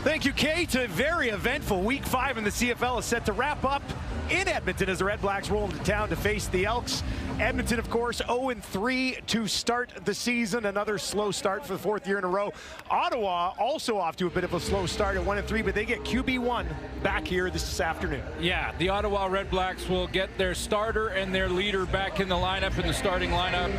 Thank you, Kate. A very eventful Week 5 in the CFL is set to wrap up in Edmonton as the Red Blacks roll into town to face the Elks. Edmonton, of course, 0-3 to start the season. Another slow start for the 4th year in a row. Ottawa also off to a bit of a slow start at 1-3, but they get QB1 back here this afternoon. Yeah, the Ottawa REDBLACKS will get their starter and their leader back in the lineup, in the starting lineup.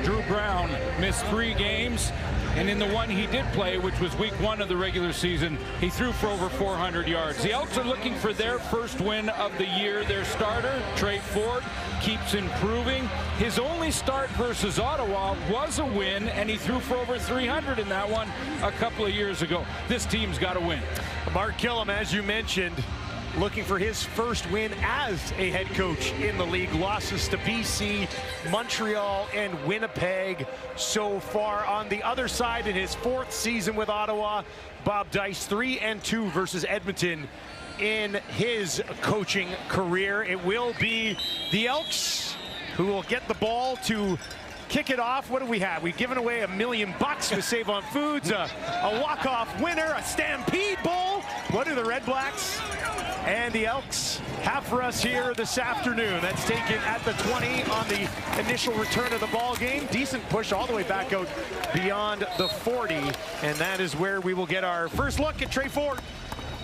Drew Brown missed 3 games. And in the one he did play, which was week 1 of the regular season, he threw for over 400 yards. The Elks are looking for their first win of the year. Their starter, Trey Ford, keeps improving. His only start versus Ottawa was a win, and he threw for over 300 in that one a couple of years ago. This team's got to win. Mark Killam, as you mentioned, looking for his first win as a head coach in the league. Losses to BC, Montreal, and Winnipeg so far. On the other side, in his 4th season with Ottawa, Bob Dice 3-2 versus Edmonton in his coaching career. It will be the Elks who will get the ball to kick it off. What do we have? We've given away $1 million with Save on Foods, a walk-off winner, a Stampede Bowl. What do the Red Blacks and the Elks have for us here this afternoon? That's taken at the 20 on the initial return of the ball game. Decent push all the way back out beyond the 40, and that is where we will get our first look at Trey Ford.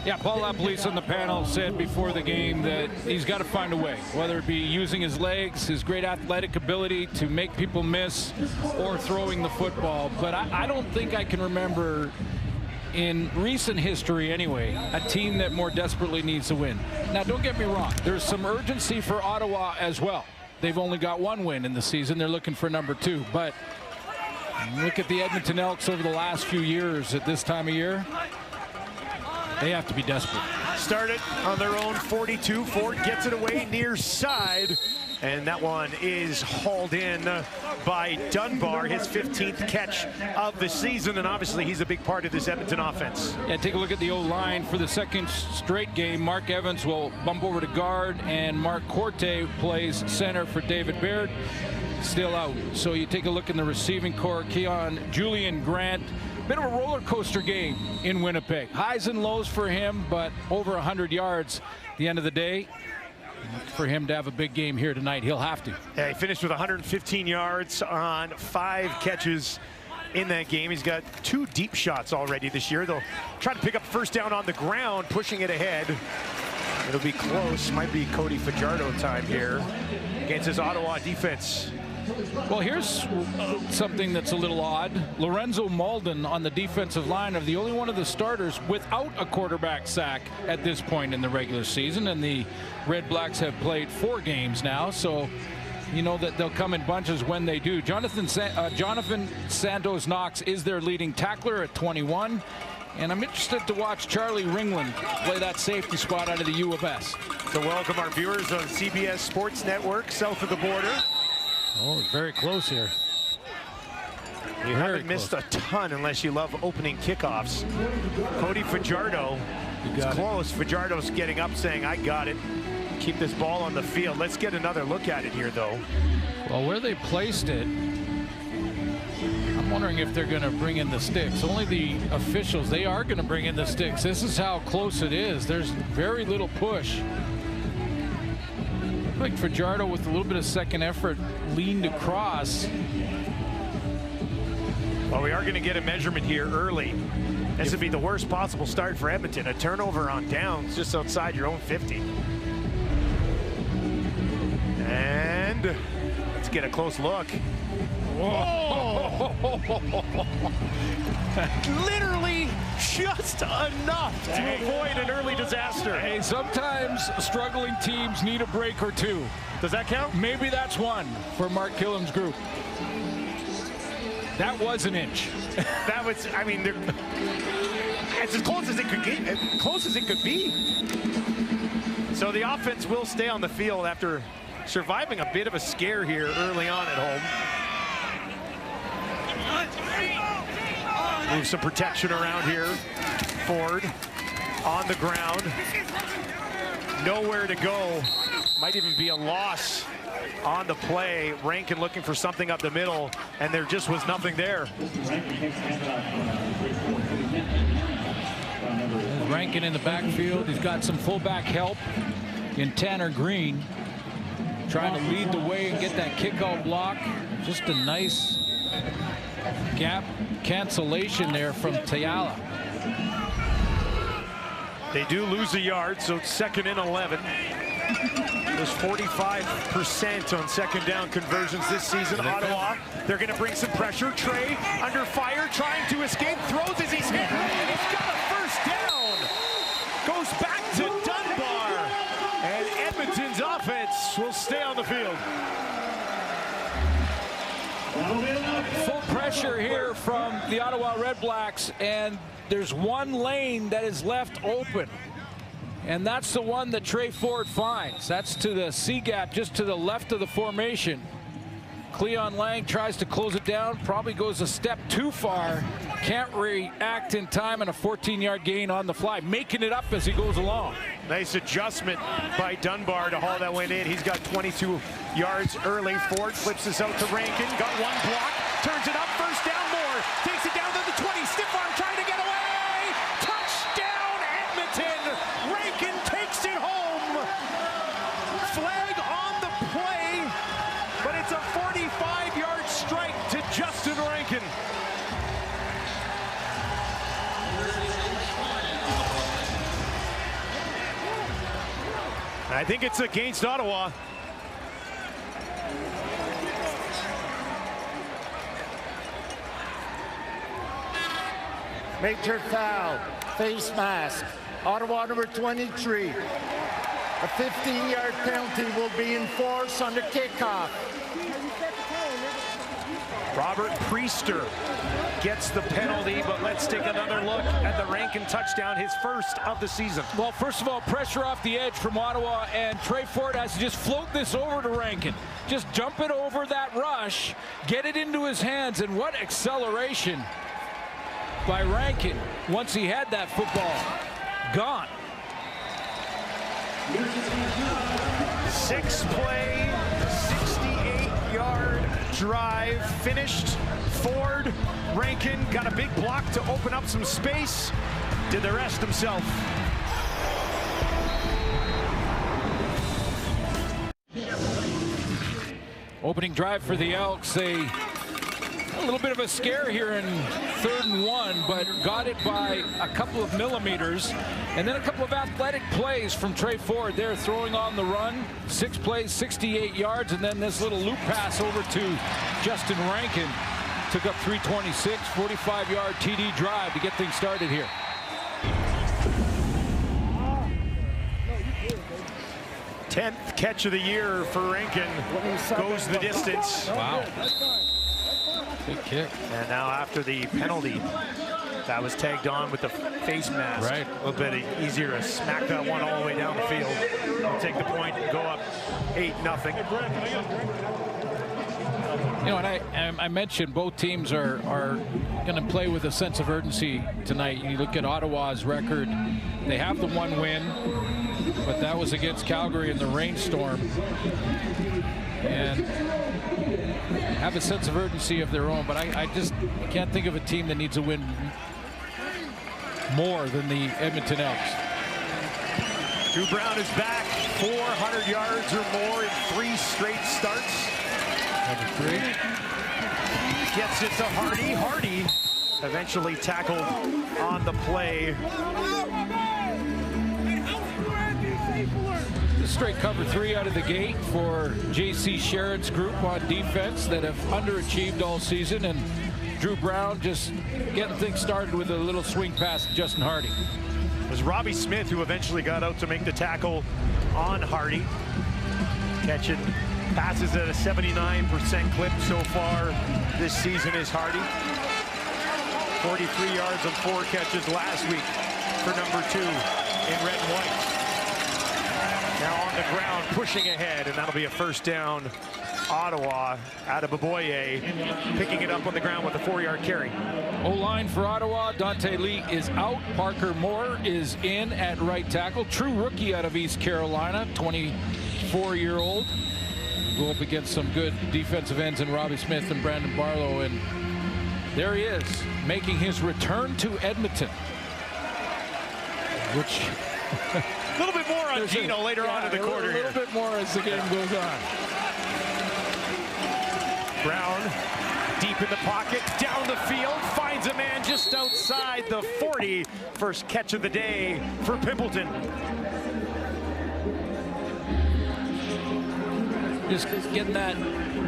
Yeah, Paul LaPolice on the panel said before the game that he's got to find a way, whether it be using his legs, his great athletic ability to make people miss, or throwing the football. But I don't think I can remember, in recent history anyway, a team that more desperately needs to win. Now, don't get me wrong. There's some urgency for Ottawa as well. They've only got 1 win in the season. They're looking for number 2. But look at the Edmonton Elks over the last few years at this time of year. They have to be desperate. Started on their own 42. Ford gets it away near side. And that one is hauled in by Dunbar, his 15th catch of the season. And obviously, he's a big part of this Edmonton offense. Yeah, take a look at the O-line for the 2nd straight game. Mark Evans will bump over to guard, and Mark Corte plays center for David Baird. Still out. So you take a look in the receiving corps. Julian Grant. Bit of a roller coaster game in Winnipeg. Highs and lows for him, but over 100 yards at the end of the day. For him to have a big game here tonight, he'll have to. Yeah, he finished with 115 yards on 5 catches in that game. He's got 2 deep shots already this year. They'll try to pick up first down on the ground, pushing it ahead. It'll be close. Might be Cody Fajardo time here against his Ottawa defense. Well, here's something that's a little odd. Lorenzo Malden on the defensive line are the only one of the starters without a quarterback sack at this point in the regular season, and the Red Blacks have played 4 games now, so you know that they'll come in bunches when they do. Jonathan Santos-Knox is their leading tackler at 21, and I'm interested to watch Charlie Ringland play that safety spot out of the U of S. So welcome our viewers on CBS Sports Network, south of the border. Oh, very close here. You haven't missed a ton unless you love opening kickoffs. Cody Fajardo is close. Fajardo's getting up saying, I got it. Keep this ball on the field. Let's get another look at it here, though. Well, where they placed it, I'm wondering if they're going to bring in the sticks. Only the officials, they are going to bring in the sticks. This is how close it is. There's very little push. Like Fajardo with a little bit of second effort leaned across. Well, we are going to get a measurement here early. This would be the worst possible start for Edmonton. A turnover on downs just outside your own 50. And let's get a close look. Whoa! Literally just enough to avoid an early disaster. Hey, sometimes struggling teams need a break or 2. Does that count? Maybe that's 1 for Mark Killam's group. That was an inch. That was, I mean, it's as close as it could get, as close as it could be. So the offense will stay on the field after surviving a bit of a scare here early on at home. Move some protection around here. Ford on the ground. Nowhere to go. Might even be a loss on the play. Rankin looking for something up the middle, and there just was nothing there. Rankin in the backfield. He's got some fullback help in Tanner Green, trying to lead the way and get that kickout block. Just a nice gap cancellation there from Tayala. They do lose a yard, so it's 2nd and 11. There's 45% on second down conversions this season. Ottawa, they're going to bring some pressure. Trey under fire, trying to escape, throws as he's hit, and he's got a first down. Goes back to Dunbar, and Edmonton's offense will stay on the field. Full pressure here from the Ottawa REDBLACKS, and there's one lane that is left open. And that's the one that Trey Ford finds. That's to the C gap, just to the left of the formation. Cleon Lang tries to close it down, probably goes a step too far. Can't react in time, and a 14-yard gain on the fly, making it up as he goes along. Nice adjustment by Dunbar to haul that one in. He's got 22 yards early. Ford flips this out to Rankin. Got one block, turns it up, first down, more. Takes it down to the 20. Stiff arm trying to get away. Touchdown, Edmonton. Rankin takes it home. Flag on the play, but it's a 45-yard strike to Justin Rankin. I think it's against Ottawa. Major foul, face mask. Ottawa number 23. A 15-yard penalty will be enforced on the kickoff. Robert Priester gets the penalty, but let's take another look at the Rankin touchdown, his first of the season. Well, first of all, pressure off the edge from Ottawa, and Trey Ford has to just float this over to Rankin. Just jump it over that rush, get it into his hands, and what acceleration by Rankin once he had that football. Gone. 6-play, 68-yard drive finished. Ford, Rankin got a big block to open up some space. Did the rest himself. Opening drive for the Elks. A little bit of a scare here in 3rd and 1, but got it by a couple of millimeters. And then a couple of athletic plays from Trey Ford there, throwing on the run. 6 plays, 68 yards, and then this little loop pass over to Justin Rankin. Took up 326, 45-yard TD drive to get things started here. Tenth catch of the year for Rankin. Goes the distance. Wow. Good kick. And now after the penalty, that was tagged on with the face mask. Right. A little bit easier to smack that one all the way down the field. They'll take the point and go up 8-0. You know, and I mentioned both teams are going to play with a sense of urgency tonight. You look at Ottawa's record. They have the 1 win, but that was against Calgary in the rainstorm. And have a sense of urgency of their own, but I just can't think of a team that needs a win more than the Edmonton Elks. Drew Brown is back, 400 yards or more in 3 straight starts. Number 3. Gets it to Hardy. Hardy eventually tackled on the play. Straight cover 3 out of the gate for J.C. Sherritt's group on defense that have underachieved all season, and Drew Brown just getting things started with a little swing pass to Justin Hardy. It was Robbie Smith who eventually got out to make the tackle on Hardy. Catching passes at a 79% clip so far this season is Hardy. 43 yards on 4 catches last week for number 2 in red and white. Now on the ground, pushing ahead, and that'll be a first down. Ottawa out of Baboye, picking it up on the ground with a 4-yard carry. O-line for Ottawa, Dante Lee is out. Parker Moore is in at right tackle. True rookie out of East Carolina, 24-year-old. Go up against some good defensive ends in Robbie Smith and Brandon Barlow, and there he is, making his return to Edmonton. which a little bit more on Gino later on in the quarter. A little bit more as the game goes on. Brown deep in the pocket, down the field, finds a man just outside the 40. First catch of the day for Pimpleton. Just getting that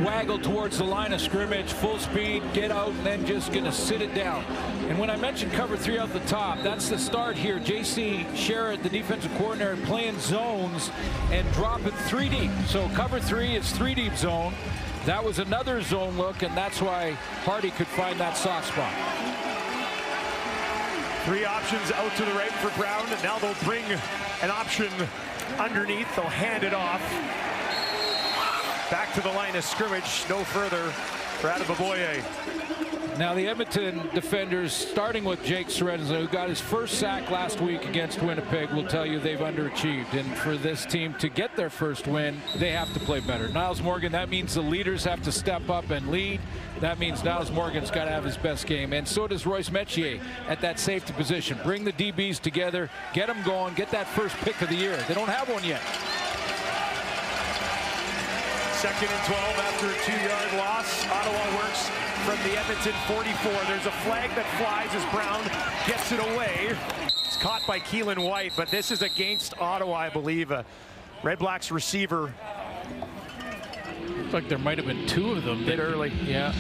waggle towards the line of scrimmage, full speed, get out, and then just going to sit it down. And when I mentioned cover 3 out the top, that's the start here. J.C. Sherritt, the defensive coordinator, playing zones and dropping 3 deep. So cover 3 is 3 deep zone. That was another zone look, and that's why Hardy could find that soft spot. 3 options out to the right for Brown, and now they'll bring an option underneath. They'll hand it off. Back to the line of scrimmage, no further for Adeboboye. Now the Edmonton defenders, starting with Jake Sorensen, who got his first sack last week against Winnipeg, will tell you they've underachieved. And for this team to get their first win, they have to play better. Niles Morgan, that means the leaders have to step up and lead. That means Niles Morgan's got to have his best game. And so does Royce Metier at that safety position. Bring the DBs together, get them going, get that first pick of the year. They don't have one yet. 2nd and 12 after a 2-yard loss. Ottawa works from the Edmonton 44. There's a flag that flies as Brown gets it away. It's caught by Keelan White, but this is against Ottawa, I believe. A Red Blacks receiver. Looks like there might have been 2 of them. Bit early. Yeah.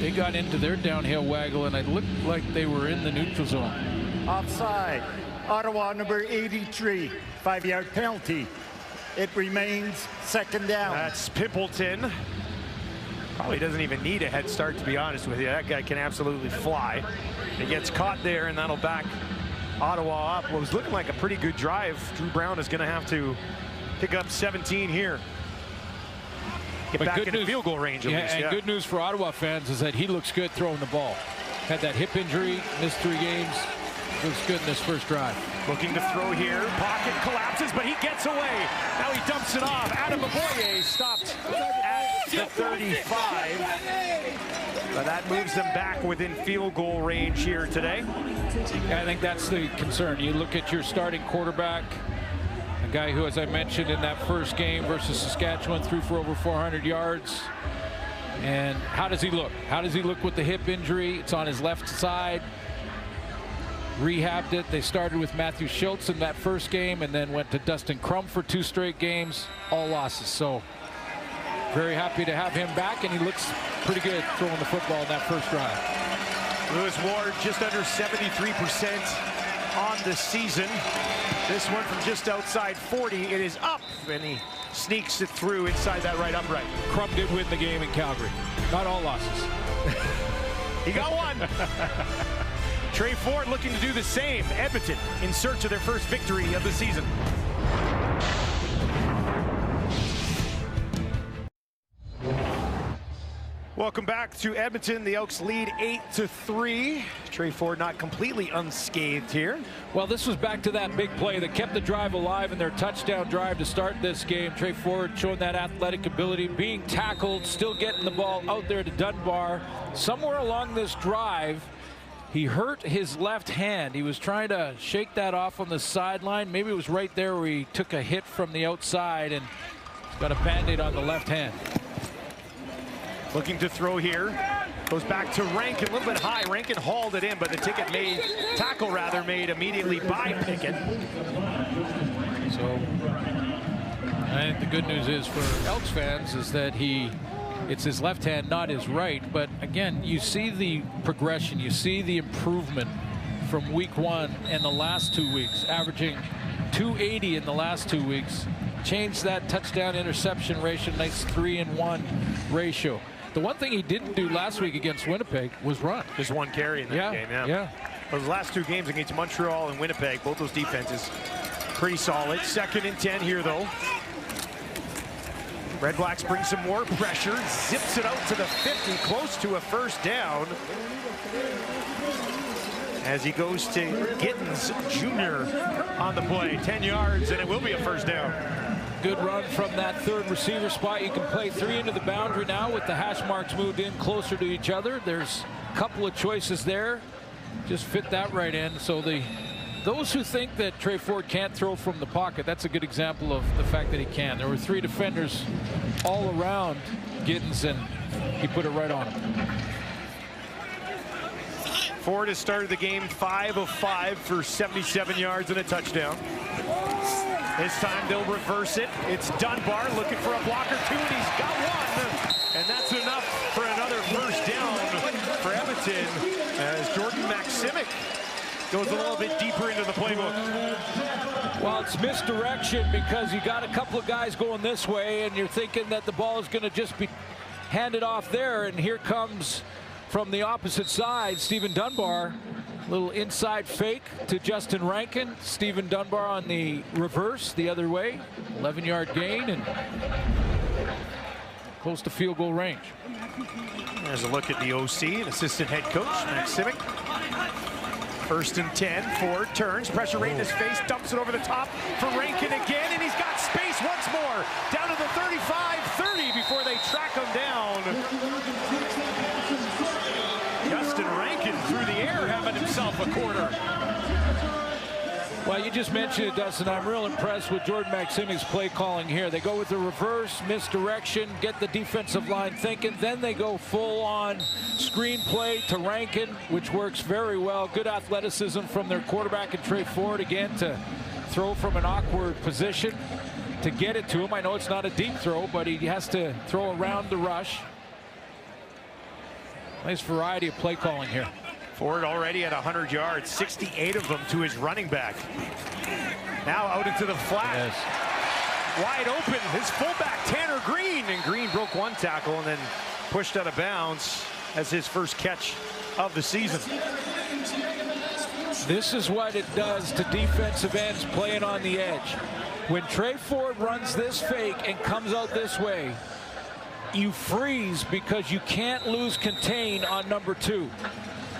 They got into their downhill waggle, and it looked like they were in the neutral zone. Offside. Ottawa number 83. 5-yard penalty. It remains 2nd down. That's Pimpleton. Probably doesn't even need a head start, to be honest with you. That guy can absolutely fly. He gets caught there, and that'll back Ottawa up. What was looking like a pretty good drive. Drew Brown is going to have to pick up 17 here. Get back in field goal range at least. And good news for Ottawa fans is that he looks good throwing the ball. Had that hip injury, missed 3 games. Looks good in this first drive. Looking to throw here. Pocket collapses, but he gets away. Now he dumps it off. Adeboboye stopped at the 35. But that moves them back within field goal range here today. I think that's the concern. You look at your starting quarterback, a guy who, as I mentioned in that first game versus Saskatchewan, threw for over 400 yards. And how does he look? How does he look with the hip injury? It's on his left side. Rehabbed it. They started with Matthew Schultz in that first game and then went to Dustin Crum for 2 straight games, all losses. So very happy to have him back, and he looks pretty good throwing the football in that first drive. Lewis Ward just under 73% on the season. This one from just outside 40. It is up, and he sneaks it through inside that right upright. Crum did win the game in Calgary. Not all losses. He got one. Trey Ford looking to do the same. Edmonton in search of their first victory of the season. Welcome back to Edmonton. The Elks lead 8-3. Trey Ford not completely unscathed here. Well, this was back to that big play that kept the drive alive in their touchdown drive to start this game. Trey Ford showing that athletic ability, being tackled, still getting the ball out there to Dunbar. Somewhere along this drive, he hurt his left hand. He was trying to shake that off on the sideline. Maybe it was right there where he took a hit from the outside and got a Band-Aid on the left hand. Looking to throw here. Goes back to Rankin, a little bit high. Rankin hauled it in, but the tackle made immediately by Pickett. So I think the good news is for Elks fans is that it's his left hand, not his right. But again, you see the progression, you see the improvement from week 1 and the last 2 weeks, averaging 280 in the last 2 weeks. Changed that touchdown interception ratio, nice 3-1 ratio. The one thing he didn't do last week against Winnipeg was run. Just 1 carry in that game. Yeah. Those last 2 games against Montreal and Winnipeg, both those defenses pretty solid. 2nd and 10 here though. Red Blacks bring some more pressure, zips it out to the 50, close to a first down. As he goes to Gittins Jr. on the play, 10 yards, and it will be a first down. Good run from that 3rd receiver spot. You can play 3 into the boundary now with the hash marks moved in closer to each other. There's a couple of choices there. Just fit that right in. So the those who think that Trey Ford can't throw from the pocket, that's a good example of the fact that he can. There were 3 defenders all around Giddens, and he put it right on him. Ford has started the game 5 of 5 for 77 yards and a touchdown. This time they'll reverse it. It's Dunbar looking for a block or 2, and he's got one. And that's enough for another first down for Edmonton as Jordan Maksimic goes a little bit deeper into the playbook. Well, it's misdirection because you got a couple of guys going this way, and you're thinking that the ball is going to just be handed off there, and here comes from the opposite side Stephen Dunbar. Little inside fake to Justin Rankin. Stephen Dunbar on the reverse the other way. 11-yard gain and close to field goal range. There's a look at the OC and assistant head coach Maksimic. 1st and 10. Ford turns, pressure right in his face, dumps it over the top for Rankin again, and he's got space once more. Down to the 35-30 before they track him down. Justin Rankin through the air having himself a quarter. Well, you just mentioned it, Dustin. I'm real impressed with Jordan Maksimic's play calling here. They go with the reverse, misdirection, get the defensive line thinking, then they go full-on screen play to Rankin, which works very well. Good athleticism from their quarterback and Trey Ford again to throw from an awkward position to get it to him. I know it's not a deep throw, but he has to throw around the rush. Nice variety of play calling here. Ford already at 100 yards, 68 of them to his running back. Now out into the flat. Yes. Wide open, his fullback, Tanner Green. And Green broke one tackle and then pushed out of bounds as his first catch of the season. This is what it does to defensive ends playing on the edge. When Trey Ford runs this fake and comes out this way, you freeze because you can't lose contain on number 2.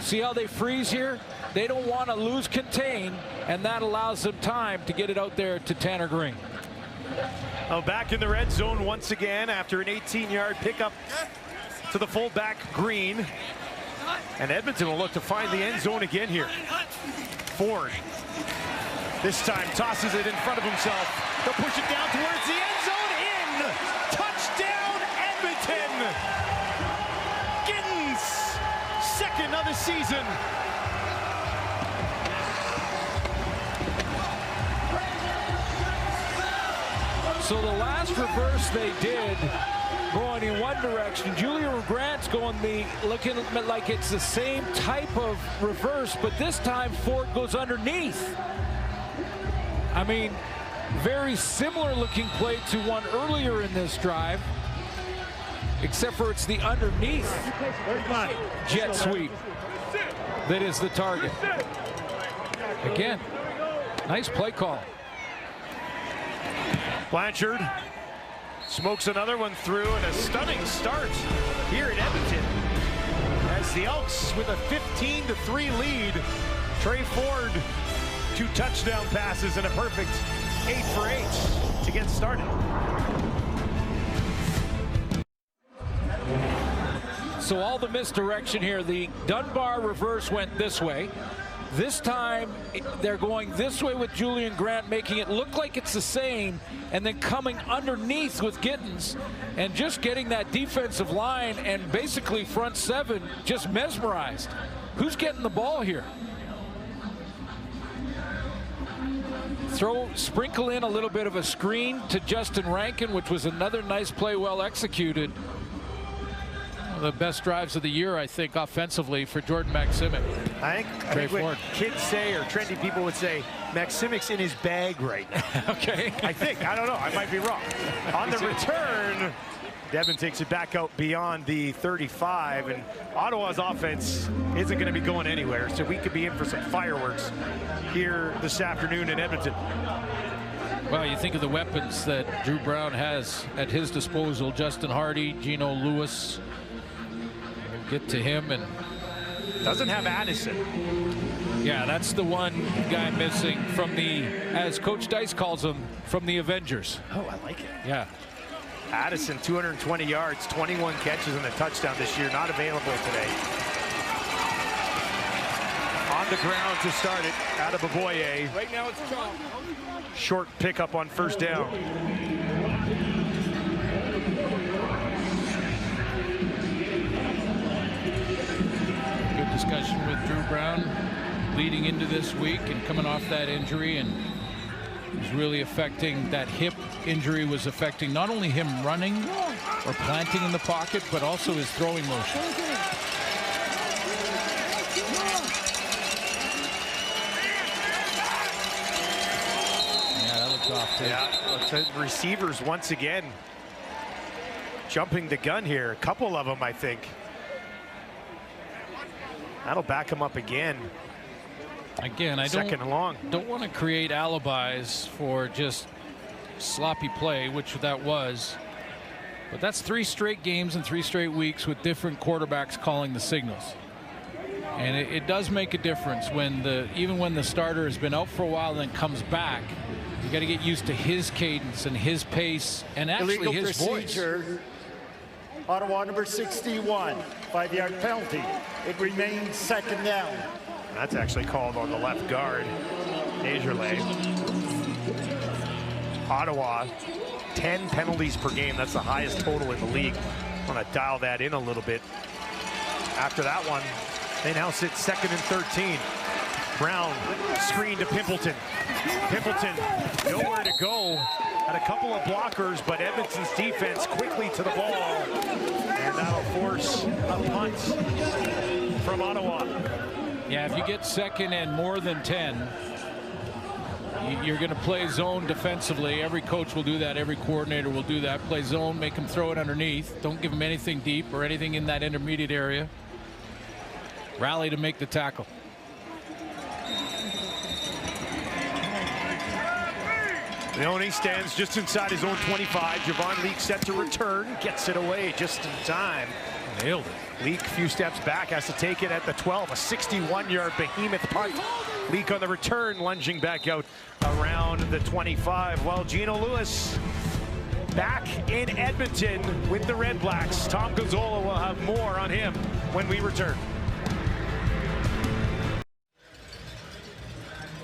See how they freeze here? They don't want to lose contain, and that allows them time to get it out there to Tanner Green. Well, back in the red zone once again after an 18-yard pickup to the fullback Green. And Edmonton will look to find the end zone again here. Ford this time tosses it in front of himself. They'll push it down towards the end zone. In! Touchdown Edmonton! Giddens! Second of the season. So the last reverse they did going in one direction. Julian Grant's going looking like it's the same type of reverse, but this time Ford goes underneath. I mean, very similar looking play to one earlier in this drive, except for it's the underneath jet sweep that is the target. Again, nice play call. Blanchard smokes another one through, and a stunning start here at Edmonton as the Elks with a 15-3 lead. Trey Ford, 2 touchdown passes and a perfect 8 for 8 to get started. So all the misdirection here. The Dunbar reverse went this way. This time they're going this way with Julian Grant, making it look like it's the same, and then coming underneath with Giddens and just getting that defensive line and basically front 7 just mesmerized. Who's getting the ball here? Sprinkle in a little bit of a screen to Justin Rankin, which was another nice play, well executed. The best drives of the year, I think, offensively for Jordan Maksimic. I think what kids say, or trendy people would say, Maksimic's in his bag right now. Okay. I think. I don't know. I might be wrong. On the return, Devin takes it back out beyond the 35, and Ottawa's offense isn't going to be going anywhere, so we could be in for some fireworks here this afternoon in Edmonton. Well, you think of the weapons that Drew Brown has at his disposal. Justin Hardy, Geno Lewis. Get to him, and doesn't have Addison. Yeah, that's the one guy missing from the, as Coach Dice calls him, from the Avengers. Oh, I like it. Yeah. Addison, 220 yards, 21 catches and a touchdown this year, not available today. On on the ground to start it out of Aboye. Right now it's Chomp. Short pickup on first down. Good discussion with Drew Brown leading into this week and coming off that injury, and it was really affecting, that hip injury was affecting not only him running or planting in the pocket, but also his throwing motion. Yeah, receivers once again jumping the gun here. A couple of them, I think. That'll back him up again. Again, I don't want to create alibis for just sloppy play, which that was. But that's 3 straight games and 3 straight weeks with different quarterbacks calling the signals. And it does make a difference when even when the starter has been out for a while and comes back. You got to get used to his cadence and his pace and actually illegal his procedure. voice. Ottawa number 61, 5-yard penalty. It remains second down. That's actually called on the left guard, Desjardins. Ottawa, 10 penalties per game. That's the highest total in the league. I want to dial that in a little bit. After that one, they now sit 2nd and 13. Brown, screen to Pimpleton. Pimpleton, nowhere to go. Had a couple of blockers, but Edmonton's defense quickly to the ball. And that'll force a punt from Ottawa. Yeah, if you get 2nd and more than 10, you're going to play zone defensively. Every coach will do that. Every coordinator will do that. Play zone, make them throw it underneath. Don't give them anything deep or anything in that intermediate area. Rally to make the tackle. Leone stands just inside his own 25. Javon Leake set to return. Gets it away just in time. Nailed it. Leake a few steps back, has to take it at the 12. A 61-yard behemoth punt. Leake on the return, lunging back out around the 25. Well, Gino Lewis back in Edmonton with the Red Blacks. Tom Gazzola will have more on him when we return.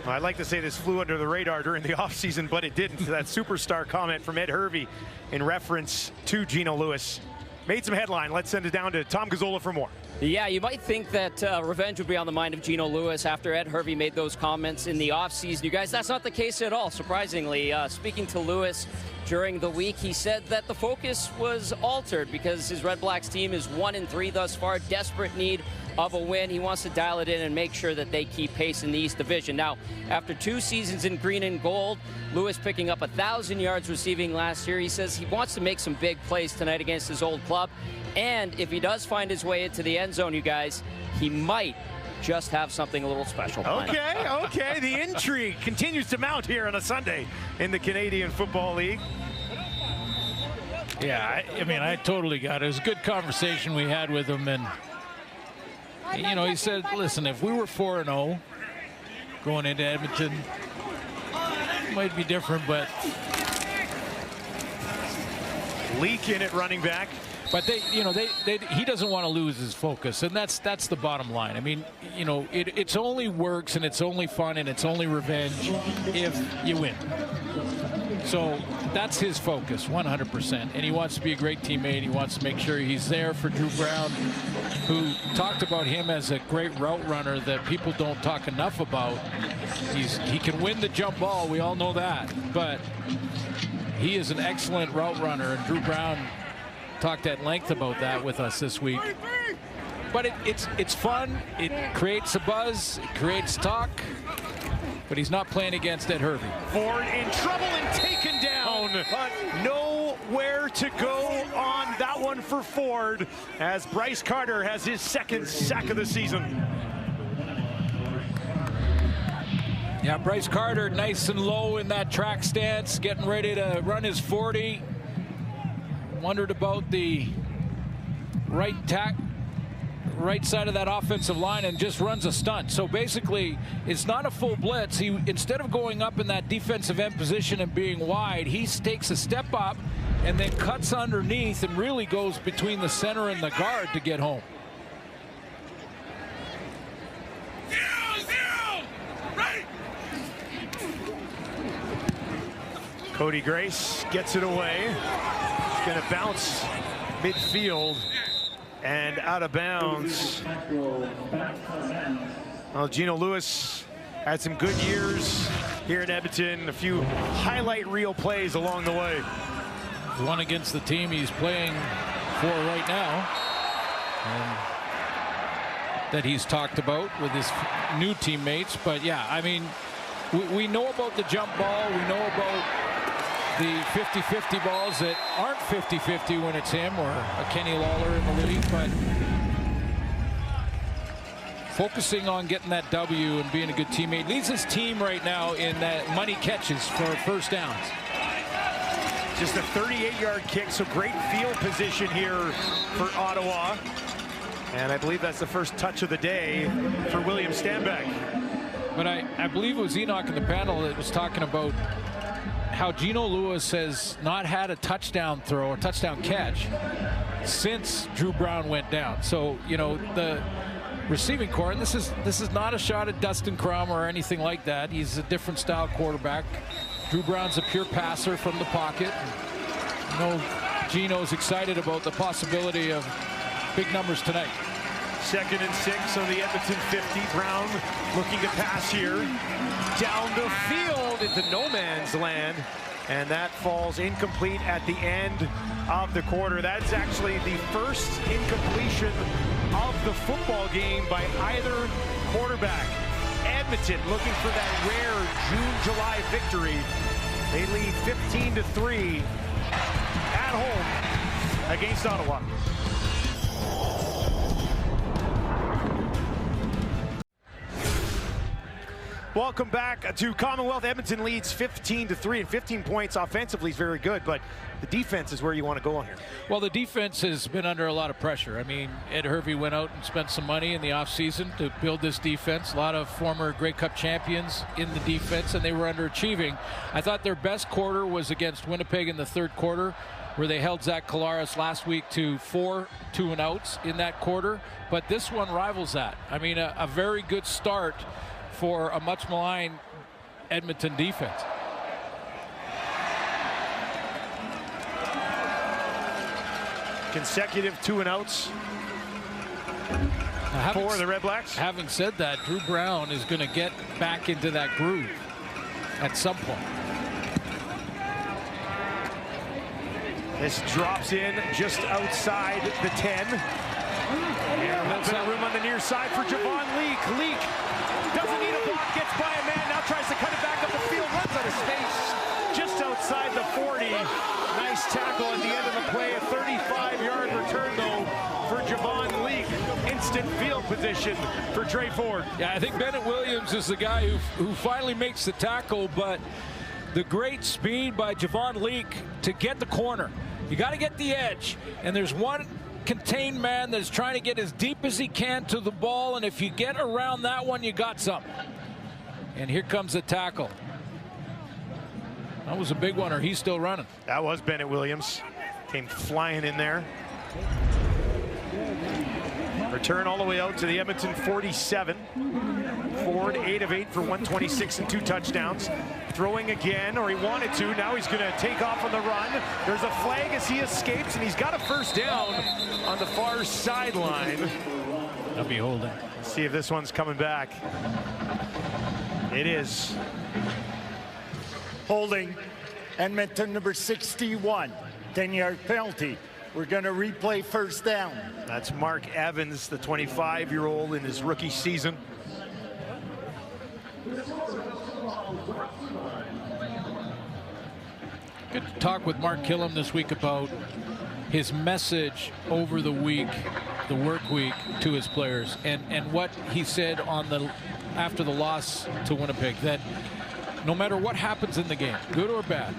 I'd like to say this flew under the radar during the offseason, but it didn't. That superstar comment from Ed Hervey in reference to Gino Lewis made some headline. Let's send it down to Tom Gazzola for more. Yeah, you might think that revenge would be on the mind of Gino Lewis after Ed Hervey made those comments in the offseason. You guys, that's not the case at all, surprisingly. Speaking to Lewis during the week, he said that the focus was altered because his Red Blacks team is 1-3 thus far, desperate need of a win. He wants to dial it in and make sure that they keep pace in the East Division. Now, after 2 seasons in green and gold, Lewis picking up 1,000 yards receiving last year, he says he wants to make some big plays tonight against his old club. And if he does find his way into the end zone, you guys, he might just have something a little special. Okay. The intrigue continues to mount here on a Sunday in the Canadian Football League. Yeah, I mean, I totally got it. It was a good conversation we had with him, and you know, he said, listen, if we were 4-0 going into Edmonton, it might be different, but Leak in at running back. But he doesn't want to lose his focus, and that's the bottom line. I mean, you know, it's only works and it's only fun and it's only revenge if you win. So that's his focus, 100%. And he wants to be a great teammate. He wants to make sure he's there for Drew Brown, who talked about him as a great route runner that people don't talk enough about. He can win the jump ball. We all know that. But he is an excellent route runner, and Drew Brown talked at length about that with us this week. But it's fun. It creates a buzz. It creates talk. But he's not playing against Ed Hervey. Ford in trouble and taken down, but nowhere to go on that one for Ford, as Bryce Carter has his 2nd sack of the season. Yeah, Bryce Carter nice and low in that track stance, getting ready to run his 40. Wondered about the right side of that offensive line and just runs a stunt. So basically, it's not a full blitz. He, instead of going up in that defensive end position and being wide, he takes a step up and then cuts underneath and really goes between the center and the guard to get home. Cody Grace gets it away. It's going to bounce midfield and out of bounds. Well, Gino Lewis had some good years here in Edmonton. A few highlight reel plays along the way. One against the team he's playing for right now, and that he's talked about with his new teammates. But yeah, I mean, we know about the jump ball. We know about the 50-50 balls that aren't 50-50 when it's him or a Kenny Lawler in the league. But focusing on getting that W and being a good teammate leads his team right now in money catches for first downs. Just a 38-yard kick, so great field position here for Ottawa. And I believe that's the first touch of the day for William Stanback. But I believe it was Enoch in the panel that was talking about how Gino Lewis has not had a touchdown throw or touchdown catch since Drew Brown went down. So, you know, the receiving core, and this is not a shot at Dustin Crum or anything like that. He's a different style quarterback. Drew Brown's a pure passer from the pocket. You know, Gino's excited about the possibility of big numbers tonight. 2nd and 6 on the Edmonton 50. Brown looking to pass here. Down the field into no man's land. And that falls incomplete at the end of the quarter. That's actually the first incompletion of the football game by either quarterback. Edmonton looking for that rare June-July victory. They lead 15-3 at home against Ottawa. Welcome back to Commonwealth. Edmonton leads 15-3, and 15 points offensively is very good, but the defense is where you want to go on here. Well, the defense has been under a lot of pressure. I mean, Ed Hervey went out and spent some money in the offseason to build this defense. A lot of former Grey Cup champions in the defense, and they were underachieving. I thought their best quarter was against Winnipeg in the third quarter, where they held Zach Collaros last week to 4 2-and-outs in that quarter. But this one rivals that. I mean, a very good start for a much maligned Edmonton defense. Consecutive 2-and-outs for the Red Blacks. Having said that, Drew Brown is going to get back into that groove at some point. This drops in just outside the 10. And a little bit of room on the near side for Javon Leak. Leak doesn't need a block, gets by a man, now tries to cut it back up the field, runs out of space just outside the 40. Nice tackle at the end of the play. A 35-yard return, though, for Javon Leak. Instant field position for Trey Ford. Yeah, I think Bennett Williams is the guy who finally makes the tackle, but the great speed by Javon Leak to get the corner. You got to get the edge, and there's one contained man that's trying to get as deep as he can to the ball, and if you get around that one, you got something. And here comes the tackle. That was a big one, or he's still running. That was Bennett Williams. Came flying in there. Return all the way out to the Edmonton 47. Ford 8 of 8 for 126 and 2 touchdowns. Throwing again, or he wanted to. Now he's going to take off on the run. There's a flag as he escapes, and he's got a first down on the far sideline. That'll be holding. Let's see if this one's coming back. It is. Holding. Edmonton number 61. 10-yard penalty. We're going to replay first down. That's Mark Evans, the 25-year-old in his rookie season. Good talk with Mark Killam this week about his message over the week, the work week, to his players, and what he said on after the loss to Winnipeg, that no matter what happens in the game, good or bad,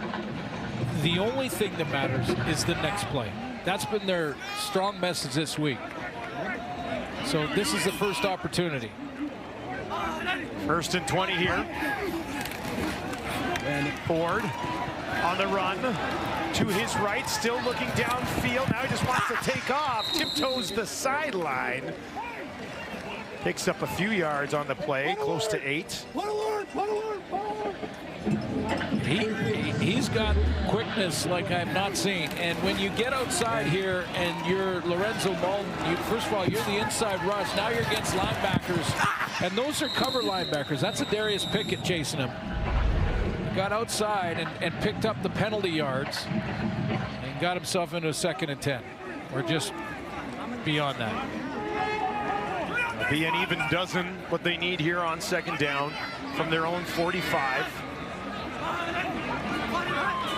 the only thing that matters is the next play. That's been their strong message this week. So this is the first opportunity. 1st and 20 here. And Ford on the run to his right, still looking downfield. Now he just wants to take off, tiptoes the sideline. Picks up a few yards on the play, close to 8. He's got quickness like I've not seen. And when you get outside here and you're Lorenzo Malton, first of all, you're the inside rush. Now you're against linebackers. And those are cover linebackers. That's a Darius Pickett chasing him. Got outside and picked up the penalty yards and got himself into a 2nd and 10. Or just beyond that. It'll be an even dozen what they need here on 2nd down from their own 45.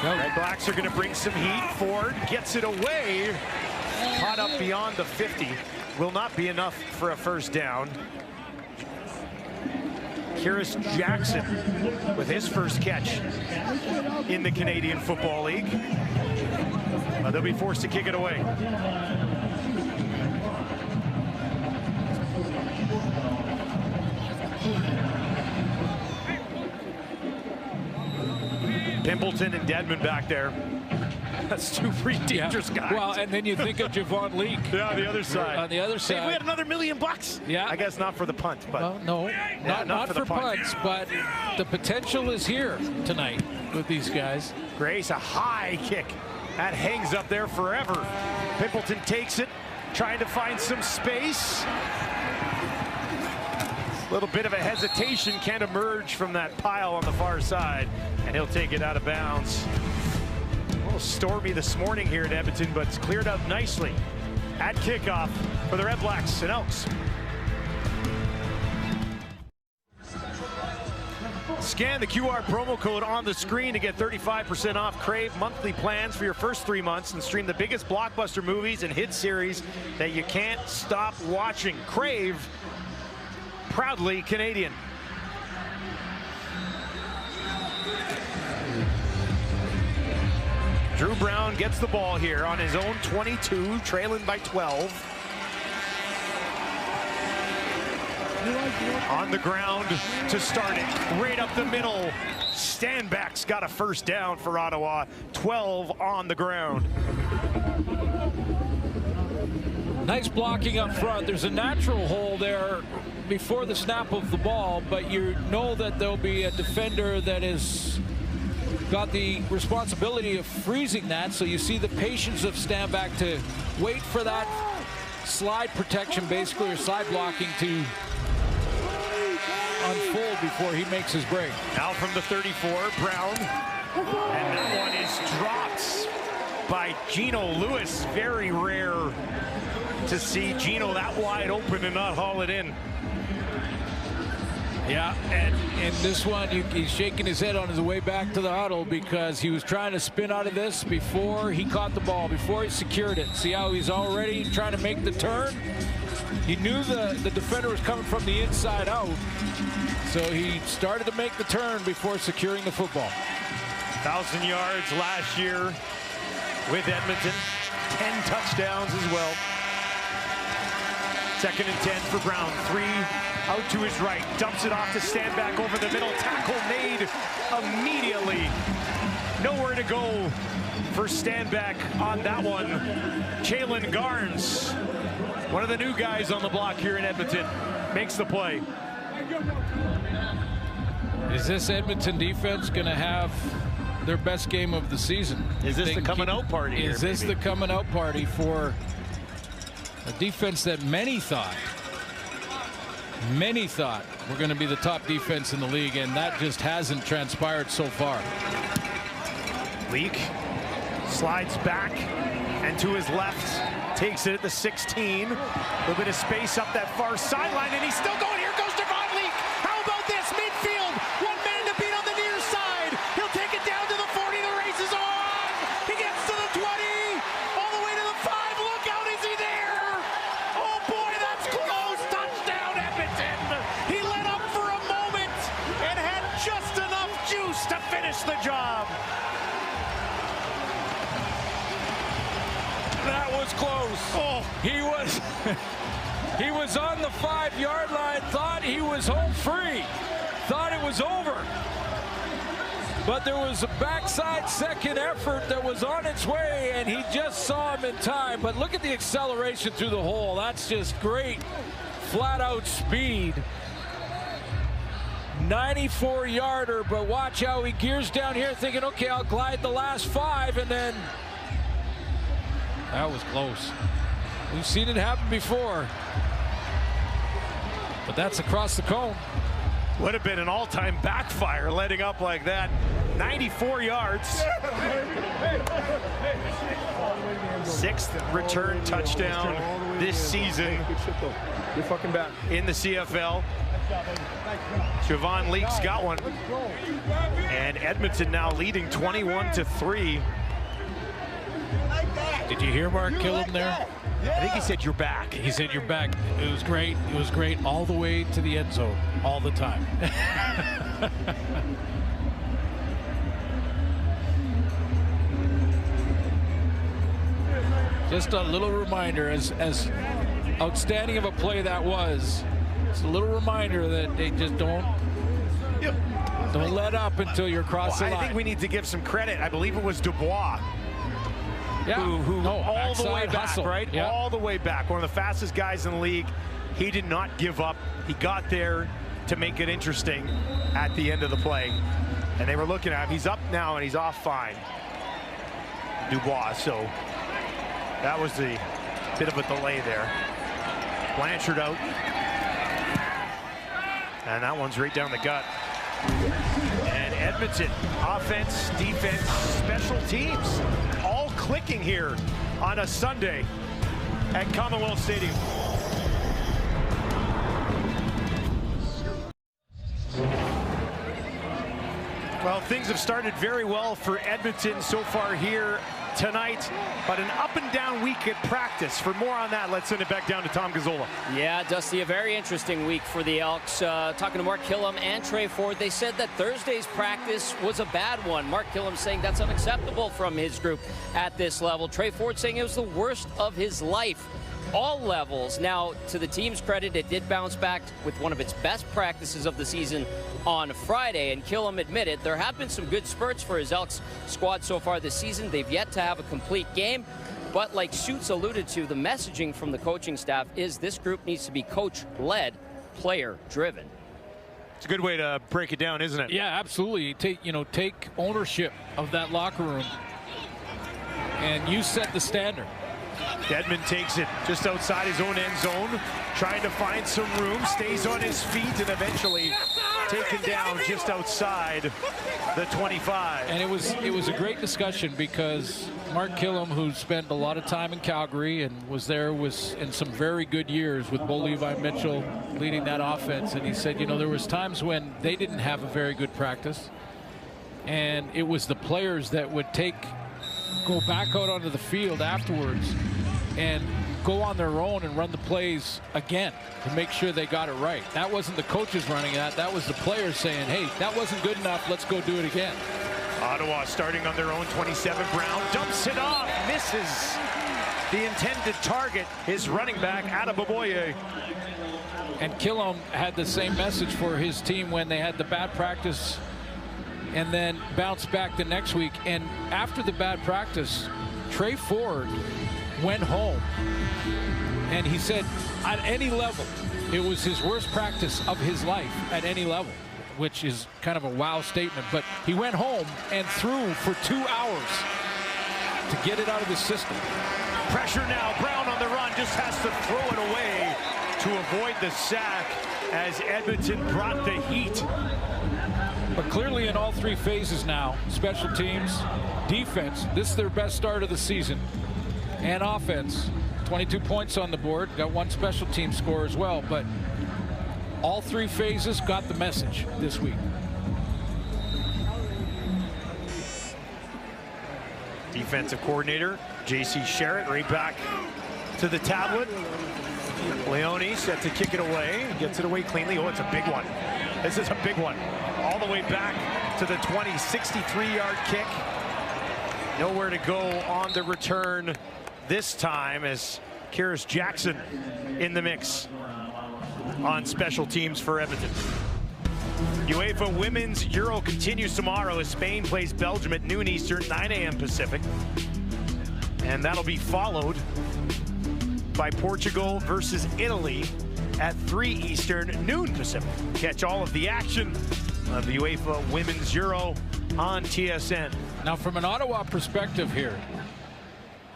Red Blacks are going to bring some heat. Ford gets it away. Caught up beyond the 50. Will not be enough for a 1st down. Kyrus Jackson with his first catch in the Canadian Football League. They'll be forced to kick it away. Pimpleton and Dedmon back there. That's 2 pretty dangerous guys. Well, and then you think of Javon Leake. Yeah, on the other side. On the other side. Hey, we had another $1 million. Yeah. I guess not for the punt, but. Well, no, not for punts, but the potential is here tonight with these guys. Grace, a high kick. That hangs up there forever. Pimpleton takes it, trying to find some space. A little bit of a hesitation, can't emerge from that pile on the far side, and he'll take it out of bounds. A little stormy this morning here at Edmonton, but it's cleared up nicely at kickoff for the Red Blacks and Elks. Scan the QR promo code on the screen to get 35% off Crave monthly plans for your first 3 months and stream the biggest blockbuster movies and hit series that you can't stop watching. Crave, proudly Canadian. Drew Brown gets the ball here on his own 22, trailing by 12. On the ground to start it, right up the middle. Stanback's got a 1st down for Ottawa. 12 on the ground. Nice blocking up front. There's a natural hole there before the snap of the ball, but you know that there'll be a defender that is got the responsibility of freezing that. So you see the patience of Stanback to wait for that slide protection, basically, or slide blocking to unfold before he makes his break. Now from the 34, Brown. And that one is dropped by Gino Lewis. Very rare to see Gino that wide open and not haul it in. Yeah, and in this one, he's shaking his head on his way back to the huddle because he was trying to spin out of this before he caught the ball, before he secured it. See how he's already trying to make the turn? He knew the defender was coming from the inside out, so he started to make the turn before securing the football. 1,000 yards last year with Edmonton. 10 touchdowns as well. 2nd and 10 for Brown. 3 out to his right. Dumps it off to Stanback over the middle. Tackle made immediately. Nowhere to go for Stanback on that one. Jalen Garnes, one of the new guys on the block here in Edmonton, makes the play. Is this Edmonton defense going to have their best game of the season? Is this the coming out party? Is this the coming out party for a defense that many thought were going to be the top defense in the league, and that just hasn't transpired so far? Leak slides back and to his left, takes it at the 16. A little bit of space up that far sideline, and he's still going. Here goes Javon Leak. How about this? Midfield, one man to beat on the near side. He'll take it down to the 40. The race is on. He gets to the 20, all the way to the 5. Look out, is he there? Oh boy, that's close. Touchdown, Edmonton. He let up for a moment and had just enough juice to finish the job. That was close. Oh, he was on the 5-yard line, thought he was home free, thought it was over. But there was a backside second effort that was on its way, and he just saw him in time. But look at the acceleration through the hole. That's just great flat out speed. 94-yarder, but watch how he gears down here thinking, okay, I'll glide the last 5, and then that was close. We've seen it happen before, but that's across the cone. Would have been an all-time backfire letting up like that. 94 yards. 6th return touchdown this season in the CFL. Javon Leaks got one. And Edmonton now leading 21-3. Did you hear Mark Killam there? I think he said you're back. He said you're back. It was great. It was great all the way to the end zone, all the time. Just a little reminder, as outstanding of a play that was, it's a little reminder that they just don't let up until you're across the line. I think we need to give some credit. I believe it was Dubois. Yeah. Who all the way back, hustle. right? Yeah. All the way back. One of the fastest guys in the league. He did not give up. He got there to make it interesting at the end of the play. And they were looking at him. He's up now and he's off fine. Dubois. So that was the bit of a delay there. Blanchard out. And that one's right down the gut. And Edmonton, offense, defense, special teams, all clicking here on a Sunday at Commonwealth Stadium. Well, things have started very well for Edmonton so far here tonight, but an up and down week at practice. For more on that, let's send it back down to Tom Gazzola. Yeah, Dusty, a very interesting week for the Elks. Talking to Mark Killam and Trey Ford, they said that Thursday's practice was a bad one. Mark Killam saying that's unacceptable from his group at this level. Trey Ford saying it was the worst of his life. All levels. Now, to the team's credit, it did bounce back with one of its best practices of the season on Friday, and Killam admitted there have been some good spurts for his Elks squad so far this season. They've yet to have a complete game, but like Schutz alluded to, the messaging from the coaching staff is this group needs to be coach-led, player-driven. It's a good way to break it down, isn't it? Yeah, absolutely. Take ownership of that locker room, and you set the standard. Dedmon takes it just outside his own end zone, trying to find some room, stays on his feet, and eventually taken down just outside the 25. And it was a great discussion because Mark Killam, who spent a lot of time in Calgary and was in some very good years with Bo Levi Mitchell leading that offense, and he said, there was times when they didn't have a very good practice, and it was the players that would go back out onto the field afterwards and go on their own and run the plays again to make sure they got it right. That wasn't the coaches running that. That was the players saying, hey, that wasn't good enough. Let's go do it again. Ottawa starting on their own 27. Brown dumps it off, misses the intended target. His running back, Adeboboye. And Killam had the same message for his team when they had the bad practice and then bounced back the next week. And after the bad practice, Trey Ford went home and he said at any level it was his worst practice of his life at any level, which is kind of a wow statement. But he went home and threw for 2 hours to get it out of the system. Pressure now, Brown on the run, just has to throw it away to avoid the sack as Edmonton brought the heat. But clearly in all 3 phases now, special teams, defense, this is their best start of the season. And offense, 22 points on the board, got 1 special team score as well, but all 3 phases got the message this week. Defensive coordinator, J.C. Sherritt, right back to the tablet. Leone set to kick it away, gets it away cleanly. Oh, it's a big one. This is a big one. All the way back to the 20, 63-yard kick. Nowhere to go on the return this time as Karis Jackson in the mix on special teams for Edmonton. UEFA Women's Euro continues tomorrow as Spain plays Belgium at noon Eastern, 9 a.m. Pacific. And that'll be followed by Portugal versus Italy at 3 Eastern, noon Pacific. Catch all of the action of the UEFA Women's Euro on TSN. Now, from an Ottawa perspective here,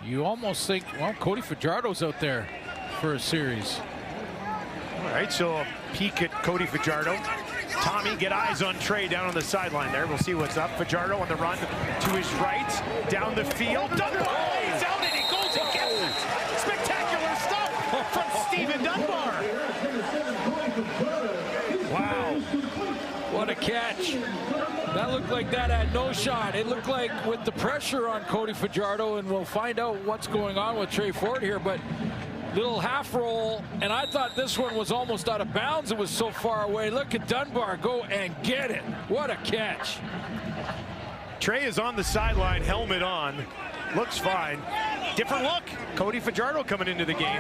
you almost think, well, Cody Fajardo's out there for a series. All right, so a peek at Cody Fajardo. Tommy, get eyes on Trey down on the sideline there. We'll see what's up. Fajardo on the run to his right, down the field. Dunbar lays out and he goes and gets it. Spectacular stuff from Stephen Dunbar. Wow, what a catch. That looked like that had no shot. It looked like with the pressure on Cody Fajardo, and we'll find out what's going on with Trey Ford here, but little half roll, and I thought this one was almost out of bounds. It was so far away. Look at Dunbar go and get it. What a catch. Trey is on the sideline, helmet on. Looks fine. Different look. Cody Fajardo coming into the game.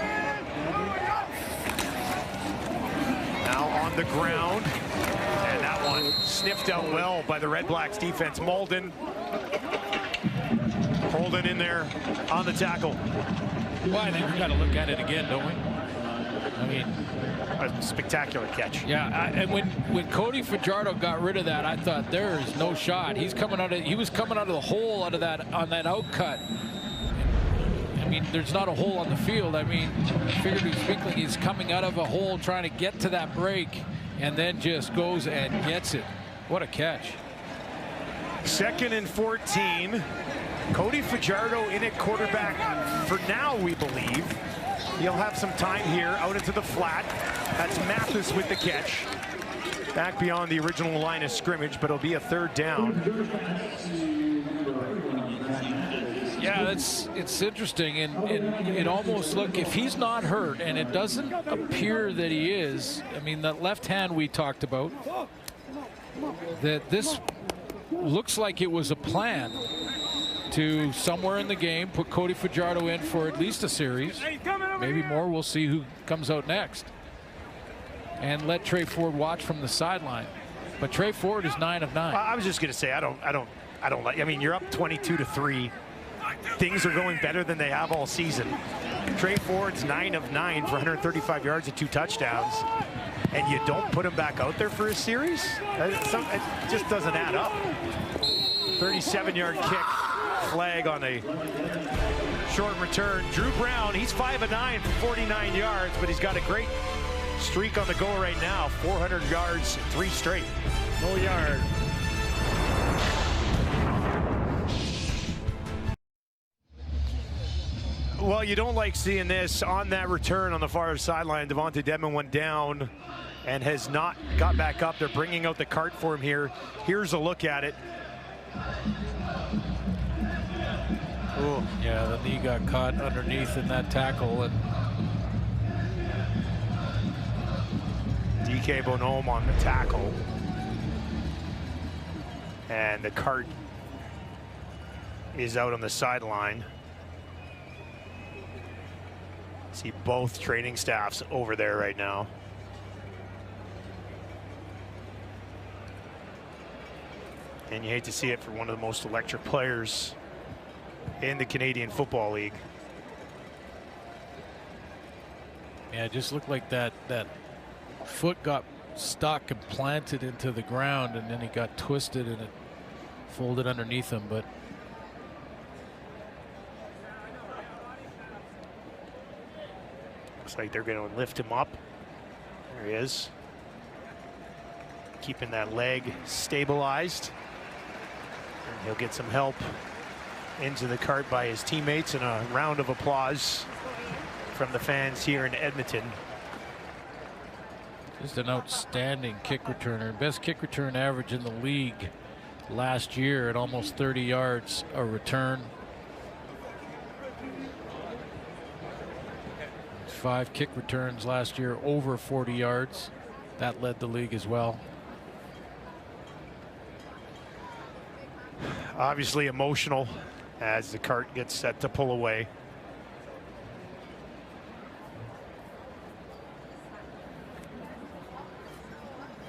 Now on the ground. And that one sniffed out well by the Red Blacks defense. Malden holding in there on the tackle. Well, I think we got to look at it again, don't we? I mean, a spectacular catch. Yeah, and when Cody Fajardo got rid of that, I thought there is no shot. He was coming out of the hole out of that on that outcut. I mean, there's not a hole on the field. I mean, figuratively speaking, he's coming out of a hole trying to get to that break, and then just goes and gets it. What a catch. 2nd and 14. Cody Fajardo in at quarterback for now, we believe. He'll have some time here out into the flat. That's Mathis with the catch. Back beyond the original line of scrimmage, but it'll be a 3rd down. Yeah, it's interesting, and it almost look, if he's not hurt, and it doesn't appear that he is. I mean, that left hand we talked about, that this looks like it was a plan to somewhere in the game put Cody Fajardo in for at least a series, maybe more. We'll see who comes out next, and let Trey Ford watch from the sideline. But Trey Ford is 9 of 9. I was just going to say, I don't like. I mean, you're up 22-3. Things are going better than they have all season. Trey Ford's 9 of 9 for 135 yards and 2 touchdowns, and you don't put him back out there for a series? It just doesn't add up. 37-yard kick. Flag on a short return. Drew Brown, he's 5 of 9 for 49 yards, but he's got a great streak on the go right now. 400 yards, 3 straight. No yard. Well, you don't like seeing this on that return on the far sideline. Devontae Dedmon went down and has not got back up. They're bringing out the cart for him here. Here's a look at it. Ooh. Yeah, the knee got caught underneath in that tackle, and DK Bonhomme on the tackle, and the cart is out on the sideline. See both training staffs over there right now. And you hate to see it for one of the most electric players in the Canadian Football League. Yeah, it just looked like that foot got stuck and planted into the ground, and then he got twisted and it folded underneath him. But looks like they're going to lift him up. There he is, keeping that leg stabilized. And he'll get some help into the cart by his teammates, and a round of applause from the fans here in Edmonton. just an outstanding kick returner. Best kick return average in the league last year at almost 30 yards a return. 5 kick returns last year over 40 yards. That led the league as well. Obviously emotional as the cart gets set to pull away.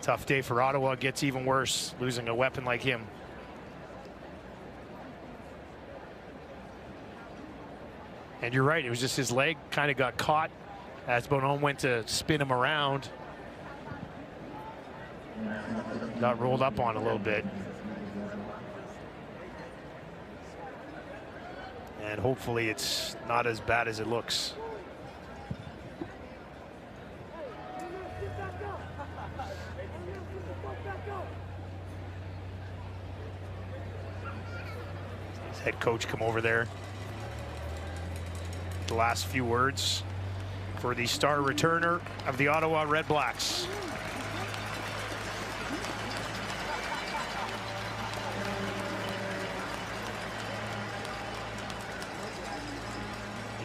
Tough day for Ottawa. Gets even worse losing a weapon like him. And you're right, it was just his leg kind of got caught As Bonon went to spin him around. Got rolled up on a little bit. And hopefully it's not as bad as it looks. His head coach come over there. The last few words for the star returner of the Ottawa REDBLACKS.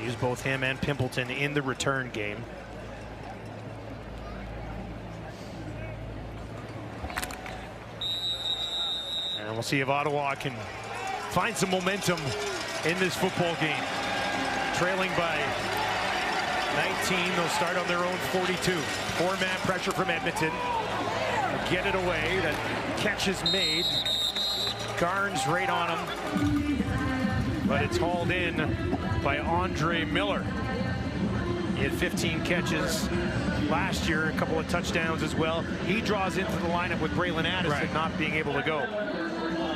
Used both him and Pimpleton in the return game. And we'll see if Ottawa can find some momentum in this football game. Trailing by 19, they'll start on their own 42. Four-man pressure from Edmonton. Get it away. That catch is made. Garns right on him. But it's hauled in by Andre Miller. He had 15 catches last year, a couple of touchdowns as well. He draws into the lineup with Braylon Addison not being able to go.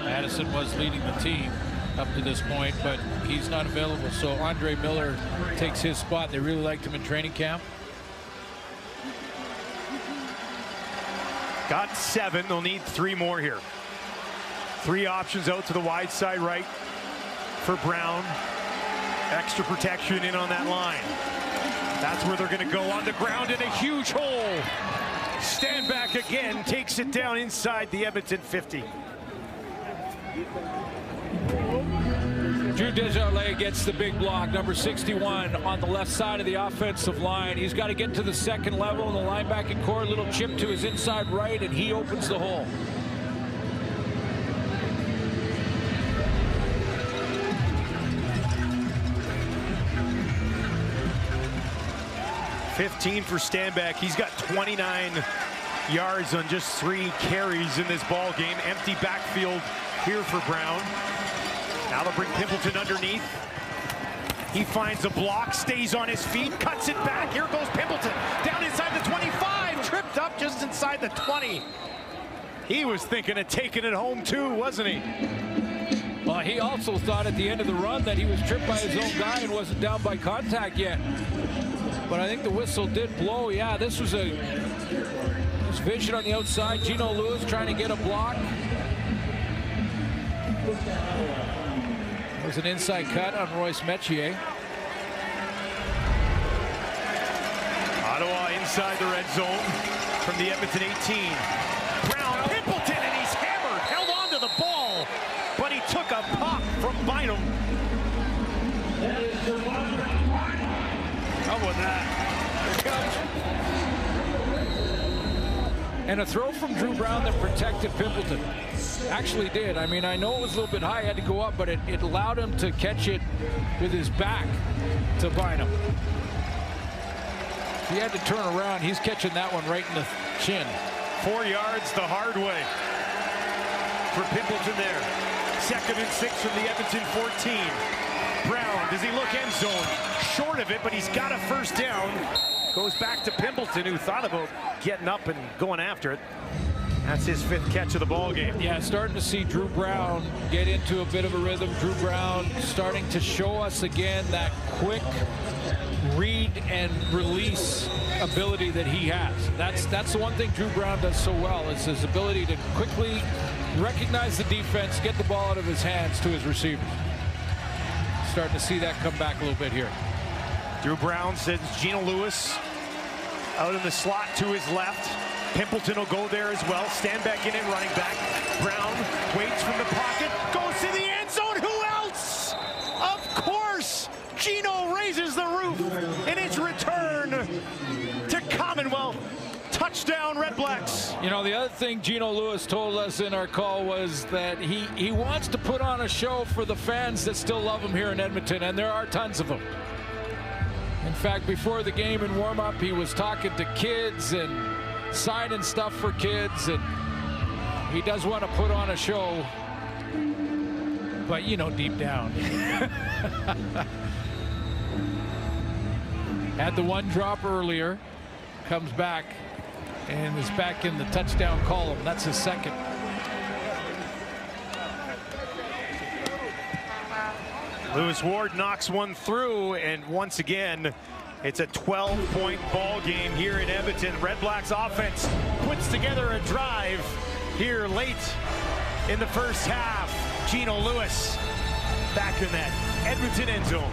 Addison was leading the team up to this point, but he's not available, so Andre Miller takes his spot. They really liked him in training camp. Got 7. They'll need 3 more here. 3 options out to the wide side right for Brown. Extra protection in on that line. That's where they're going to go on the ground in a huge hole. Stand back again, takes it down inside the Edmonton 50. Drew Desjardins gets the big block, number 61 on the left side of the offensive line. He's got to get to the second level in the linebacking core. Little chip to his inside right, and he opens the hole. $15 for Stanback. He's got 29 yards on just 3 carries in this ball game. Empty backfield here for Brown. Now they'll bring Pimpleton underneath. He finds a block, stays on his feet, cuts it back. Here goes Pimpleton down inside the 25, tripped up just inside the 20. He was thinking of taking it home too, wasn't he? Well, he also thought at the end of the run that he was tripped by his own guy and wasn't down by contact yet. But I think the whistle did blow. Yeah, this was vision on the outside. Gino Lewis trying to get a block. It was an inside cut on Royce Metier. Ottawa inside the red zone from the Edmonton 18. Brown, Pimpleton, and he's hammered. Held on to the ball, but he took a pop from Bynum. How about that? And a throw from Drew Brown that protected Pimpleton. Actually did. I mean, I know it was a little bit high, had to go up, but it allowed him to catch it with his back to Bynum. He had to turn around. He's catching that one right in the chin. 4 yards the hard way for Pimpleton there. 2nd and 6 from the Edmonton 14. Brown, does he look end zone? Short of it, but he's got a first down. Goes back to Pimpleton, who thought about getting up and going after it. That's his 5th catch of the ball game. Yeah, starting to see Drew Brown get into a bit of a rhythm. Drew Brown starting to show us again that quick read and release ability that he has. That's the one thing Drew Brown does so well, is his ability to quickly recognize the defense, get the ball out of his hands to his receivers. Starting to see that come back a little bit here. Drew Brown sends Gino Lewis out in the slot to his left. Pimpleton will go there as well. Stand back in and running back. Brown waits from the pocket, goes to the end zone. Who else? Of course, Gino raises the roof, and it's return to Commonwealth. Touchdown, REDBLACKS. You know, the other thing Gino Lewis told us in our call was that he wants to put on a show for the fans that still love him here in Edmonton, and there are tons of them. In fact, before the game in warm-up, he was talking to kids and signing stuff for kids, and he does want to put on a show, but you know, deep down. Had the one drop earlier, comes back, and is back in the touchdown column. That's his second. Lewis Ward knocks one through, and once again, it's a 12-point ball game here in Edmonton. Red Blacks offense puts together a drive here late in the first half. Gino Lewis back in that Edmonton end zone.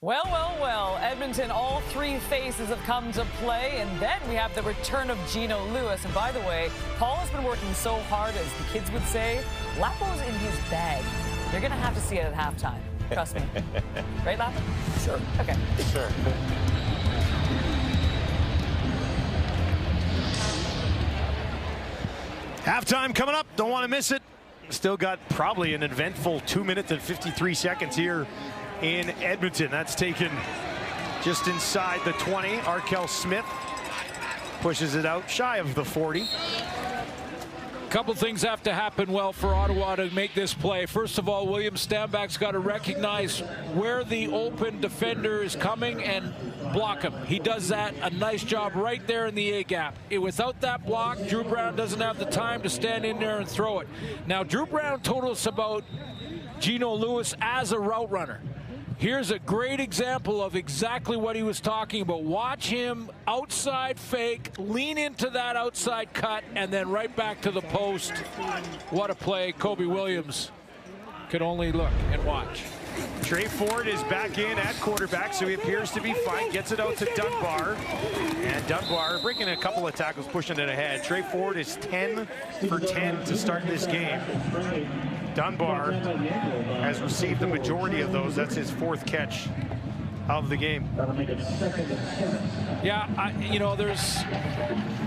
Well, well, well, Edmonton, all three phases have come to play, and then we have the return of Gino Lewis. And by the way, Paul has been working so hard, as the kids would say, Lapo's in his bag. You're going to have to see it at halftime. Trust me. Right, Lapo? Sure. Okay. Sure. Halftime coming up. Don't want to miss it. Still got probably an eventful 2 minutes and 53 seconds here in Edmonton. That's taken just inside the 20. Arkell Smith pushes it out shy of the 40. Couple things have to happen well for Ottawa to make this play. First of all, William Stanback's got to recognize where the open defender is coming and block him. He does that a nice job right there in the A gap. Without that block, Drew Brown doesn't have the time to stand in there and throw it. Now, Drew Brown told us about Gino Lewis as a route runner. Here's a great example of exactly what he was talking about. Watch him outside fake, lean into that outside cut, and then right back to the post. What a play. Kobe Williams could only look and watch. Trey Ford is back in at quarterback, so he appears to be fine. Gets it out to Dunbar. And Dunbar breaking a couple of tackles, pushing it ahead. Trey Ford is 10 for 10 to start this game. Dunbar has received the majority of those. That's his fourth catch of the game. Yeah,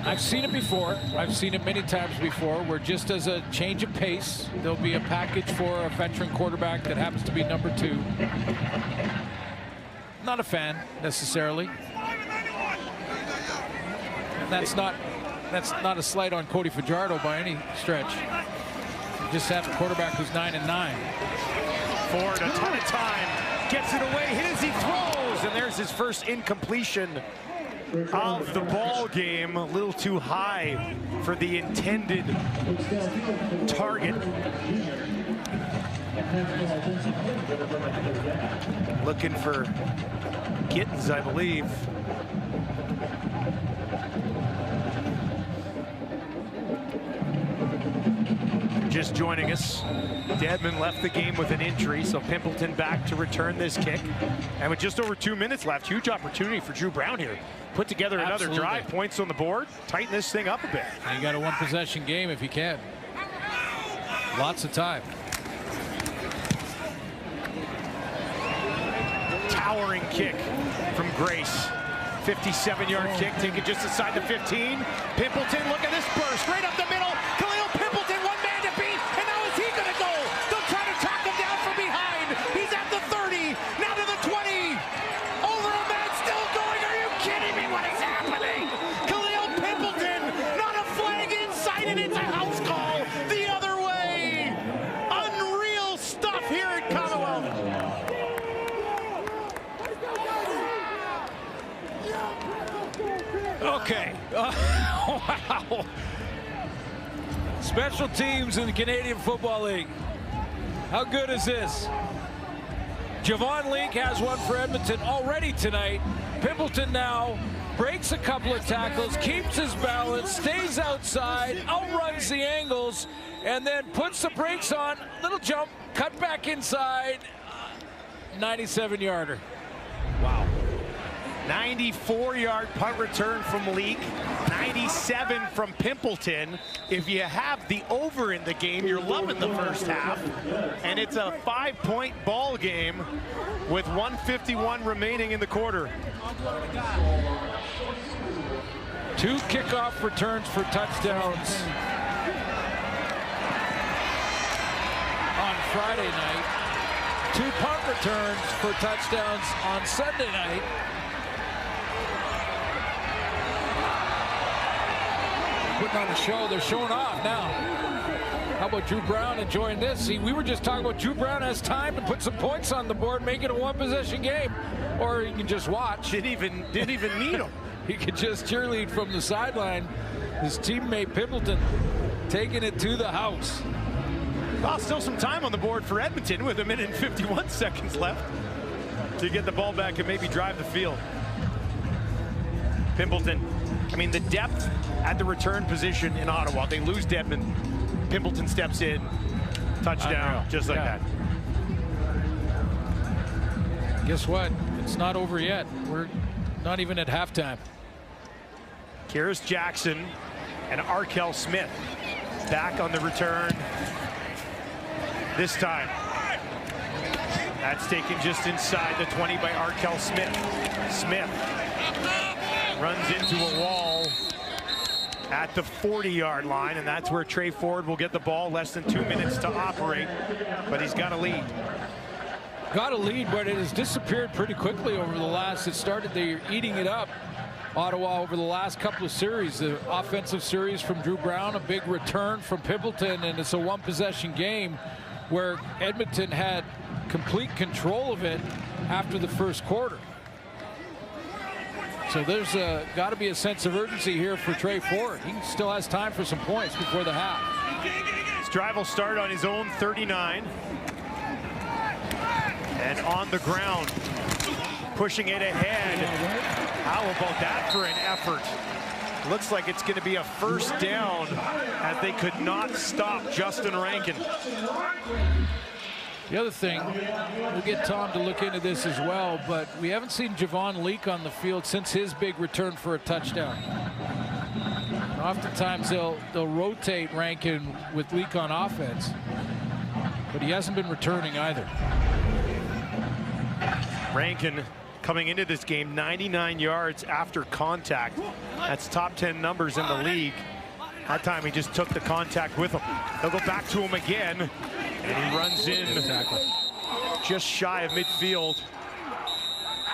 I've seen it before. I've seen it many times before, where just as a change of pace, there'll be a package for a veteran quarterback that happens to be number 2. Not a fan necessarily. And that's not a slight on Cody Fajardo by any stretch. You just have a quarterback who's 9-9. Ford, a ton of time, gets it away, hit as he throws, and there's his first incompletion of the ball game. A little too high for the intended target. Looking for Gittens, I believe. Just joining us, Dedmon left the game with an injury, so Pimpleton back to return this kick. And with just over 2 minutes left, huge opportunity for Drew Brown here. Put together another drive, points on the board, tighten this thing up a bit. And you got a one-possession game if you can. Lots of time. Towering kick from Grace. 57-yard kick, taken just inside the 15. Pimpleton, look at this burst, right up the middle. Khalil Pimpleton, one man to beat, and now is he going to go? They'll try to track him down from behind. He's at the 30, now to the 20. Over a man, still going. Are you kidding me? What is happening? Khalil Pimpleton, not a flag inside, and it's a house call the other way. Unreal stuff here at Commonwealth. Okay. Wow. Special teams in the Canadian Football League. How good is this? Javon Leake has one for Edmonton already tonight. Pimpleton now breaks a couple of tackles, keeps his balance, stays outside, outruns the angles, and then puts the brakes on. Little jump, cut back inside. 97-yarder. Wow. 94-yard punt return from Leake, 97 from Pimpleton. If you have the over in the game, you're loving the first half. And it's a 5-point ball game with 1:51 remaining in the quarter. 2 kickoff returns for touchdowns on Friday night. 2 punt returns for touchdowns on Sunday night. Putting on a show. They're showing off now. How about Drew Brown enjoying this? See, we were just talking about Drew Brown has time to put some points on the board, make it a one-possession game, or you can just watch. Didn't even need him. He could just cheerlead from the sideline. His teammate Pimpleton taking it to the house. Well, still some time on the board for Edmonton with 1 minute and 51 seconds left to get the ball back and maybe drive the field. Pimpleton, I mean, the depth at the return position in Ottawa. They lose Dedmon. Pimpleton steps in, touchdown, just like that. Guess what? It's not over yet. We're not even at halftime. Kyrus Jackson and Arkell Smith back on the return this time. That's taken just inside the 20 by Arkell Smith. Smith runs into a wall at the 40-yard line, and that's where Trey Ford will get the ball. Less than 2 minutes to operate, but he's got a lead. Got a lead, but it has disappeared pretty quickly over the last. It started, they're eating it up, Ottawa, over the last couple of series. The offensive series from Drew Brown, a big return from Pimpleton, and it's a one-possession game where Edmonton had complete control of it after the first quarter. So there's got to be a sense of urgency here for Trey Ford. He still has time for some points before the half. His drive will start on his own 39. And on the ground, pushing it ahead. How about that for an effort? Looks like it's going to be a first down as they could not stop Justin Rankin. The other thing, we'll get Tom to look into this as well, but we haven't seen Javon Leak on the field since his big return for a touchdown. And oftentimes they'll rotate Rankin with Leak on offense, but he hasn't been returning either. Rankin coming into this game 99 yards after contact. That's top 10 numbers in the league. That time he just took the contact with him. They'll go back to him again, and he runs in just shy of midfield.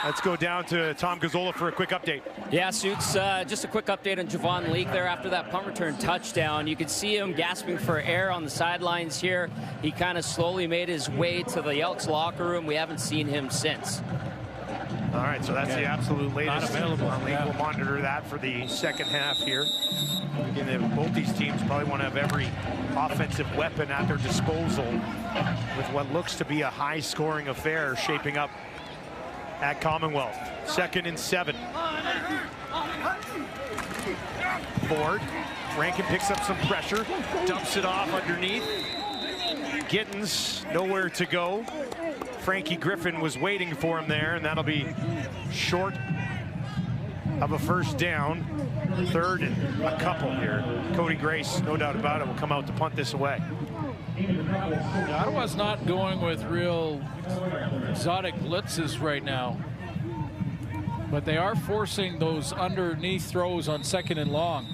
Let's go down to Tom Gazzola for a quick update. Yeah, Suits, just a quick update on Javon Leak there after that punt return touchdown. You could see him gasping for air on the sidelines here. He kind of slowly made his way to the Elks locker room. We haven't seen him since. All right, so that's the absolute latest. Not available. We'll monitor that for the second half here. Again, both these teams probably want to have every offensive weapon at their disposal with what looks to be a high-scoring affair shaping up at Commonwealth. 2nd and 7. Ford. Rankin picks up some pressure, dumps it off underneath. Gittins nowhere to go. Frankie Griffin was waiting for him there, and that'll be short of a first down. 3rd and a couple here. Cody Grace, no doubt about it, will come out to punt this away. Ottawa's not going with real exotic blitzes right now, but they are forcing those underneath throws on 2nd and long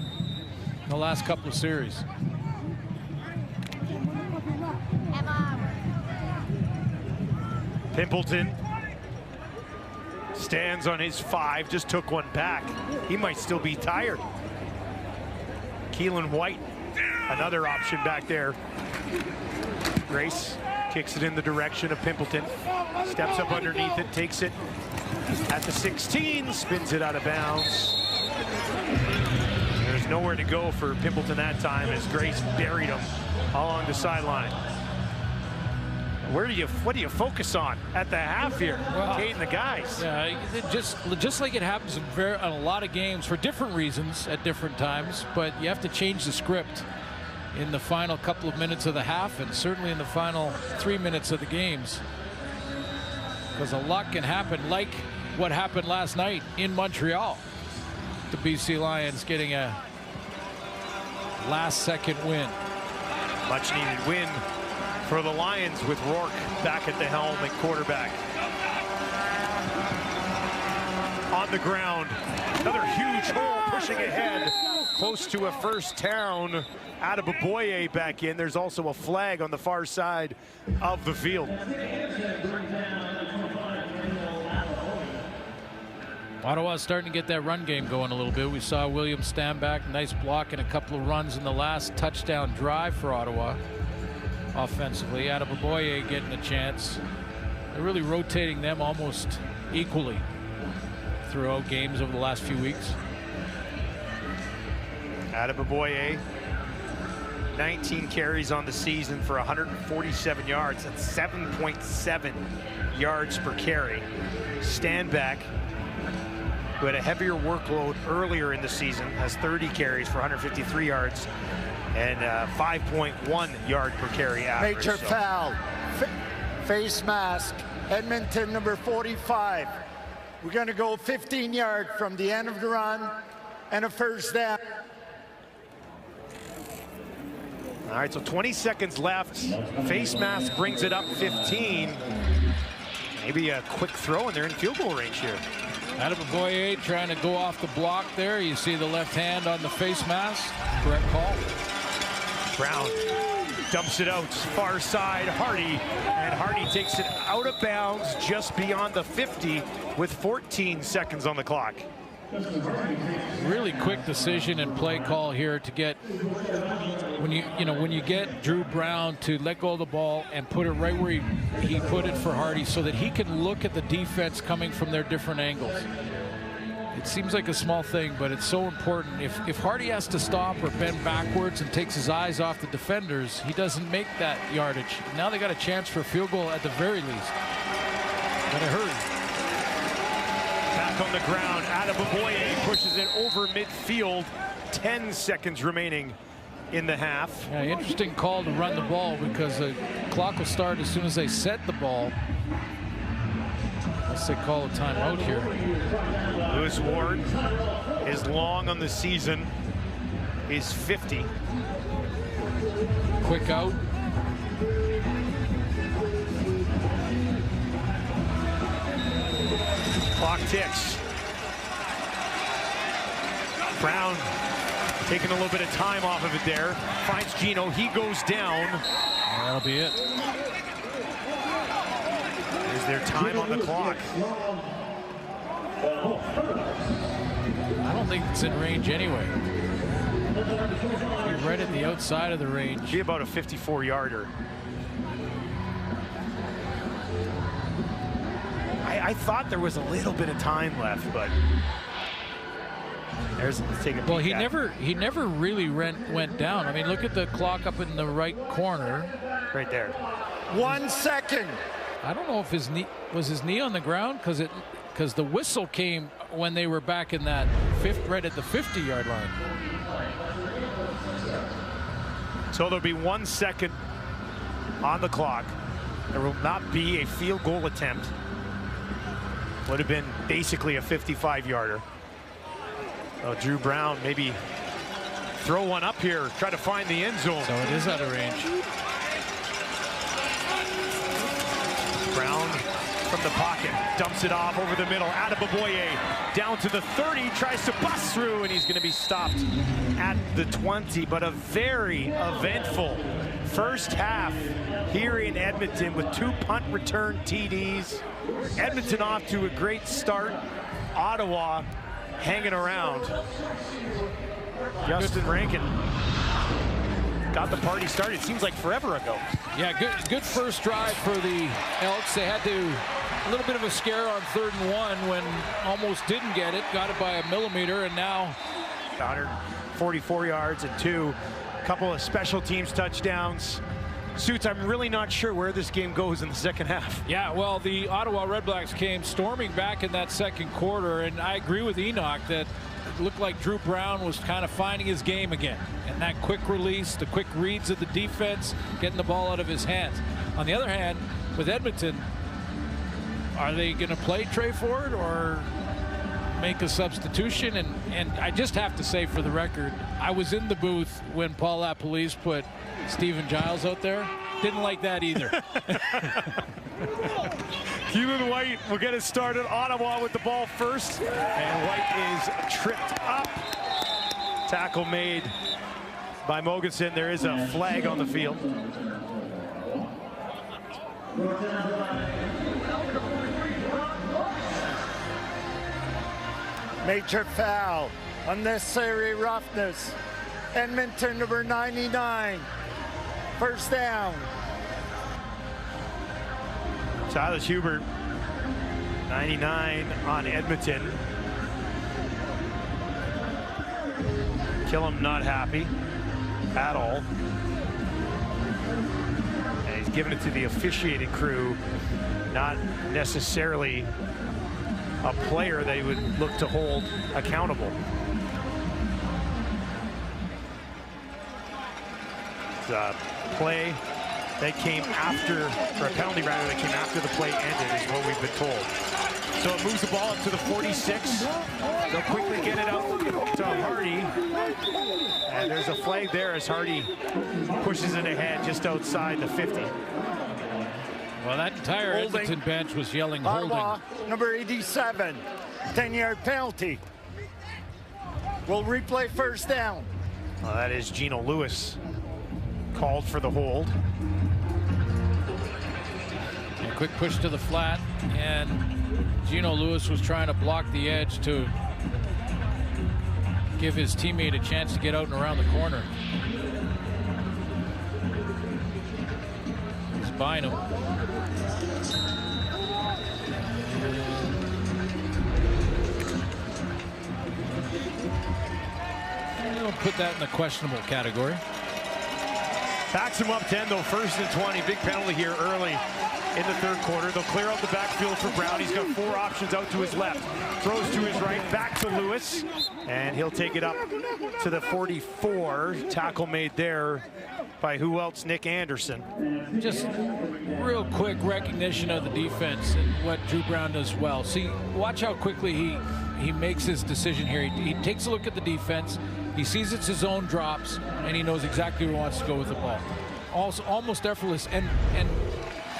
in the last couple of series. Pimpleton stands on his 5, just took one back. He might still be tired. Keelan White, another option back there. Grace kicks it in the direction of Pimpleton. Steps up underneath it, takes it at the 16, spins it out of bounds. There's nowhere to go for Pimpleton that time as Grace buried him along the sideline. What do you focus on at the half here? Caden, the guys. Yeah, just like it happens in a lot of games for different reasons at different times, but you have to change the script in the final couple of minutes of the half, and certainly in the final 3 minutes of the games, because a lot can happen, like what happened last night in Montreal. The BC Lions getting a last-second win. Much needed win for the Lions with Rourke back at the helm at quarterback. On the ground, another huge hole pushing ahead, close to a first down. Adeboboye back in. There's also a flag on the far side of the field. Ottawa's starting to get that run game going a little bit. We saw William stand back, nice block and a couple of runs in the last touchdown drive for Ottawa. offensively. Adeboboye getting a chance. They're really rotating them almost equally throughout games over the last few weeks. Adeboboye, 19 carries on the season for 147 yards. That's 7.7 yards per carry. Stanback, who had a heavier workload earlier in the season, has 30 carries for 153 yards and 5.1 yard per carry average. Major foul. Face mask. Edmonton, number 45. We're going to go 15 yards from the end of the run and a first down. All right, so 20 seconds left. Face mask brings it up 15. Maybe a quick throw, and they're in field goal range here. Adeboboye trying to go off the block there. You see the left hand on the face mask. Correct call. Brown dumps it out, far side, Hardy, and Hardy takes it out of bounds just beyond the 50 with 14 seconds on the clock. Really quick decision and play call here to get when you get Drew Brown to let go of the ball and put it right where he put it for Hardy, so that he can look at the defense coming from their different angles. It seems like a small thing, but it's so important. If Hardy has to stop or bend backwards and takes his eyes off the defenders, he doesn't make that yardage. Now they got a chance for a field goal at the very least. Gotta hurry. Back on the ground, Adeboboye pushes it over midfield. 10 seconds remaining in the half. Yeah, interesting call to run the ball, because the clock will start as soon as they set the ball. Unless they call a timeout here. Lewis Ward is long on the season. He's 50. Quick out. Clock ticks. Brown taking a little bit of time off of it there. Finds Gino. He goes down. That'll be it. Is there time on the clock? I don't think it's in range anyway. You're right at the outside of the range. Be about a 54-yarder. I thought there was a little bit of time left, but let's take a peek. Well, he never really went down. I mean, look at the clock up in the right corner. Right there. 1 second. I don't know if his knee on the ground, because the whistle came when they were back in that right at the 50-yard line. So there'll be 1 second on the clock. There will not be a field goal attempt. Would have been basically a 55-yarder. Oh, Drew Brown maybe throw one up here, try to find the end zone. So it is out of range. Brown from the pocket, dumps it off over the middle. Adeboboye down to the 30, tries to bust through, and he's going to be stopped at the 20. But a very eventful first half here in Edmonton with 2 punt return TDs. Edmonton off to a great start. Ottawa hanging around. Justin Rankin got the party started. It seems like forever ago. Yeah, good first drive for the Elks. They had a little bit of a scare on 3rd and 1 when almost didn't get it. Got it by a millimeter, and now 144 yards and 2. Couple of special teams touchdowns. Suits, I'm really not sure where this game goes in the second half. Yeah, well, the Ottawa REDBLACKS came storming back in that second quarter, and I agree with Enoch that it looked like Drew Brown was kind of finding his game again. And that quick release, the quick reads of the defense, getting the ball out of his hands. On the other hand, with Edmonton, are they going to play Trey Ford or make a substitution? And I just have to say, for the record, I was in the booth when Paul LaPolice put Stephen Giles out there. Didn't like that either. Keelan White will get it started. Ottawa with the ball first, and White is tripped up. Tackle made by Mogensen. There is a flag on the field. Major foul. Unnecessary roughness. Edmonton, number 99. First down. Silas Hubert, 99 on Edmonton. Killam not happy at all. And he's given it to the officiating crew, not necessarily a player that he would look to hold accountable. It's a play that came after, or a penalty rather, that came after the play ended is what we've been told. So it moves the ball up to the 46. They'll quickly get it out to Hardy. And there's a flag there as Hardy pushes it ahead just outside the 50. Well, that entire Edmonton bench was yelling holding. Ottawa, number 87, 10-yard penalty. We'll replay first down. Well, that is Gino Lewis called for the hold. A quick push to the flat, and Gino Lewis was trying to block the edge to give his teammate a chance to get out and around the corner. He's buying him. You don't put that in the questionable category. Backs him up 10 though, 1st and 20. Big penalty here early in the third quarter. They'll clear out the backfield for Brown. He's got 4 options out to his left. Throws to his right, back to Lewis. And he'll take it up to the 44. Tackle made there by who else? Nick Anderson. Just real quick recognition of the defense and what Drew Brown does well. See, watch how quickly he makes his decision here. He takes a look at the defense. He sees it's his own drops, and he knows exactly where he wants to go with the ball. Also, almost effortless. And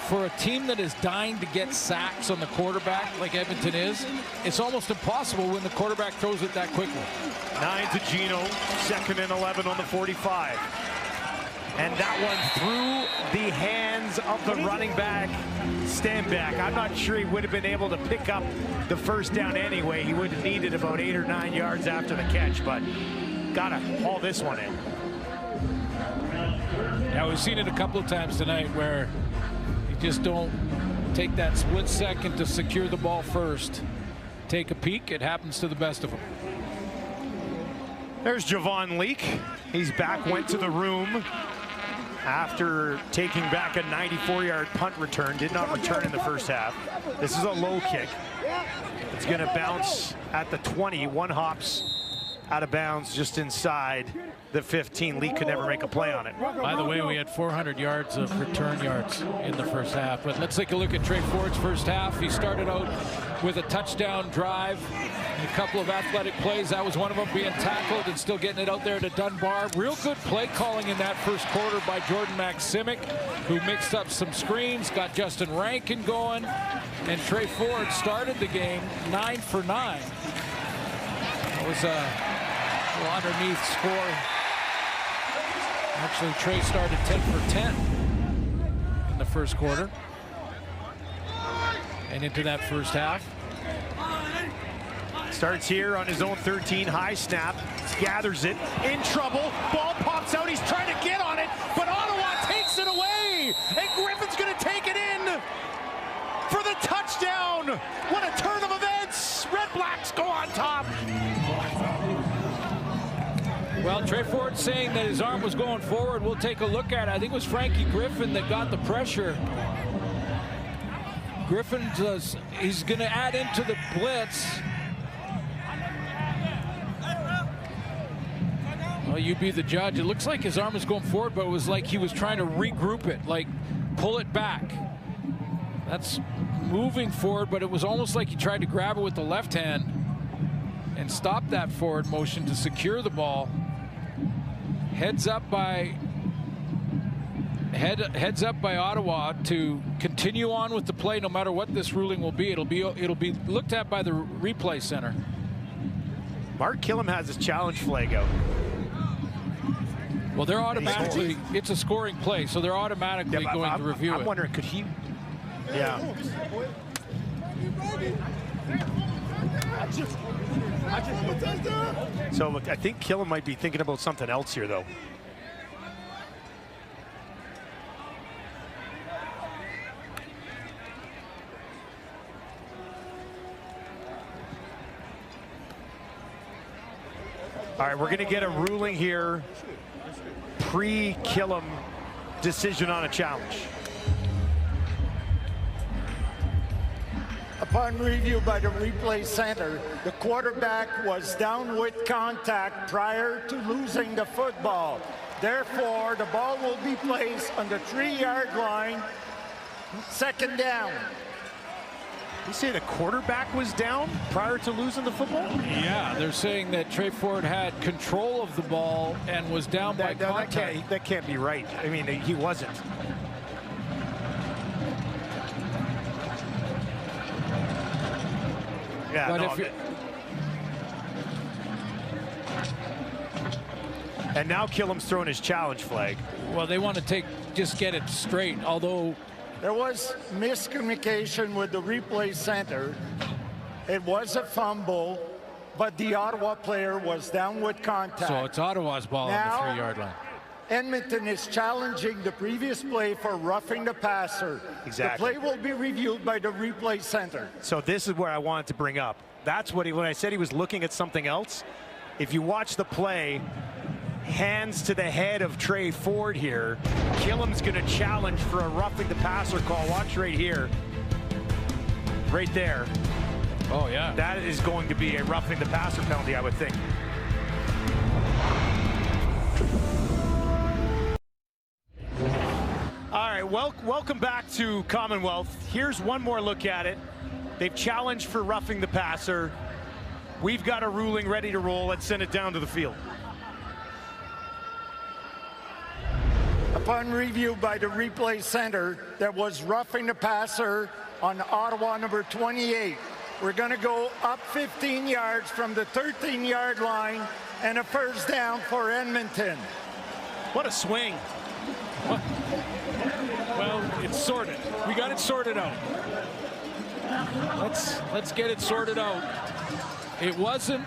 for a team that is dying to get sacks on the quarterback, like Edmonton is, it's almost impossible when the quarterback throws it that quickly. 9 to Gino, 2nd and 11 on the 45. And that one through the hands of the running back, Stenbeck. I'm not sure he would have been able to pick up the first down anyway. He would have needed about 8 or 9 yards after the catch, but gotta haul this one in. Yeah, we've seen it a couple of times tonight where you just don't take that split second to secure the ball first. Take a peek. It happens to the best of them. There's Javon Leake. He's back, went to the room after taking back a 94-yard punt return. Did not return in the first half. This is a low kick. It's going to bounce at the 20. One hops out of bounds just inside the 15. Leake could never make a play on it. By the way, we had 400 yards of return yards in the first half. But let's take a look at Trey Ford's first half. He started out with a touchdown drive and a couple of athletic plays. That was one of them, being tackled and still getting it out there to Dunbar. Real good play calling in that first quarter by Jordan Maksimic, who mixed up some screens, got Justin Rankin going, and Trey Ford started the game 9 for 9. It was a little underneath score. Actually, Trey started 10 for 10 in the first quarter and into that first half. Starts here on his own 13, high snap, gathers it, in trouble, ball pops out, he's trying to get on it, but Ottawa takes it away, and Griffin's going to take it in for the touchdown. What a turn of events. Red Blacks go on top. Well, Trey Ford saying that his arm was going forward. We'll take a look at it. I think it was Frankie Griffin that got the pressure. Griffin does, he's going to add into the blitz. Well, you be the judge. It looks like his arm is going forward, but it was like he was trying to regroup it, like pull it back. That's moving forward, but it was almost like he tried to grab it with the left hand and stop that forward motion to secure the ball. Heads up by Ottawa to continue on with the play no matter what this ruling will be. It'll be looked at by the replay center. Mark Killam has his challenge flag out. Well, they're automatically, it's a scoring play, so they're automatically going to review it. I'm wondering, could he? Yeah. So look, I think Killam might be thinking about something else here, though. right, we're going to get a ruling here. Pre-Killam decision on a challenge. Upon review by the replay center, the quarterback was down with contact prior to losing the football. Therefore, the ball will be placed on the 3-yard line, second down. You say the quarterback was down prior to losing the football? Yeah, they're saying that Trey Ford had control of the ball and was down by contact. That can't be right. I mean, he wasn't. Yeah, but no, if and now Killam's throwing his challenge flag. well, they want to just get it straight, although There was miscommunication with the replay center. It was a fumble, but the Ottawa player was down with contact. so it's Ottawa's ball Now- on the 3-yard line. Edmonton is challenging the previous play for roughing the passer. Exactly. The play will be reviewed by the replay center. So this is where I wanted to bring up. That's what when I said he was looking at something else. If you watch the play, hands to the head of Trey Ford here. Killam's going to challenge for a roughing the passer call. Watch right here. Right there. Oh, yeah. That is going to be a roughing the passer penalty, I would think. All right, welcome back to Commonwealth. Here's one more look at it. They've challenged for roughing the passer. We've got a ruling ready to roll. Let's send it down to the field. Upon review by the replay center, that was roughing the passer on Ottawa number 28. We're going to go up 15 yards from the 13-yard line and a first down for Edmonton. What a swing. Well, it's sorted. We got it sorted out. Let's get it sorted out. It wasn't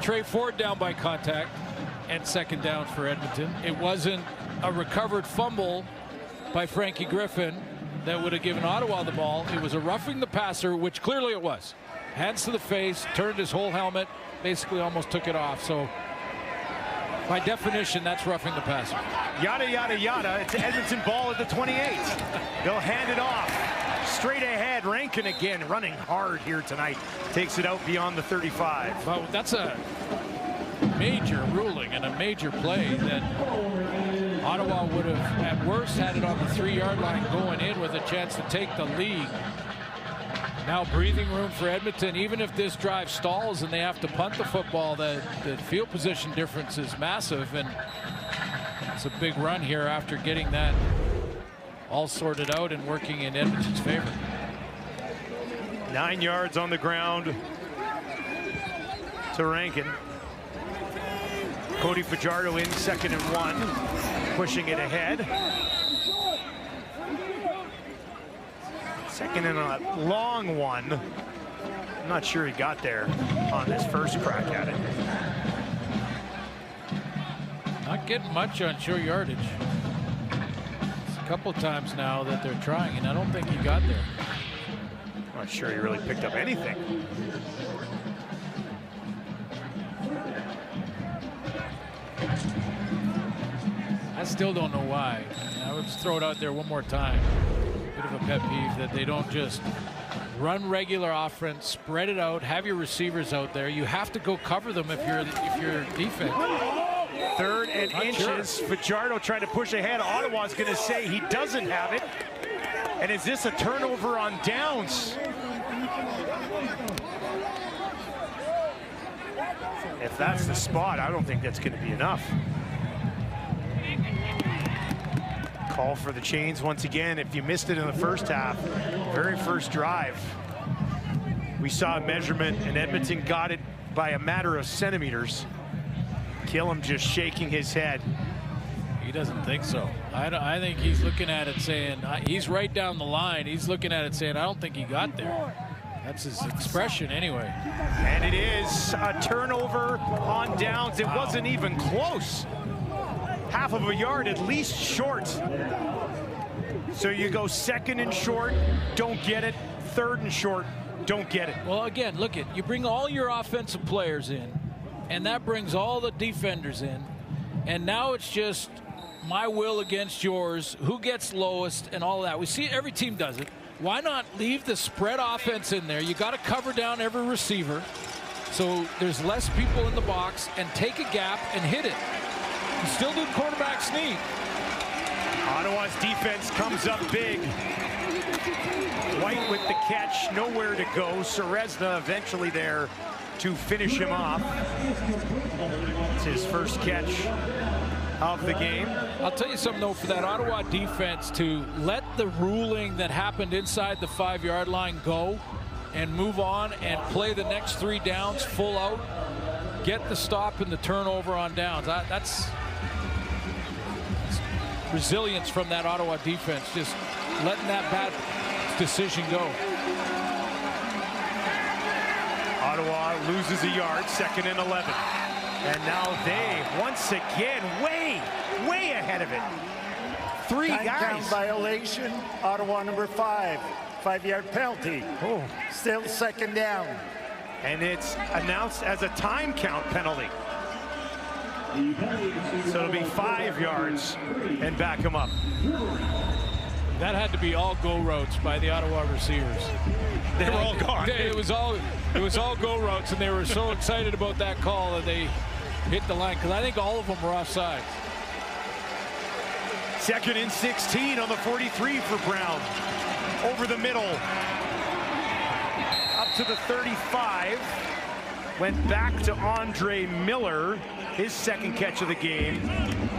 Trey Ford down by contact and second down for Edmonton. It wasn't a recovered fumble by Frankie Griffin that would have given Ottawa the ball. It was a roughing the passer, which clearly it was. Hands to the face, turned his whole helmet, basically almost took it off. So by definition, that's roughing the passer. Yada, yada, yada. It's Edmonton ball at the 28. They'll hand it off. Straight ahead. Rankin again running hard here tonight. Takes it out beyond the 35. Well, that's a major ruling and a major play that Ottawa would have, at worst, had it on the 3-yard line going in with a chance to take the lead. Now breathing room for Edmonton. Even if this drive stalls and they have to punt the football, the field position difference is massive, and it's a big run here after getting that all sorted out and working in Edmonton's favor. 9 yards on the ground to Rankin. Cody Fajardo in 2nd and 1, pushing it ahead. Second and a long one. I'm not sure he got there on this first crack at it. Not getting much on short yardage. It's a couple times now that they're trying, and I don't think he got there. Not sure he really picked up anything. I still don't know why. I would just throw it out there one more time. Bit of a pet peeve that they don't just run regular offense, spread it out, have your receivers out there. You have to go cover them if you're defense. 3rd and Not inches. sure. Fajardo trying to push ahead. Ottawa's going to say he doesn't have it. And is this a turnover on downs? If that's the spot, I don't think that's going to be enough. Call for the chains once again. If you missed it in the first half, very first drive, we saw a measurement and Edmonton got it by a matter of centimeters. Killam just shaking his head. He doesn't think so. I think he's looking at it saying, he's right down the line. He's looking at it saying, I don't think he got there. That's his expression anyway. And it is a turnover on downs. It wasn't even close. Half of a yard at least short. So you go 2nd and short, don't get it. 3rd and short, don't get it. Well, again, look at you bring all your offensive players in, and that brings all the defenders in. And now it's just my will against yours, who gets lowest and all that. We see every team does it. Why not leave the spread offense in there? You got to cover down every receiver so there's less people in the box, and take a gap and hit it. You still do quarterback sneak. Ottawa's defense comes up big. White with the catch, nowhere to go. Serezna eventually there to finish him off. It's his first catch of the game. I'll tell you something, though, for that Ottawa defense to let the ruling that happened inside the 5-yard line go and move on and play the next 3 downs full out, get the stop and the turnover on downs. That's resilience from that Ottawa defense, just letting that bad decision go. Ottawa loses a yard, 2nd and 11. And now they, once again, way ahead of it. 3 Time guys. count violation, Ottawa number 5. 5-yard penalty. Oh. Still 2nd down. And it's announced as a time count penalty. So it'll be 5 yards and back him up. That had to be all go routes by the Ottawa receivers. They were all gone. It was all go routes, and they were so excited about that call that they hit the line, because I think all of them were offside. 2nd and 16 on the 43 for Brown. Over the middle. Up to the 35. Went back to Andre Miller, his 2nd catch of the game.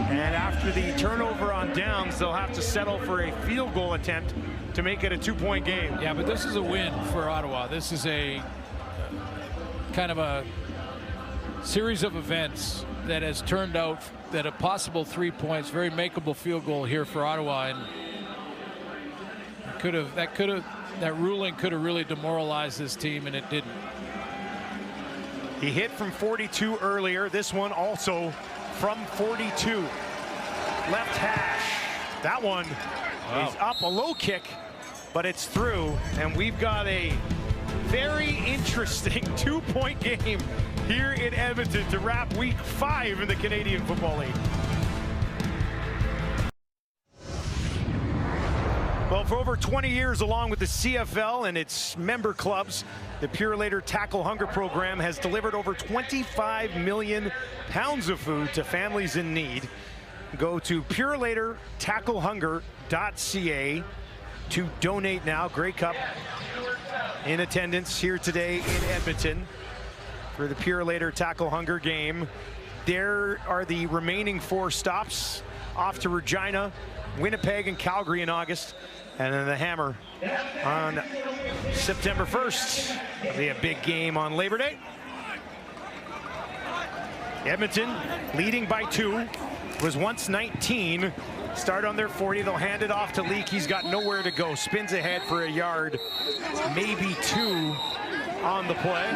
And after the turnover on downs, they'll have to settle for a field goal attempt to make it a 2-point game. Yeah, but this is a win for Ottawa. This is a kind of a series of events that has turned out that a possible 3 points, very makeable field goal here for Ottawa, and that ruling could have really demoralized this team, and it didn't. He hit from 42 earlier. This one also from 42. Left hash. That one is up, a low kick, but it's through, and we've got a very interesting 2-point game here in Edmonton to wrap week 5 in the Canadian Football League. Well, for over 20 years, along with the CFL and its member clubs, the Purolator Tackle Hunger Program has delivered over 25 million pounds of food to families in need. Go to PurolatorTackleHunger.ca to donate now. Grey Cup in attendance here today in Edmonton for the Purolator Tackle Hunger game. There are the remaining 4 stops, off to Regina, Winnipeg, and Calgary in August. And then the Hammer on September 1st. It'll be a big game on Labor Day. Edmonton leading by 2. Was once 19. Start on their 40. They'll hand it off to Leak. He's got nowhere to go. Spins ahead for a yard, maybe 2 on the play.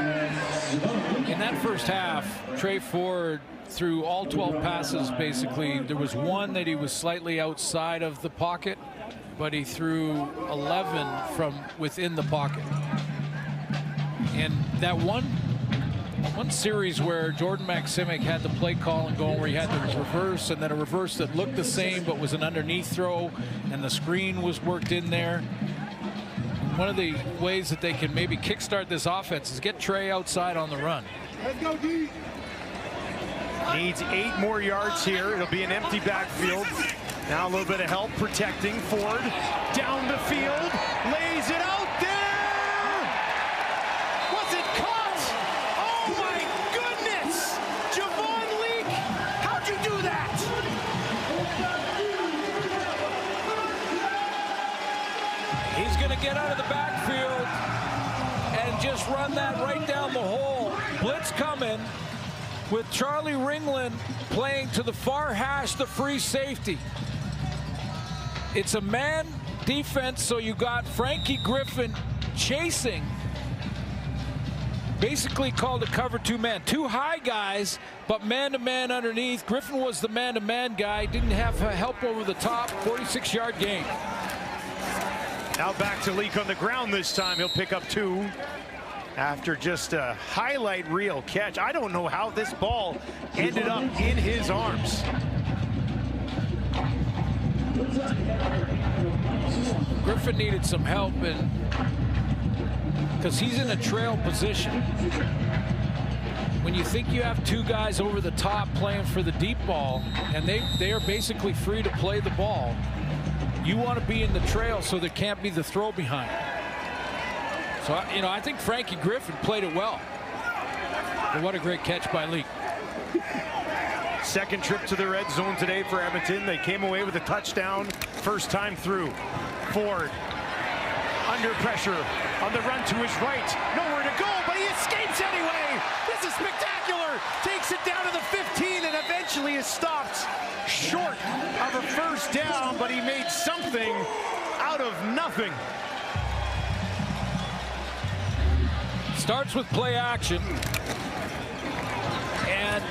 In that first half, Trey Ford threw all 12 passes basically. There was one that he was slightly outside of the pocket, but he threw 11 from within the pocket. And that one series where Jordan Maximic had the play call and going, where he had the reverse, and then a reverse that looked the same but was an underneath throw, and the screen was worked in there. One of the ways that they can maybe kickstart this offense is get Trey outside on the run. Let's go, D. Needs 8 more yards here. It'll be an empty backfield. Now a little bit of help protecting Ford. Down the field, lays it out there. Was it caught? Oh my goodness! Javon Leak, how'd you do that? He's going to get out of the backfield and just run that right down the hole. Blitz coming with Charlie Ringland playing to the far hash, the free safety. It's a man defense, so you got Frankie Griffin chasing. Basically called a cover 2 man. 2 high guys, but man-to-man underneath. Griffin was the man-to-man guy. Didn't have help over the top. 46-yard gain. Now back to Leak on the ground this time. He'll pick up 2. after just a highlight reel catch. I don't know how this ball ended up in his arms. Griffin needed some help, and because he's in a trail position. When you think you have two guys over the top playing for the deep ball, and they are basically free to play the ball, you want to be in the trail so there can't be the throw behind. So, I think Frankie Griffin played it well. But what a great catch by Lee. Second trip to the red zone today for Edmonton. They came away with a touchdown first time through. Ford under pressure on the run to his right. Nowhere to go, but he escapes anyway. This is spectacular. Takes it down to the 15 and eventually is stopped short of a first down, but he made something out of nothing. Starts with play action and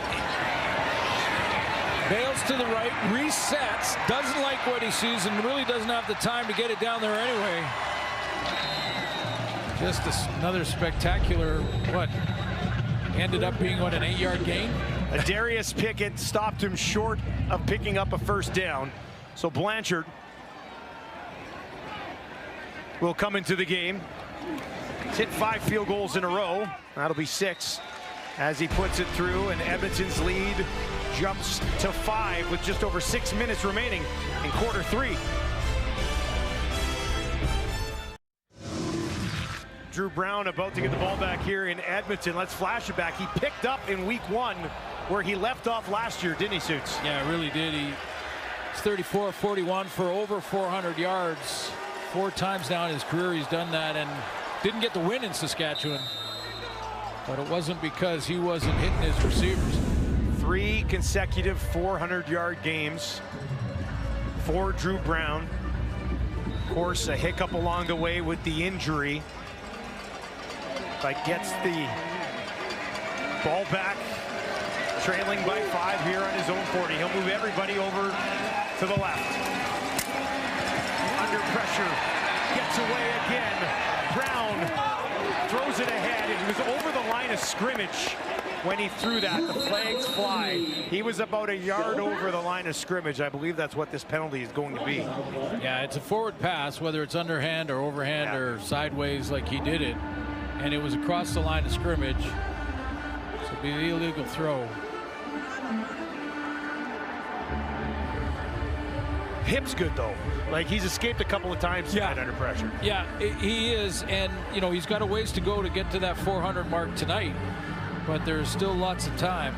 bails to the right, resets, doesn't like what he sees, and really doesn't have the time to get it down there anyway. Just another spectacular, ended up being, an 8-yard gain? Darius Pickett stopped him short of picking up a first down. So Blanchard will come into the game. He's hit 5 field goals in a row. That'll be 6 as he puts it through, and Edmonton's lead jumps to 5 with just over 6 minutes remaining in quarter 3. Drew Brown about to get the ball back here in Edmonton. Let's flash it back. He picked up in week 1 where he left off last year, didn't he, Suits? Yeah, really did. He's 34-41 for over 400 yards. 4 times now in his career he's done that, and didn't get the win in Saskatchewan. But it wasn't because he wasn't hitting his receivers. 3 consecutive 400-yard games for Drew Brown. Of course, a hiccup along the way with the injury. But gets the ball back, trailing by 5 here on his own 40. He'll move everybody over to the left. Under pressure, gets away again. Brown throws it ahead. It was over the line of scrimmage when he threw that. The flags fly. He was about a yard over the line of scrimmage. I believe that's what this penalty is going to be. Yeah, it's a forward pass, whether it's underhand or overhand or sideways like he did it. And it was across the line of scrimmage. So it'd be an illegal throw. Hip's good though. Like, he's escaped a couple of times tonight under pressure. Yeah, he is, and he's got a ways to go to get to that 400 mark tonight, but there's still lots of time.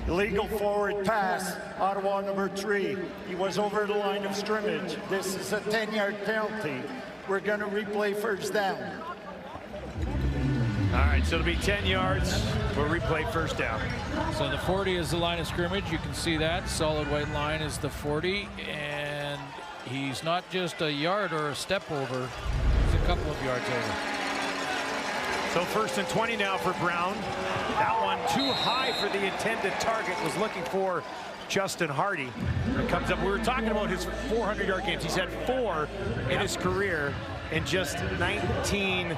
Illegal forward pass, Ottawa number 3. He was over the line of scrimmage. This is a 10-yard penalty. We're going to replay first down. All right, so it'll be 10 yards. We'll replay first down. So the 40 is the line of scrimmage. You can see that. Solid white line is the 40. And he's not just a yard or a step over. He's a couple of yards over. So 1st and 20 now for Brown. That one too high for the intended target. Was looking for Justin Hardy. It comes up. We were talking about his 400-yard games. He's had 4 in his career in just 19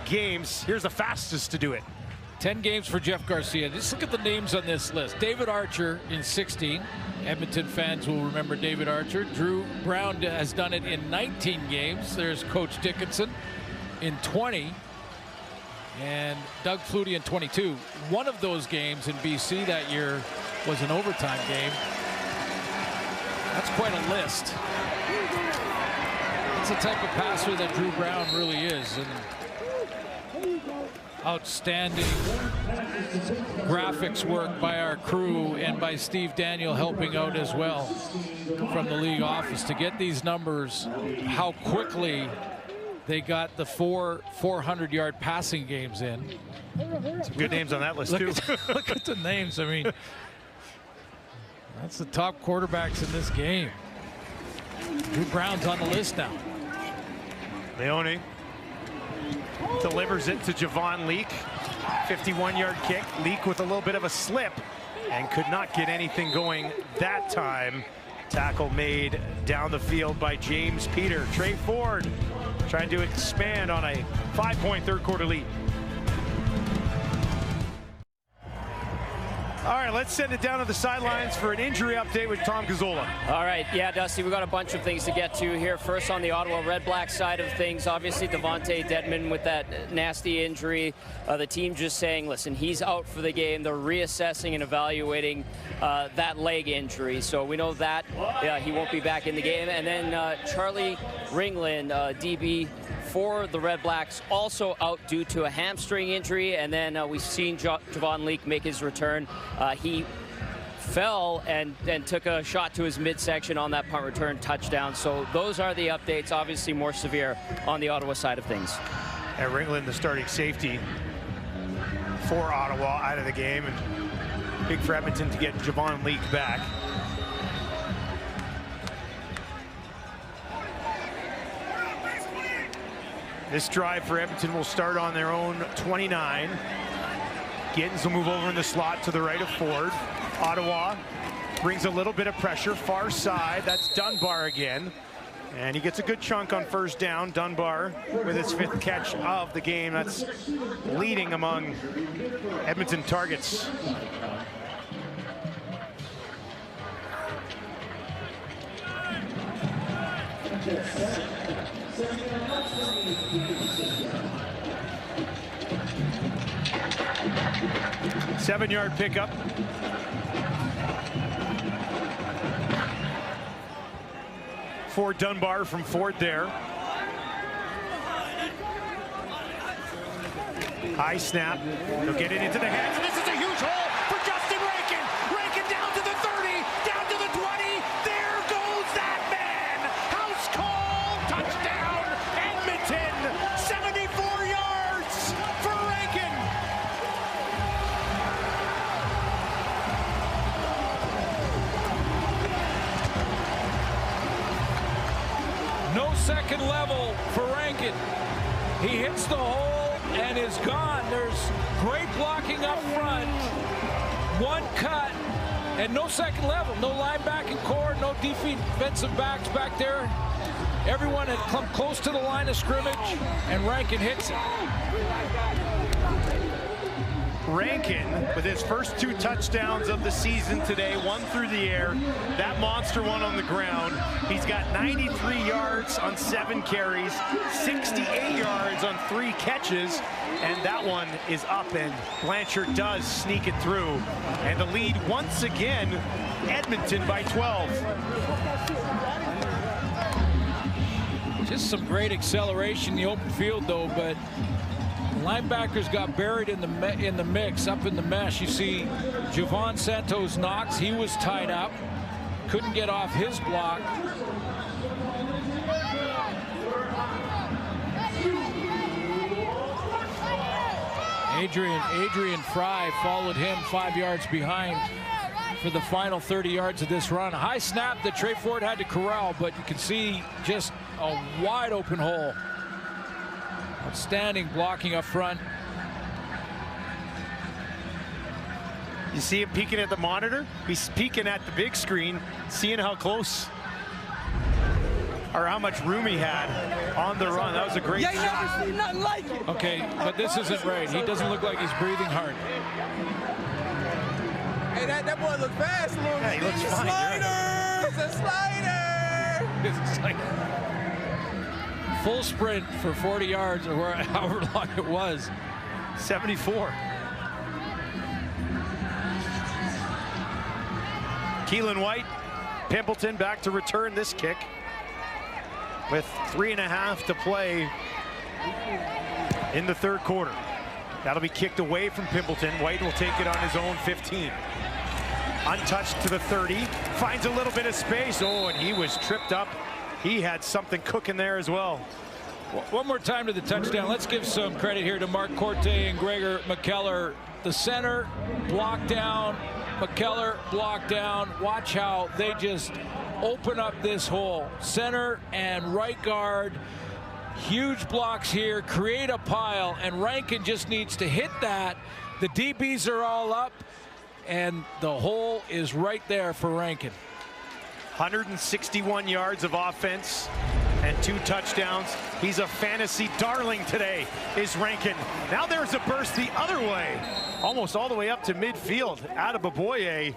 games. Here's the fastest to do it. 10 games for Jeff Garcia. Just look at the names on this list. David Archer in 16. Edmonton fans will remember David Archer. Drew Brown has done it in 19 games. There's Coach Dickinson in 20. And Doug Flutie in 22. One of those games in BC that year was an overtime game. That's quite a list. That's the type of passer that Drew Brown really is. And outstanding graphics work by our crew and by Steve Daniel helping out as well from the league office to get these numbers, how quickly they got the 400-yard passing games in. Some good names on that list, too. Look at the names. I mean, that's the top quarterbacks in this game. Drew Brown's on the list now. Leone delivers it to Javon Leak. 51-yard kick. Leak with a little bit of a slip and could not get anything going that time. Tackle made down the field by James Peter. Trey Ford trying to expand on a 5-point third-quarter lead. All right, let's send it down to the sidelines for an injury update with Tom Gazzola. All right, yeah, Dusty, we've got a bunch of things to get to here. First, on the Ottawa REDBLACKS side of things, obviously Devontae Dedmon with that nasty injury. The team just saying, listen, he's out for the game. They're reassessing and evaluating that leg injury. So we know that he won't be back in the game. And then Charlie Ringland, DB for the REDBLACKS, also out due to a hamstring injury. And then we've seen Javon Leak make his return. He fell and took a shot to his midsection on that punt return touchdown. So those are the updates, obviously more severe on the Ottawa side of things. And Ringland, the starting safety for Ottawa, out of the game. And big for Edmonton to get Javon Leak back. This drive for Edmonton will start on their own 29. Gittins will move over in the slot to the right of Ford. Ottawa brings a little bit of pressure, far side. That's Dunbar again. And he gets a good chunk on first down. Dunbar with his 5th catch of the game. That's leading among Edmonton targets. Seven-yard pickup. For Dunbar from Ford there. High snap. He'll get it into the hands. And this is a huge hole for Justin Rankin. Rankin down to the 30, down to the 20. There goes that man. House call. Touchdown. Edmonton. 74 yards for Rankin. No second level for Rankin. He hits the hole and is gone. There's great blocking up front. One cut and no second level. No linebacking core, no defensive backs back there. Everyone had come close to the line of scrimmage and Rankin hits it. Rankin with his first 2 touchdowns of the season today, 1 through the air, that monster one on the ground. He's got 93 yards on 7 carries, 68 yards on 3 catches, and that one is up, and Blanchard does sneak it through. And the lead once again, Edmonton by 12. Just some great acceleration in the open field though, but linebackers got buried in the mix, up in the mesh. You see Javon Santos Knox, he was tied up, couldn't get off his block. Adrian Fry followed him 5 yards behind for the final 30 yards of this run. A high snap that Trey Ford had to corral, but you can see just a wide open hole. Outstanding blocking up front. You see him peeking at the monitor? He's peeking at the big screen, seeing how close or how much room he had on the run. That was a great shot. Nothing like it. Okay, but this isn't right. He doesn't look like he's breathing hard. Hey, that boy looks fast. Yeah, he looks fine. It's a slider. It's like full sprint for 40 yards or however long it was. 74. Keelan White, Pimpleton back to return this kick with 3.5 to play in the third quarter. That'll be kicked away from Pimpleton. White will take it on his own 15. Untouched to the 30, finds a little bit of space. Oh, and he was tripped up. He had something cooking there as well. One more time to the touchdown. Let's give some credit here to Mark Corte and Gregor McKellar. The center blocked down, McKellar blocked down. Watch how they just open up this hole. Center and right guard, huge blocks here, create a pile, and Rankin just needs to hit that. The DBs are all up, and the hole is right there for Rankin. 161 yards of offense and 2 touchdowns. He's a fantasy darling today, is Rankin. Now there's a burst the other way, almost all the way up to midfield. Adeboboye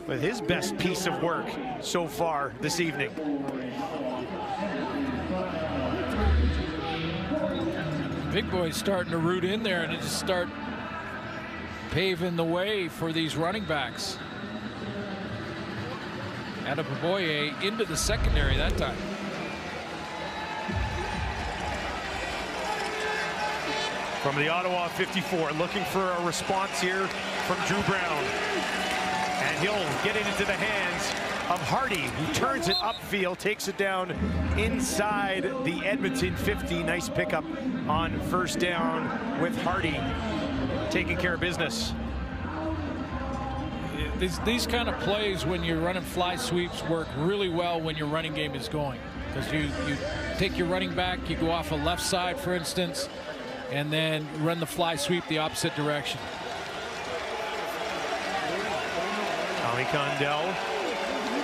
with his best piece of work so far this evening. Big boy's starting to root in there and just start paving the way for these running backs. Adeboboye into the secondary that time. From the Ottawa 54, looking for a response here from Drew Brown. And he'll get it into the hands of Hardy, who turns it upfield, takes it down inside the Edmonton 50. Nice pickup on first down with Hardy taking care of business. These kind of plays when you're running fly sweeps work really well when your running game is going, because you take your running back, you go off a left side, for instance, and then run the fly sweep the opposite direction. Tommy Condell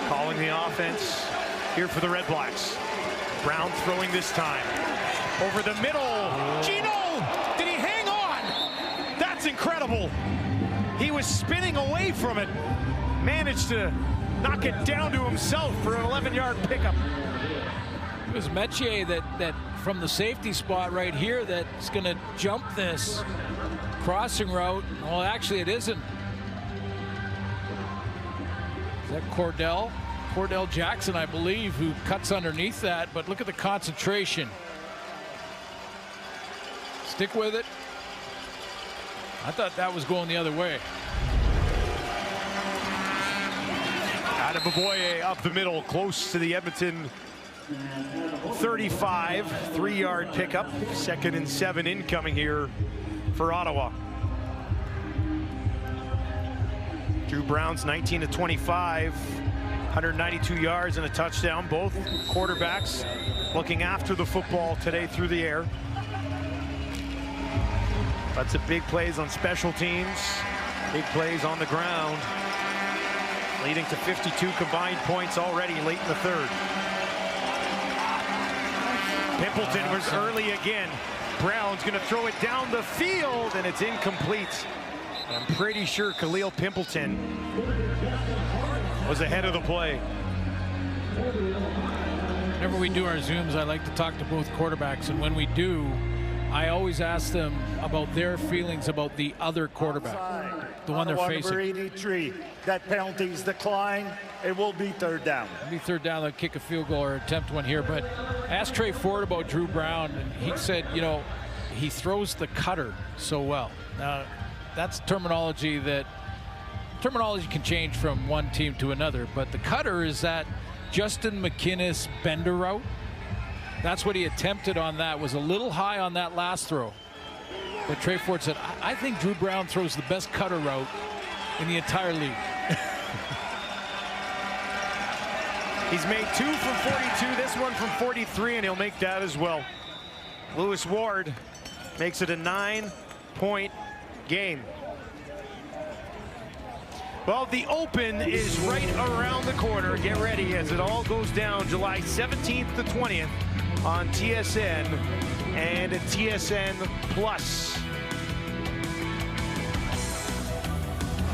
calling the offense here for the Red Blacks. Brown throwing this time. Over the middle. Gino! Did he hang on? That's incredible. He was spinning away from it. Managed to knock it down to himself for an 11-yard pickup. It was Metier that from the safety spot right here that's going to jump this crossing route. Well, actually, it isn't. Is that Cordell? Cordell Jackson, I believe, who cuts underneath that. But look at the concentration. Stick with it. I thought that was going the other way. Adeboboye up the middle, close to the Edmonton 35, 3-yard pickup. 2nd and 7 incoming here for Ottawa. Drew Brown's 19 to 25, 192 yards and a touchdown. Both quarterbacks looking after the football today through the air. Lots of big plays on special teams, big plays on the ground, leading to 52 combined points already late in the 3rd. Pimpleton was early again. Brown's going to throw it down the field, and it's incomplete. I'm pretty sure Khalil Pimpleton was ahead of the play. Whenever we do our Zooms, I like to talk to both quarterbacks, and when we do, I always ask them about their feelings about the other quarterback, the one they're facing. Number 83, that penalty's declined. It will be 3rd down. It'll be 3rd down. They'll kick a field goal or attempt one here. But I asked Trey Ford about Drew Brown, and he said, you know, he throws the cutter so well. Now, that's terminology can change from one team to another, but the cutter is that Justin McInnes bender route. That's what he attempted on that. Was a little high on that last throw. But Trey Ford said, I think Drew Brown throws the best cutter route in the entire league. He's made 2 from 42, this one from 43, and he'll make that as well. Lewis Ward makes it a 9-point game. Well, the Open is right around the corner. Get ready as it all goes down July 17th to 20th on TSN and TSN Plus.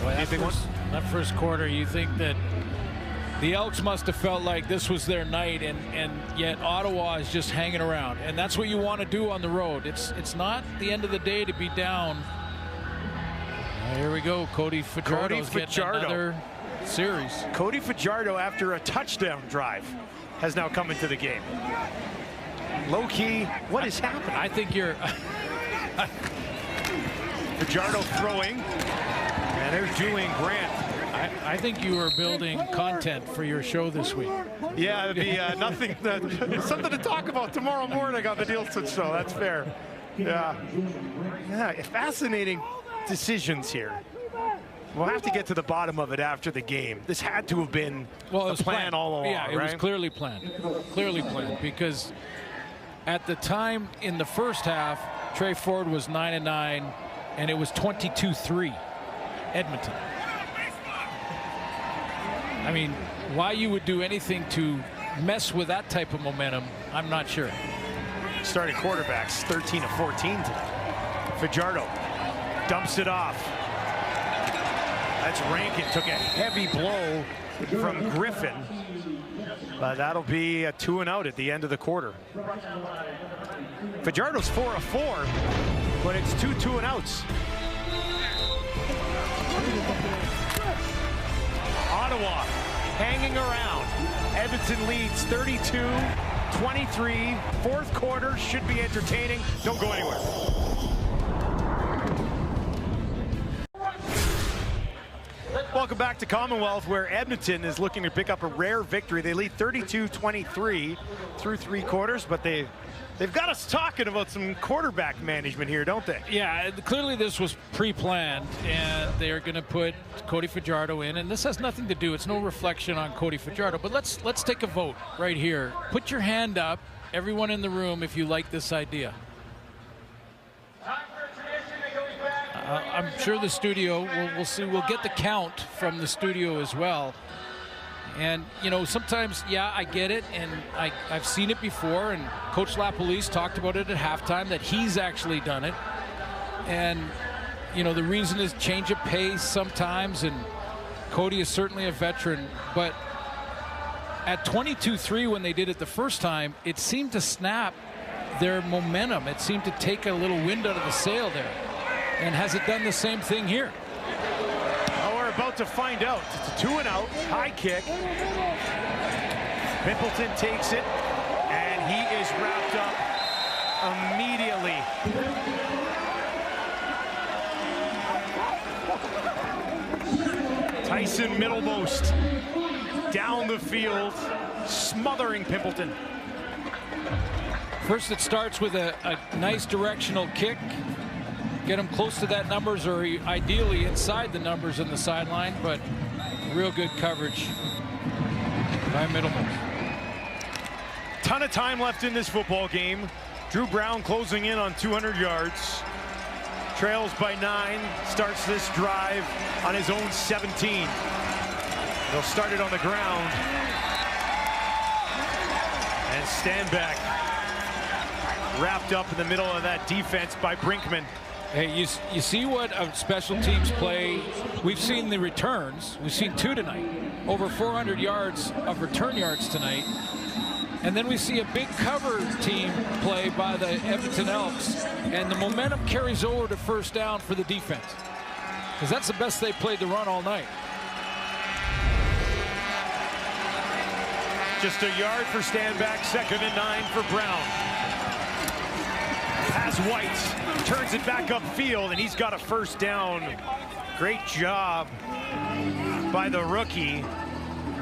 Boy, that first quarter, you think that the Elks must have felt like this was their night, and yet Ottawa is just hanging around, and that's what you want to do on the road. It's not the end of the day to be down. Here we go. Cody Fajardo's getting another series. Cody Fajardo, after a touchdown drive, has now come into the game. Low key, what is happening? I think you're Fajardo throwing, and there's Julian Grant. I think you are building content for your show this week. Yeah, it'd be something to talk about tomorrow morning on the Nielsen show. That's fair. Yeah, fascinating decisions here. We'll have to get to the bottom of it after the game. This had to have been a plan all along, yeah, it right? was clearly planned. Clearly planned, because at the time in the first half, Trey Ford was 9-9, and it was 22-3 Edmonton. I mean, why you would do anything to mess with that type of momentum, I'm not sure. Starting quarterbacks 13 of 14 today. Fajardo dumps it off. That's Rankin. Took a heavy blow from Griffin. But that'll be a 2-and-out at the end of the quarter. Fajardo's 4 of 4, but it's 2 2-and-outs. Ottawa hanging around. Edmonton leads 32-23. Fourth quarter should be entertaining. Don't go anywhere. Welcome back to Commonwealth, where Edmonton is looking to pick up a rare victory. They lead 32-23 through 3 quarters, but they've got us talking about some quarterback management here, don't they? Yeah, clearly this was pre-planned, and they're going to put Cody Fajardo in, and this has nothing to do. It's no reflection on Cody Fajardo, but let's take a vote right here. Put your hand up, everyone in the room, if you like this idea. I'm sure the studio, we'll see, we'll get the count from the studio as well. And, you know, sometimes, yeah, I get it, and I've seen it before, and Coach LaPolice talked about it at halftime, that he's actually done it. And, you know, the reason is change of pace sometimes, and Cody is certainly a veteran, but at 22-3 when they did it the first time, it seemed to snap their momentum. It seemed to take a little wind out of the sail there. And has it done the same thing here? Oh, we're about to find out. It's a 2-and-out, high kick. Pimpleton takes it, and he is wrapped up immediately. Tyson Middlemost down the field, smothering Pimpleton. First, it starts with a nice directional kick. Get them close to that numbers, or ideally inside the numbers on the sideline, but real good coverage by Middleman. Ton of time left in this football game. Drew Brown closing in on 200 yards. Trails by 9, starts this drive on his own 17. They'll start it on the ground. And Stanback wrapped up in the middle of that defense by Brinkman. Hey, you see what a special teams play. We've seen the returns. We've seen 2 tonight. Over 400 yards of return yards tonight. And then we see a big cover team play by the Edmonton Elks. And the momentum carries over to first down for the defense. Because that's the best they played the run all night. Just a yard for Stanback, 2nd and 9 for Brown. Has White, turns it back upfield, and he's got a first down. Great job by the rookie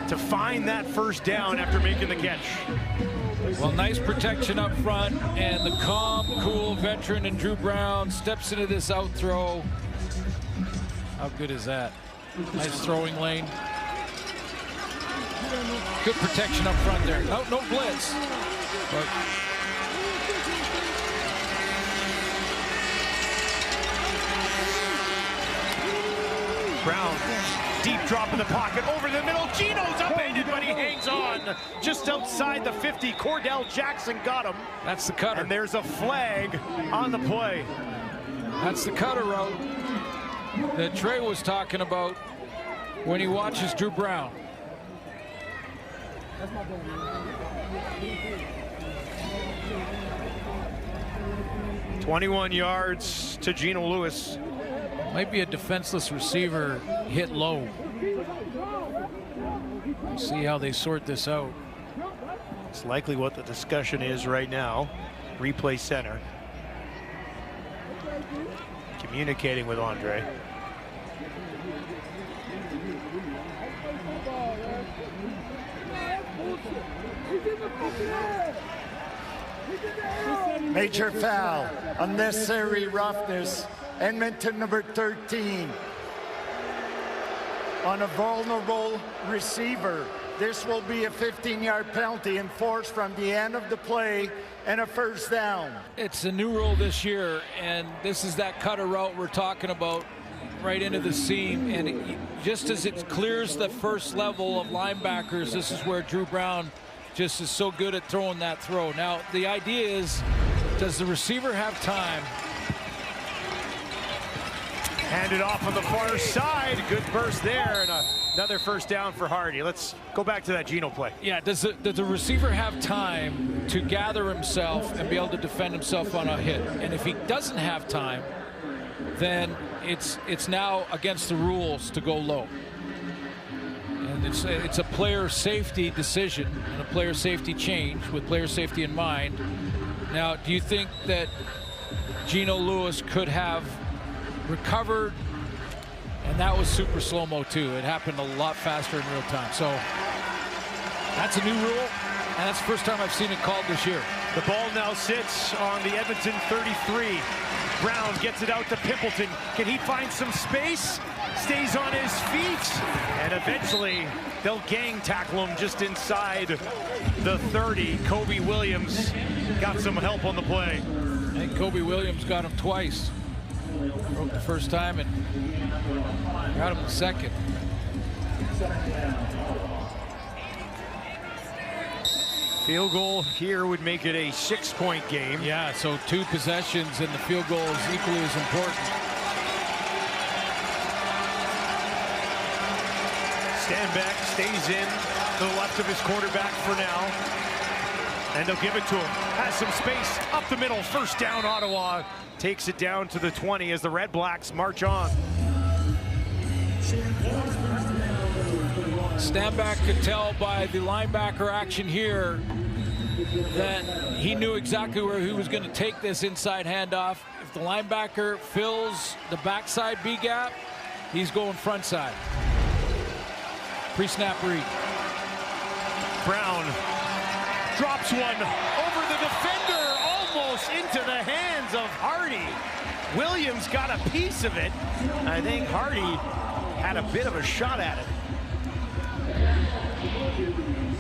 to find that first down after making the catch. Well, nice protection up front, and the calm, cool veteran and Drew Brown steps into this out throw. How good is that? Nice throwing lane. Good protection up front there. No blitz. But Brown, deep drop in the pocket, over the middle. Gino's upended, but he hangs on just outside the 50. Cordell Jackson got him. That's the cutter. And there's a flag on the play. That's the cutter route that Trey was talking about when he watches Drew Brown. 21 yards to Gino Lewis. Might be a defenseless receiver hit low. We'll see how they sort this out. It's likely what the discussion is right now. Replay center communicating with Andre. Major foul, unnecessary roughness. Edmonton number 13. on a vulnerable receiver. This will be a 15-yard penalty enforced from the end of the play and a first down. It's a new rule this year, and this is that cutter route we're talking about, right into the seam. And just as it clears the first level of linebackers, this is where Drew Brown just is so good at throwing that throw. Now, the idea is, does the receiver have time? Handed off on the far side. Good burst there, and another first down for Hardy. Let's go back to that Gino play. Yeah, does the receiver have time to gather himself and be able to defend himself on a hit? And if he doesn't have time, then it's now against the rules to go low. And it's a player safety decision and a player safety change with player safety in mind. Now, do you think that Gino Lewis could have recovered? And that was super slow-mo too. It happened a lot faster in real time. So that's a new rule, and that's the first time I've seen it called this year. The ball now sits on the Edmonton 33. Brown gets it out to Pimpleton. Can he find some space? Stays on his feet, and eventually they'll gang tackle him just inside the 30. Kobe Williams got some help on the play. I think Kobe Williams got him twice. Broke the first time and got him the second. Field goal here would make it a 6-point game. Yeah, so 2 possessions and the field goal is equally as important. Stanback stays in to the left of his quarterback for now. And they'll give it to him. Has some space up the middle. First down, Ottawa takes it down to the 20 as the Red Blacks march on. Stanback could tell by the linebacker action here that he knew exactly where he was going to take this inside handoff. If the linebacker fills the backside B gap, he's going front side. Pre-snap read. Brown drops one over the defender, almost into the hands of Hardy. Williams got a piece of it. I think Hardy had a bit of a shot at it.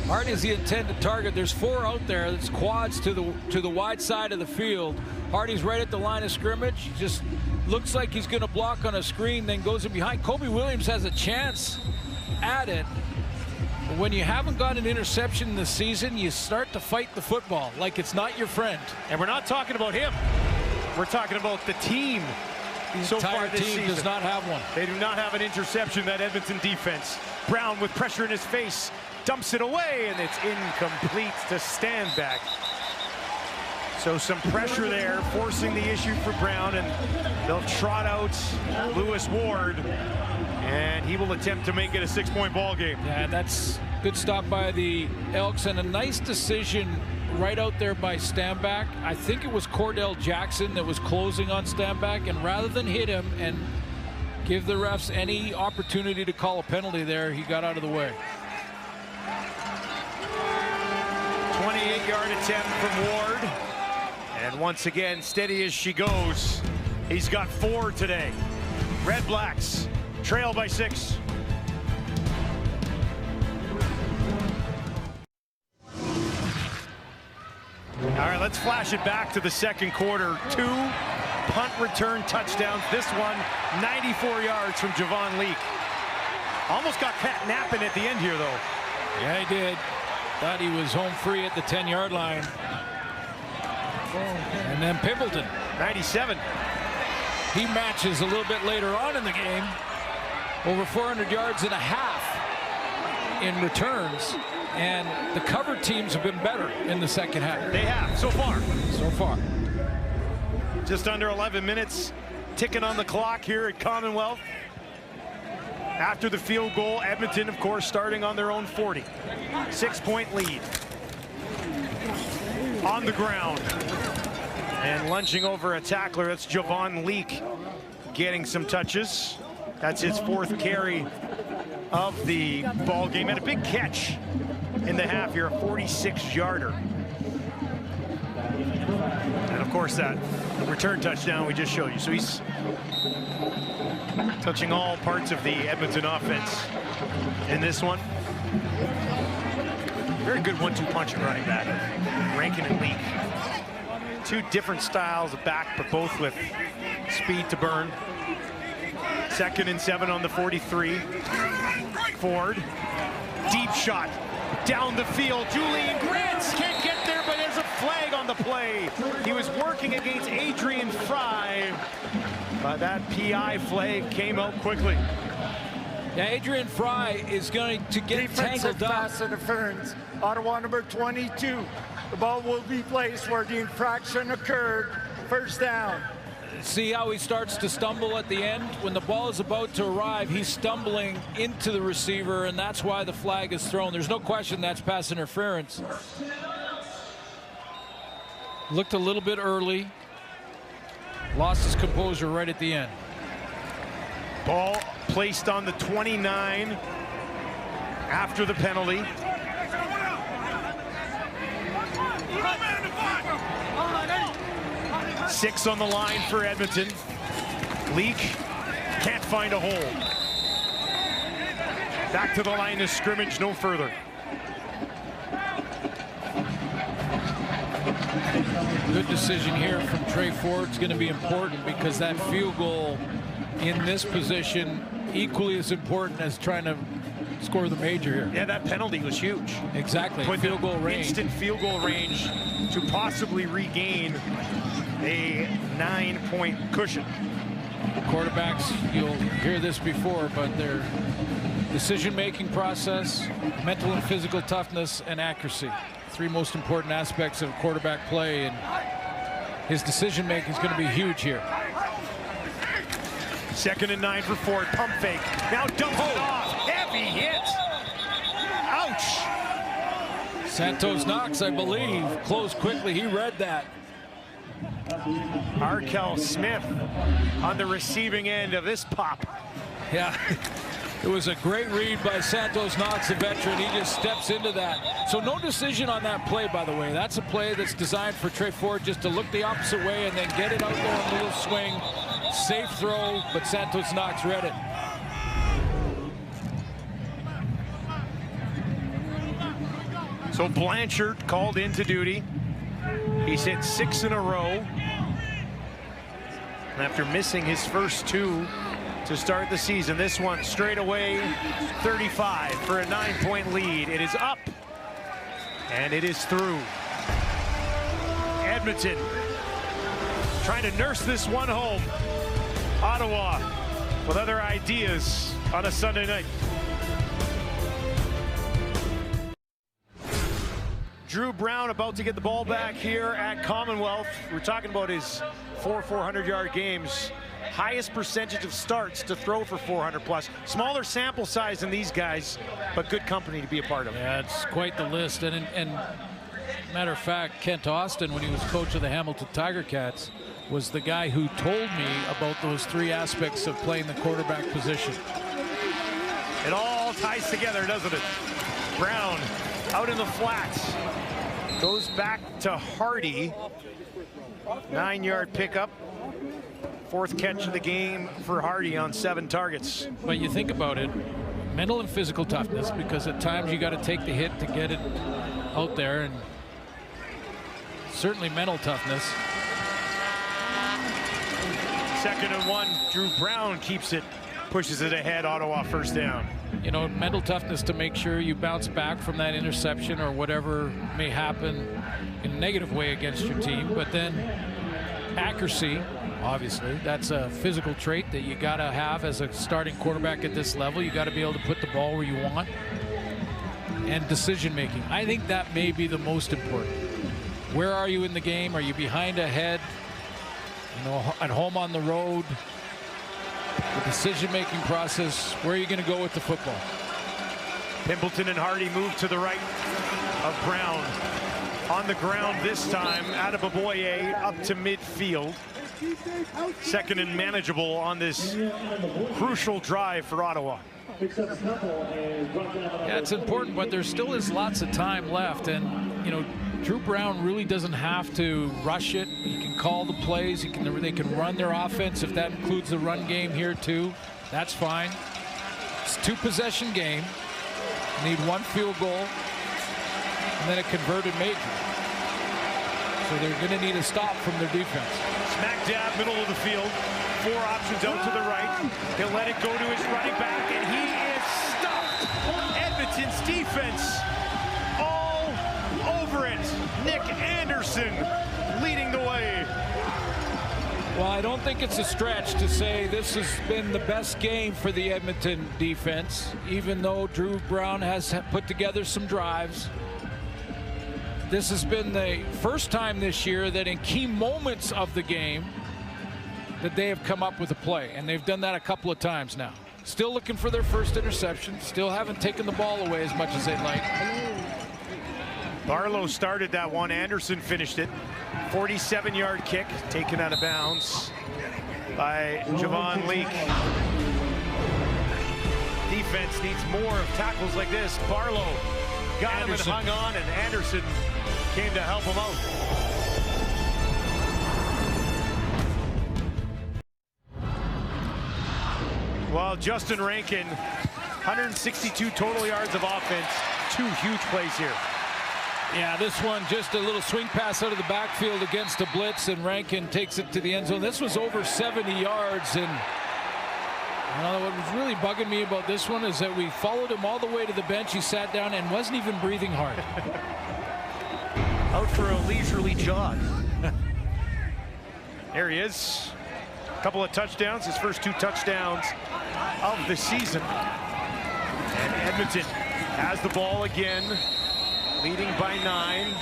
Hardy is the intended target. There's 4 out there. It's quads to the wide side of the field. Hardy's right at the line of scrimmage. Just looks like he's going to block on a screen, then goes in behind. Kobe Williams has a chance at it. But when you haven't got an interception this season, you start to fight the football like it's not your friend. And we're not talking about him. We're talking about the team. The entire team does not have one. They do not have an interception, that Edmonton defense. Brown with pressure in his face, dumps it away, and it's incomplete to Stanback. So some pressure there, forcing the issue for Brown, and they'll trot out Lewis Ward, and he will attempt to make it a 6-point ball game. Yeah, that's good stop by the Elks, and a nice decision right out there by Stanback. I think it was Cordell Jackson that was closing on Stanback, and rather than hit him and give the refs any opportunity to call a penalty there, he got out of the way. 28-yard attempt from Ward. And once again, steady as she goes. He's got 4 today. Red Blacks trail by 6. All right, let's flash it back to the second quarter. 2 punt return touchdowns. This one, 94 yards from Javon Leake. Almost got Pat napping at the end here, though. Yeah, he did. Thought he was home free at the 10-yard line. And then Pimpleton. 97. He matches a little bit later on in the game. Over 400 yards and a half in returns. And the cover teams have been better in the second half. They have, so far. So far. Just under 11 minutes ticking on the clock here at Commonwealth. After the field goal, Edmonton, of course, starting on their own 40. 6-point lead. On the ground. And lunging over a tackler, that's Javon Leake getting some touches. That's his 4th carry of the ball game. And a big catch in the half here, a 46-yarder. And of course, that return touchdown we just showed you. So he's touching all parts of the Edmonton offense in this one. Very good 1-2 punch at running back, Rankin and Leak. Two different styles of back, but both with speed to burn. 2nd and 7 on the 43. Ford, deep shot down the field. Julian Grants can't get there, but there's a flag on the play. He was working against Adrian Fry, but that PI flag came out quickly. Yeah, Adrian Fry is going to get Defensive tangled up. pass interference. Ottawa number 22. The ball will be placed where the infraction occurred. First down. See how he starts to stumble at the end? When the ball is about to arrive, he's stumbling into the receiver, and that's why the flag is thrown. There's no question that's pass interference. Looked a little bit early. Lost his composure right at the end. Ball placed on the 29 after the penalty. Six on the line for Edmonton. Leak can't find a hole. Back to the line of scrimmage, no further. Good decision here from Trey Ford. It's going to be important because that field goal in this position equally as important as trying to score the major here. Yeah, that penalty was huge. Exactly. Put Field goal range. Instant field goal range to possibly regain a 9-point cushion. Quarterbacks, you'll hear this before, but their decision-making process, mental and physical toughness, and accuracy. 3 most important aspects of quarterback play, and his decision-making is going to be huge here. 2nd and 9 for Ford. Pump fake. Now dumps it off. Heavy hit. Ouch. Santos Knox, I believe, closed quickly. He read that. Arkell Smith on the receiving end of this pop. Yeah, it was a great read by Santos Knox, a veteran. He just steps into that. So no decision on that play, by the way. That's a play that's designed for Trey Ford just to look the opposite way and then get it out there in a little swing. Safe throw, but Santos Knox read it. So Blanchard called into duty. He's hit 6 in a row. And after missing his first 2 to start the season, this one straight away 35 for a 9-point lead. It is up and it is through. Edmonton trying to nurse this one home. Ottawa with other ideas on a Sunday night. Drew Brown about to get the ball back here at Commonwealth. We're talking about his 400-yard games. Highest percentage of starts to throw for 400 plus. Smaller sample size than these guys, but good company to be a part of. Yeah, it's quite the list. And matter of fact, Kent Austin, when he was coach of the Hamilton Tiger Cats, was the guy who told me about those 3 aspects of playing the quarterback position. It all ties together, doesn't it? Brown out in the flats. Goes back to Hardy. 9-yard pickup. 4th catch of the game for Hardy on 7 targets. But you think about it, mental and physical toughness, because at times you got to take the hit to get it out there, and certainly mental toughness. 2nd and 1. Drew Brown keeps it, pushes it ahead. Ottawa first down. You know, mental toughness to make sure you bounce back from that interception or whatever may happen in a negative way against your team. But then accuracy, obviously, that's a physical trait that you got to have as a starting quarterback at this level. You got to be able to put the ball where you want. And decision making. I think that may be the most important. Where are you in the game? Are you behind, ahead? You know, at home, on the road? The decision-making process, where are you going to go with the football? Pimpleton and Hardy move to the right of Brown. On the ground this time, Adeboboye up to midfield. 2nd and manageable on this crucial drive for Ottawa. Yeah, it's important, but there still is lots of time left. And, you know, Drew Brown really doesn't have to rush it. He can call the plays. They can run their offense. If that includes the run game here too, that's fine. It's a 2-possession game. Need 1 field goal and then a converted major. So they're going to need a stop from their defense. Smack dab middle of the field. 4 options out to the right. He'll let it go to his running back, and he is stopped. Edmonton's defense all over it. Nick Anderson leading the way. Well, I don't think it's a stretch to say this has been the best game for the Edmonton defense, even though Drew Brown has put together some drives. This has been the first time this year that in key moments of the game that they have come up with a play, and they've done that a couple of times now. Still looking for their first interception, still haven't taken the ball away as much as they'd like. Barlow started that one. Anderson finished it. 47-yard kick taken out of bounds by Javon Leake. Defense needs more of tackles like this. Barlow got Anderson. Him and hung on, and Anderson came to help him out. Well, Justin Rankin, 162 total yards of offense. 2 huge plays here. Yeah, this one just a little swing pass out of the backfield against a blitz, and Rankin takes it to the end zone. This was over 70 yards, and what was really bugging me about this one is that we followed him all the way to the bench. He sat down and wasn't even breathing hard. Out for a leisurely jog. There he is. A couple of touchdowns, his first 2 touchdowns of the season. And Edmonton has the ball again, leading by 9,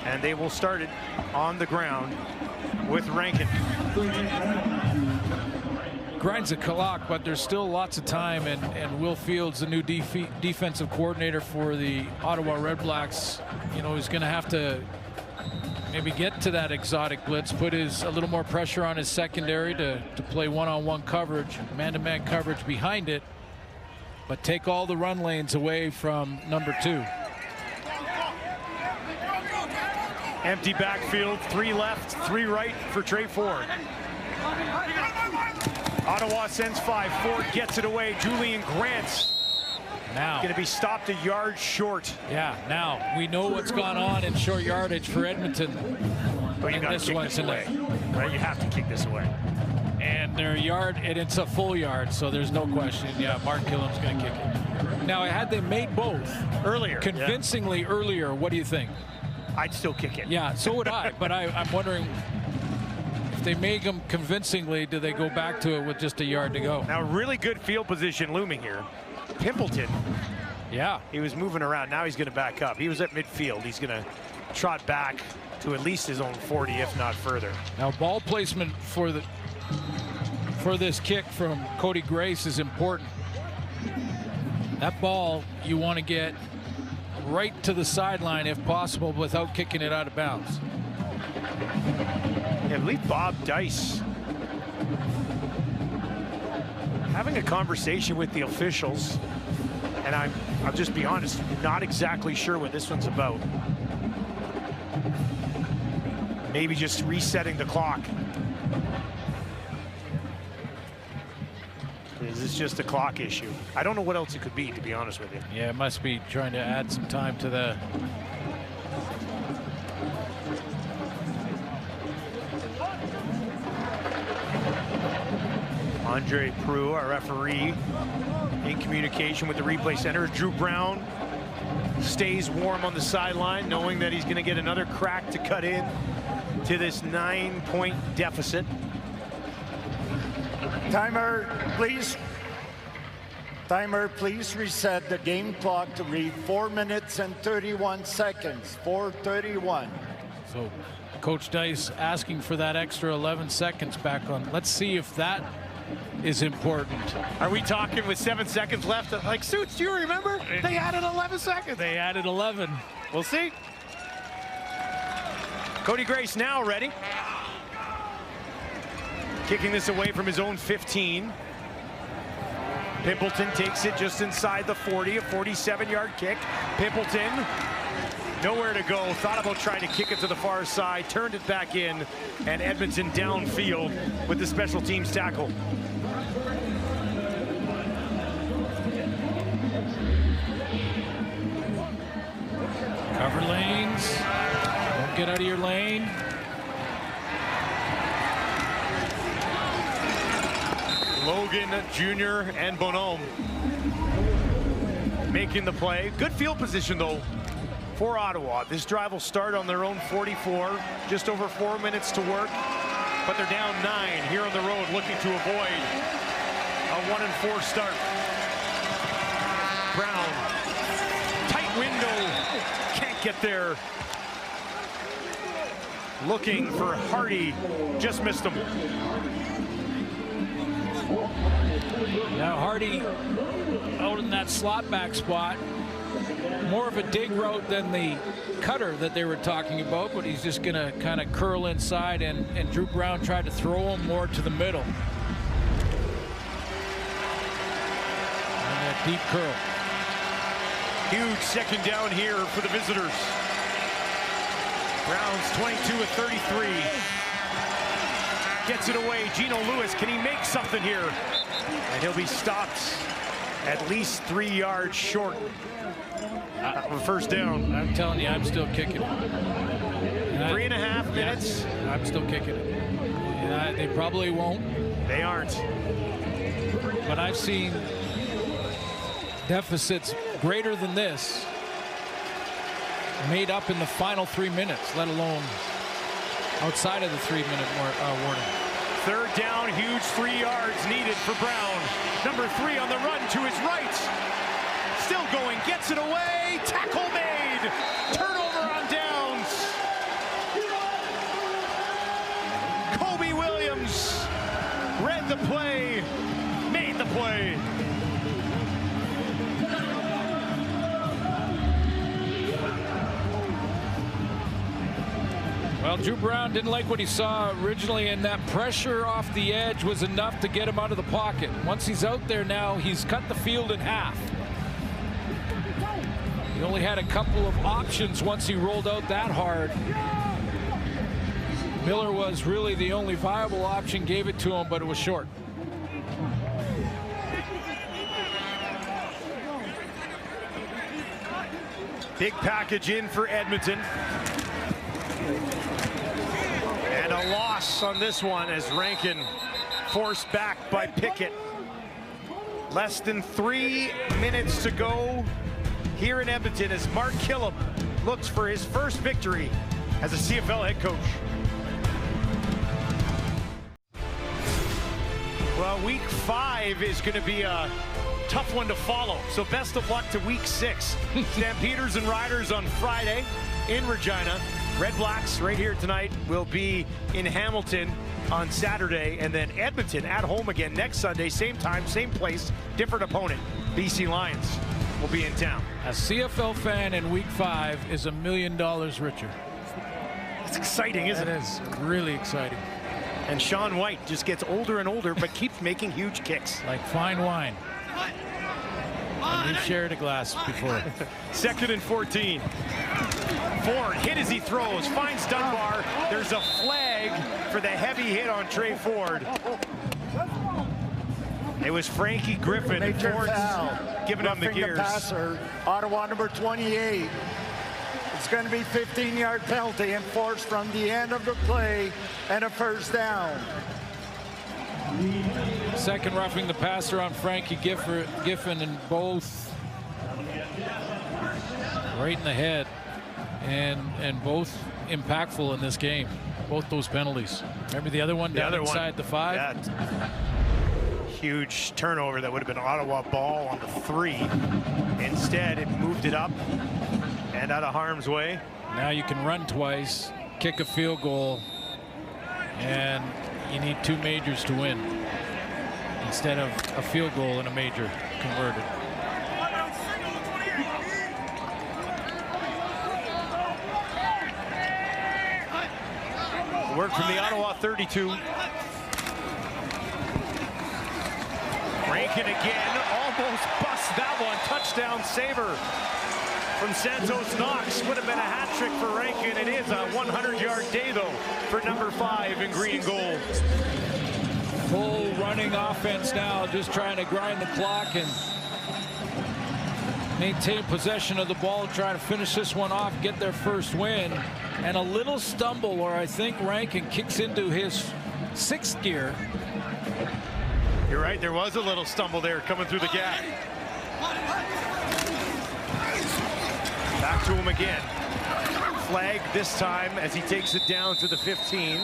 and they will start it on the ground with Rankin. Grinds a clock, but there's still lots of time, and Will Fields, the new defensive coordinator for the Ottawa REDBLACKS, he's going to have to maybe get to that exotic blitz, put a little more pressure on his secondary to play one-on-one coverage, man-to-man coverage behind it, but take all the run lanes away from number 2. Empty backfield, 3 left, 3 right for Trey Ford. Ottawa sends 5. Ford gets it away. Julian Grant's now going to be stopped a yard short. Yeah, now we know what's gone on in short yardage for Edmonton. But you got to kick this away. Right, you have to kick this away. And their yard, and it's a full yard, so there's no question. Yeah, Mark Killam's going to kick it. Now, had they made both earlier, convincingly earlier, what do you think? I'd still kick it. Yeah, so would I. But I'm wondering, if they make them convincingly, do they go back to it with just a yard to go? Now, really good field position looming here. Pimpleton, yeah, he was moving around. Now he's going to back up. He was at midfield. He's going to trot back to at least his own 40, if not further. Now, ball placement for this kick from Cody Grace is important. That ball you want to get right to the sideline if possible without kicking it out of bounds. Yeah, I believe Bob Dice having a conversation with the officials, and I'll just be honest, not exactly sure what this one's about. Maybe just resetting the clock. Is this just a clock issue? I don't know what else it could be, to be honest with you. Yeah, it must be trying to add some time to the... Andre Prue, our referee, in communication with the replay center. Drew Brown stays warm on the sideline, knowing that he's going to get another crack to cut in to this 9-point deficit. Timer, please. Timer, please reset the game clock to read 4 minutes and 31 seconds. 4:31. So Coach Dice asking for that extra 11 seconds back on. Let's see if that is important. Are we talking with 7 seconds left? Like, Suits, do you remember? They added 11 seconds. They added 11. We'll see. Cody Grace now ready. Kicking this away from his own 15. Pimpleton takes it just inside the 40, a 47-yard kick. Pimpleton Nowhere to go. Thought about trying to kick it to the far side. Turned it back in. And Edmonton downfield with the special teams tackle. Cover lanes. Don't get out of your lane. Logan Jr. and Bonhomme making the play. Good field position, though, for Ottawa. This drive will start on their own 44. Just over 4 minutes to work. But they're down 9 here on the road, looking to avoid a 1-4 start. Brown. Tight window. Can't get there. Looking for Hardy. Just missed him. Now Hardy out in that slot back spot. More of a dig route than the cutter that they were talking about, but he's just going to kind of curl inside, and Drew Brown tried to throw him more to the middle. And that deep curl. Huge second down here for the visitors. Brown's 22 of 33. Gets it away. Gino Lewis, can he make something here? And he'll be stopped at least 3 yards short of first down. I'm telling you, I'm still kicking it. 3.5 minutes. Yeah, I'm still kicking it. Yeah, they probably won't. They aren't. But I've seen deficits greater than this made up in the final 3 minutes, let alone outside of the 3-minute warning. Third down, huge 3 yards needed for Brown. Number 3 on the run to his right. Still going, gets it away. Tackle made. Turnover on downs. Kobe Williams read the play, made the play. Well, Drew Brown didn't like what he saw originally, and that pressure off the edge was enough to get him out of the pocket. Once he's out there now, he's cut the field in half. He only had a couple of options once he rolled out that hard. Miller was really the only viable option, gave it to him, but it was short. Big package in for Edmonton. And a loss on this one as Rankin forced back by Pickett. Less than 3 minutes to go here in Edmonton as Mark Killip looks for his first victory as a CFL head coach. Well, week 5 is going to be a tough one to follow, so best of luck to week 6. Stampeders and Riders on Friday in Regina. Red Blacks right here tonight will be in Hamilton on Saturday, and then Edmonton at home again next Sunday, same time, same place, different opponent. BC Lions will be in town. A CFL fan in week 5 is $1 million richer. It's exciting, isn't it? It is really exciting. And Sean White just gets older and older, but keeps making huge kicks. Like fine wine. And we've shared a glass before. 2nd and 14. Ford hit as he throws, finds Dunbar. There's a flag for the heavy hit on Trey Ford. It was Frankie Griffin. Major Ford's foul. giving him the Roughing gears. Passer, Ottawa number 28. It's going to be 15-yard penalty enforced from the end of the play and a first down. Second roughing the passer on Frankie Giffen, and both right in the head, and both impactful in this game. Both those penalties. Remember the other one down inside the 5? That huge turnover that would have been Ottawa ball on the 3. Instead, it moved it up and out of harm's way. Now you can run twice, kick a field goal, and you need 2 majors to win instead of a field goal and a major converted. Work from the Ottawa 32. Rankin again, almost busts that one. Touchdown saver from Santos Knox. Would have been a hat trick for Rankin. It is a 100-yard day, though, for number 5 in green and gold. Full running offense now, just trying to grind the clock and maintain possession of the ball, trying to finish this one off, get their first win. And a little stumble, or I think Rankin kicks into his 6th gear. You're right, there was a little stumble there coming through the gap. Back to him again. Flag this time as he takes it down to the 15.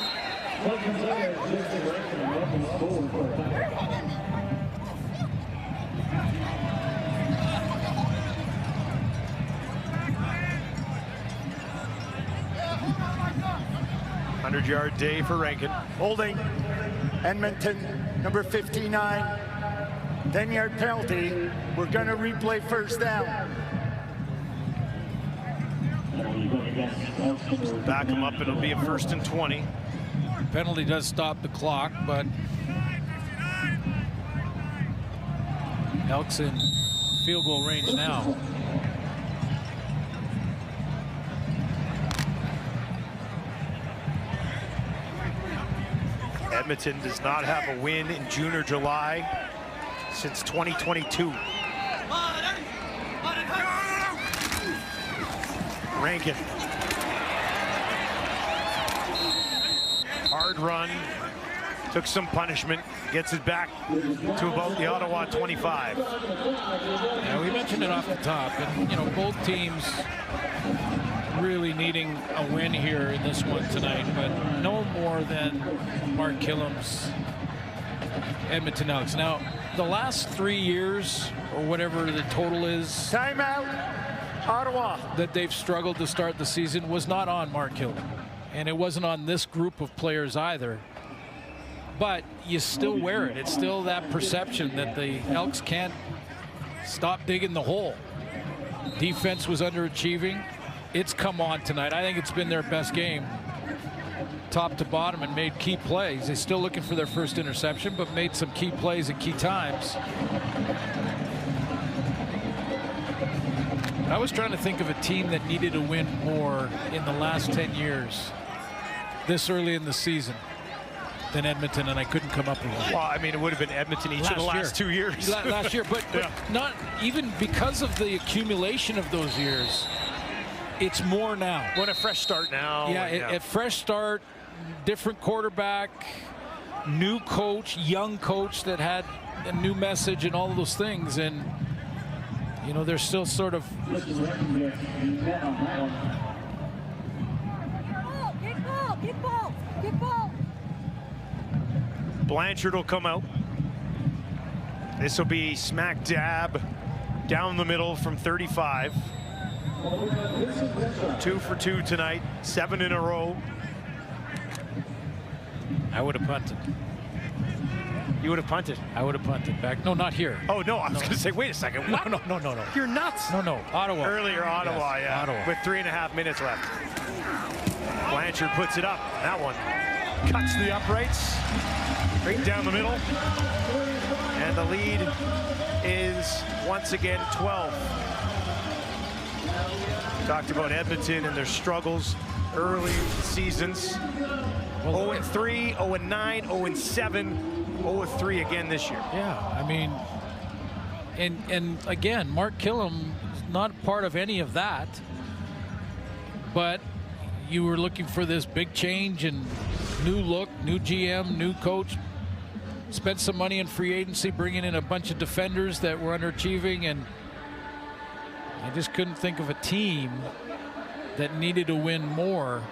Hundred-yard day for Rankin. Holding Edmonton, number 59. 10-yard penalty. We're going to replay first down. Back him up. It'll be a 1st and 20. Penalty does stop the clock, but Elks in field goal range now. Edmonton does not have a win in June or July since 2022. Rankin. Hard run. Took some punishment. Gets it back to about the Ottawa 25. Yeah, we mentioned it off the top, and you know, both teams really needing a win here in this one tonight, but no more than Mark Killam's Edmonton Elks. Now, the last 3 years, or whatever the total is, Timeout, Ottawa. that they've struggled to start the season was not on Mark Killam, and it wasn't on this group of players either. But you still wear it. It's still that perception that the Elks can't stop digging the hole. Defense was underachieving. It's come on tonight. I think it's been their best game, top to bottom, and made key plays. They're still looking for their first interception, but made some key plays at key times. I was trying to think of a team that needed to win more in the last 10 years, this early in the season, than Edmonton, and I couldn't come up with one. Well, I mean, it would have been Edmonton each of the last 2 years. Last year, but not even because of the accumulation of those years. It's more now. Want a fresh start now. Yeah, a fresh start, different quarterback, new coach, young coach that had a new message and all of those things. And, you know, they're still sort of... Get ball. Blanchard will come out. This will be smack dab down the middle from 35. 2 for 2 tonight, 7 in a row. I would have punted. You would have punted. I would have punted back. No, not here. Oh, no, I was going to say, wait a second. What? No. You're nuts. No, Ottawa. Earlier, Ottawa, Yes, yeah. Ottawa. With 3.5 minutes left. Blanchard puts it up. That one cuts the uprights. Right down the middle. And the lead is once again 12. Talked about Edmonton and their struggles early seasons. 0-3, 0-9, 0-7, 0-3 again this year. Yeah, I mean, and again, Mark Killam is not part of any of that. But you were looking for this big change and new look, new GM, new coach. Spent some money in free agency, bringing in a bunch of defenders that were underachieving, and I just couldn't think of a team that needed to win more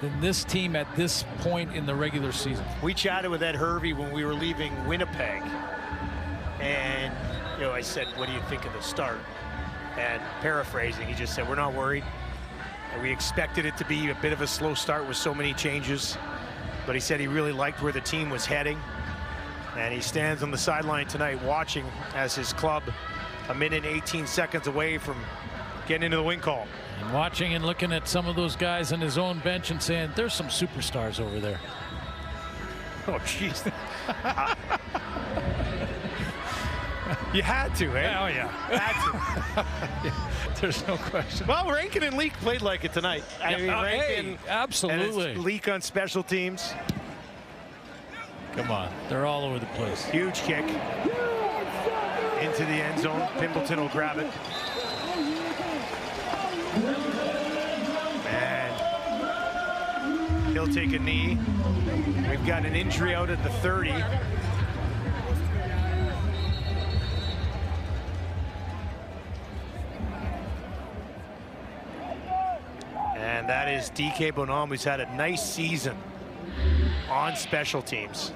than this team at this point in the regular season. We chatted with Ed Hervey when we were leaving Winnipeg, and you know, I said, what do you think of the start? And paraphrasing, he just said, we're not worried. And we expected it to be a bit of a slow start with so many changes, but he said he really liked where the team was heading. And he stands on the sideline tonight watching as his club a minute and 18 seconds away from getting into the win call. And watching and looking at some of those guys on his own bench and saying, there's some superstars over there. Oh, jeez. You had to, eh? Oh, yeah. Had to. Yeah, there's no question. Well, Rankin and Leak played like it tonight. I mean, Rankin, absolutely. And Leak on special teams. Come on. They're all over the place. Huge kick into the end zone. Pimbleton will grab it. And he'll take a knee. We've got an injury out at the 30. And that is DK Bonhomme, who's had a nice season on special teams.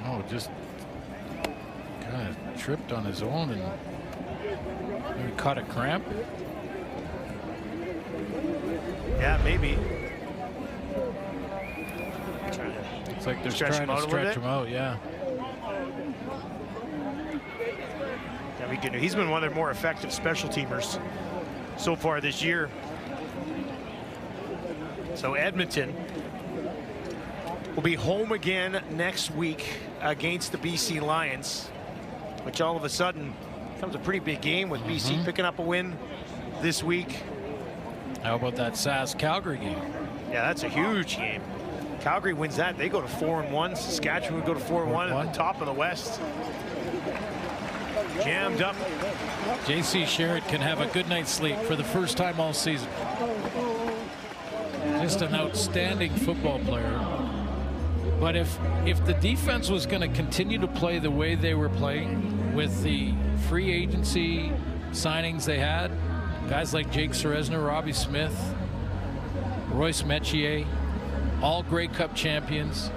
Oh, just kind of tripped on his own and maybe caught a cramp. Yeah, maybe. It's like they're Stretch trying him to out a stretch little him out, yeah. He's been one of their more effective special teamers so far this year. So Edmonton will be home again next week against the BC Lions, which all of a sudden becomes a pretty big game with BC picking up a win this week. How about that Calgary game? Yeah, that's a huge game. Calgary wins that, they go to 4-1. Saskatchewan would go to 4-1 at the top of the West. Jammed up. J.C. Sherritt can have a good night's sleep for the first time all season. Just an outstanding football player. But if the defense was going to continue to play the way they were playing with the free agency signings they had, guys like Jake Ceresna, Robbie Smith, Royce Metier, all Grey Cup champions,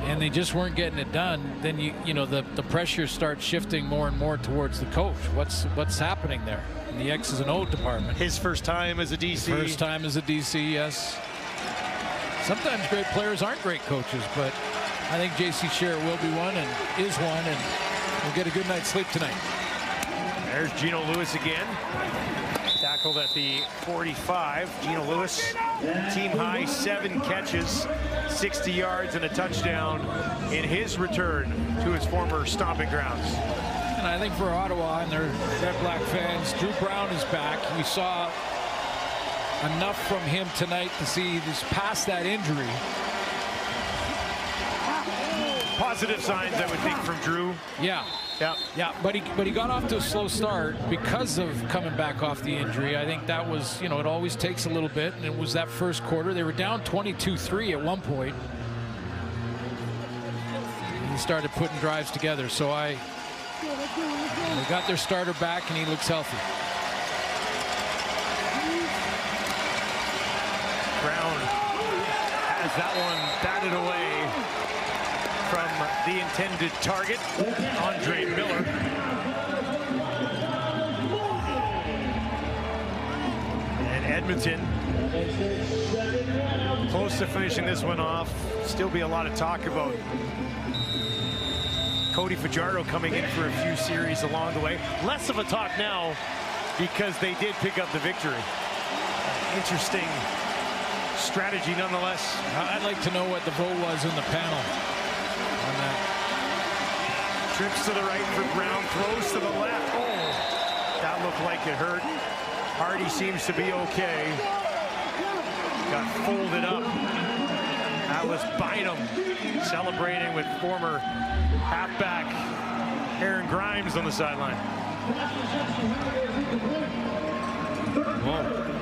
and they just weren't getting it done, then you know the pressure starts shifting more and more towards the coach. What's happening there in the X's and O department? His first time as a DC. His first time as a DC, yes. Sometimes great players aren't great coaches, but I think J.C. Sherritt will be one and is one, and will get a good night's sleep tonight. There's Gino Lewis again. Tackled at the 45. Gino Lewis, team high 7 catches, 60 yards and a touchdown in his return to his former stomping grounds. And I think for Ottawa and their Red Black fans, Drew Brown is back. We saw enough from him tonight to see this past that injury. Positive signs, I would think, from Drew. Yeah. Yeah, but he got off to a slow start because of coming back off the injury. I think that was, you know, it always takes a little bit, and it was that first quarter. They were down 22-3 at one point. And he started putting drives together, so they got their starter back, and he looks healthy. Brown has that one batted away from the intended target, Andre Miller. And Edmonton close to finishing this one off. Still be a lot of talk about Cody Fajardo coming in for a few series along the way. Less of a talk now because they did pick up the victory. Interesting strategy nonetheless. I'd like to know what the vote was in the panel. Trips to the right for Brown, throws to the left. Oh, that looked like it hurt. Hardy seems to be okay. Got folded up. That was Bynum celebrating with former halfback Aaron Grimes on the sideline. Whoa.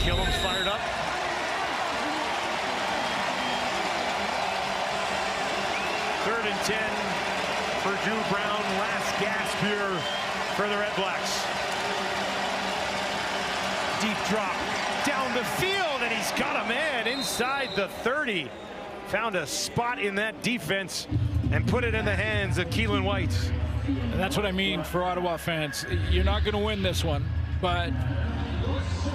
Killam's fired up. Third and 10 for Drew Brown. Last gasp here for the Red Blacks. Deep drop down the field, and he's got a man inside the 30. Found a spot in that defense and put it in the hands of Keelan White. And that's what I mean for Ottawa fans. You're not going to win this one, but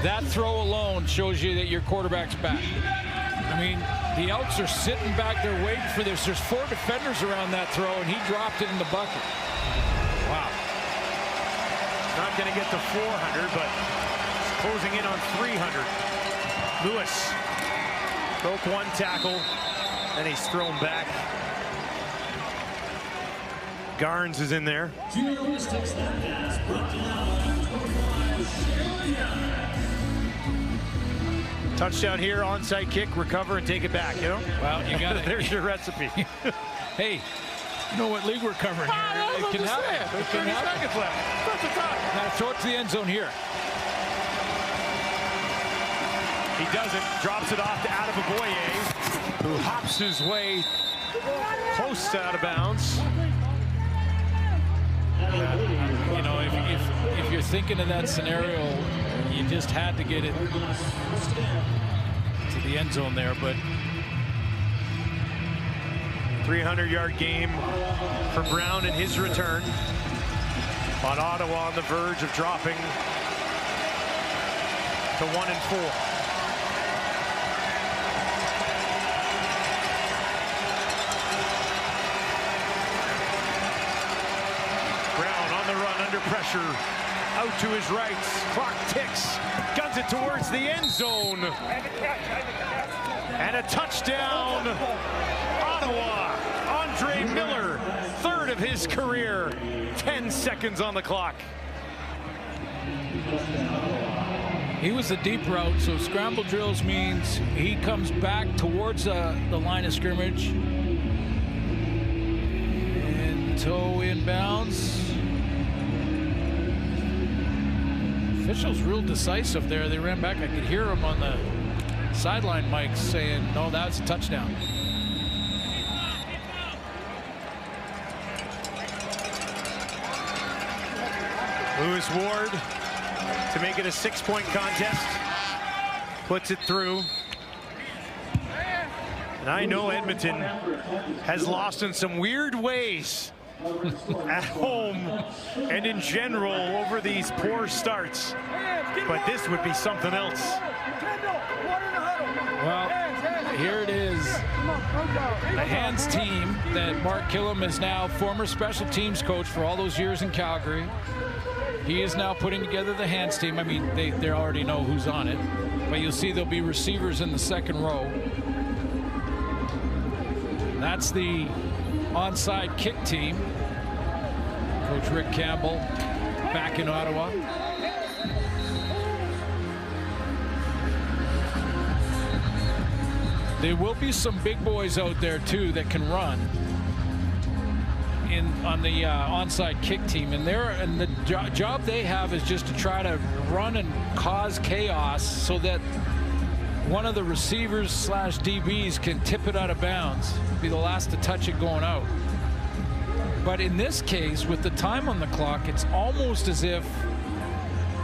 that throw alone shows you that your quarterback's back. I mean, the Elks are sitting back there waiting for this. There's 4 defenders around that throw, and he dropped it in the bucket. Wow. Not going to get to 400, but closing in on 300. Lewis broke 1 tackle, and he's thrown back. Garnes is in there. Touchdown here, onside kick, recover and take it back, you know? Well, you got it. There's your recipe. Hey, you know what league we're covering here. It can happen. There's 30 seconds left. That's the time. Now throw it to the end zone here. He doesn't. Drops it off to Adeboboye, who hops his way close out of bounds. You know, if you're thinking of that scenario, you just had to get it to the end zone there, but 300-yard game for Brown in his return. But Ottawa on the verge of dropping to 1-4. Under pressure, out to his right, clock ticks, guns it towards the end zone, and a touchdown, Ottawa. Andre Miller, 3rd of his career, 10 seconds on the clock. he was the deep route, so scramble drills means he comes back towards the line of scrimmage, and toe inbounds. Officials real decisive there. They ran back. I could hear him on the sideline mics saying, no, that's a touchdown. Lewis Ward to make it a 6-point contest. Puts it through. And I know Edmonton has lost in some weird ways at home and in general over these poor starts, but this would be something else. Well, here it is, the hands team that Mark Killam is now former special teams coach for all those years in Calgary. He is now putting together the hands team. I mean, they already know who's on it, but you'll see there'll be receivers in the second row. That's the onside kick team. Coach Rick Campbell back in Ottawa. There will be some big boys out there too that can run on the onside kick team, and the job they have is just to try to run and cause chaos so that one of the receivers / DBs can tip it out of bounds, be the last to touch it going out. But in this case, with the time on the clock, it's almost as if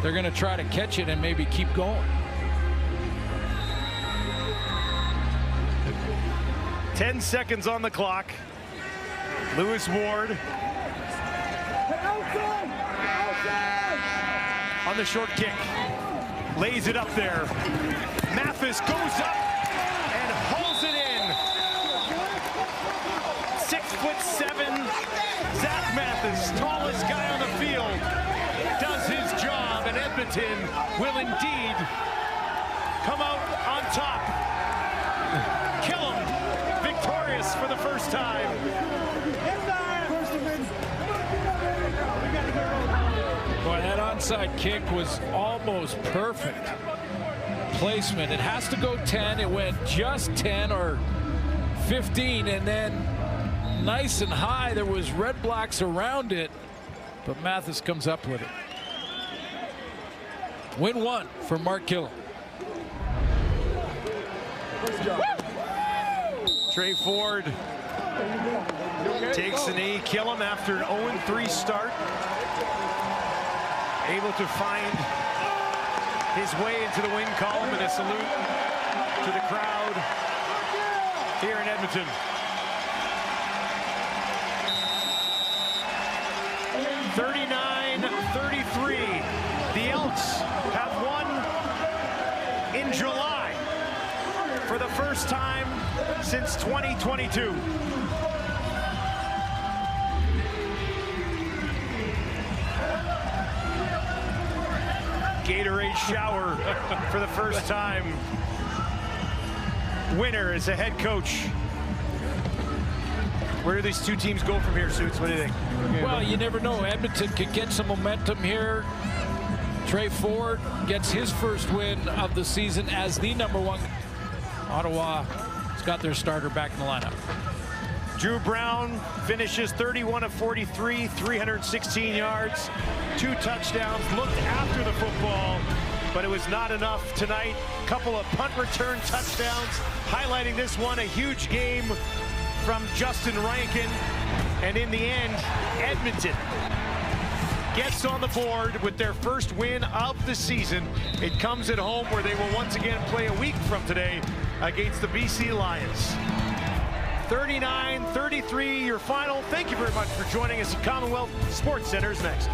they're going to try to catch it and maybe keep going. 10 seconds on the clock. Lewis Ward on the short kick. Lays it up there. Mathis goes up and hauls it in. 6'7", Zach Mathis, tallest guy on the field, does his job, and Edmonton will indeed come out on top. Killam victorious for the first time. Boy, that onside kick was almost perfect placement. It has to go 10. It went just 10 or 15, and then nice and high. There was Red Blacks around it, but Mathis comes up with it. Win 1 for Mark Killam. Trey Ford takes the knee. Killam after an 0-3 start, able to find his way into the win column, and a salute to the crowd here in Edmonton. The Elks have won in July. for the first time since 2022. Gatorade shower for the first time. Winner is a head coach. Where do these two teams go from here, Suits? What do you think? Well, you never know. Edmonton could get some momentum here. Trey Ford gets his first win of the season as the #1. Ottawa has got their starter back in the lineup. Drew Brown finishes 31 of 43, 316 yards, 2 touchdowns, looked after the football, but it was not enough tonight. Couple of punt return touchdowns, highlighting this one, a huge game from Justin Rankin. And in the end, Edmonton gets on the board with their first win of the season. It comes at home where they will once again play a week from today against the BC Lions. 39-33, your final. Thank you very much for joining us at Commonwealth Sports Center's next.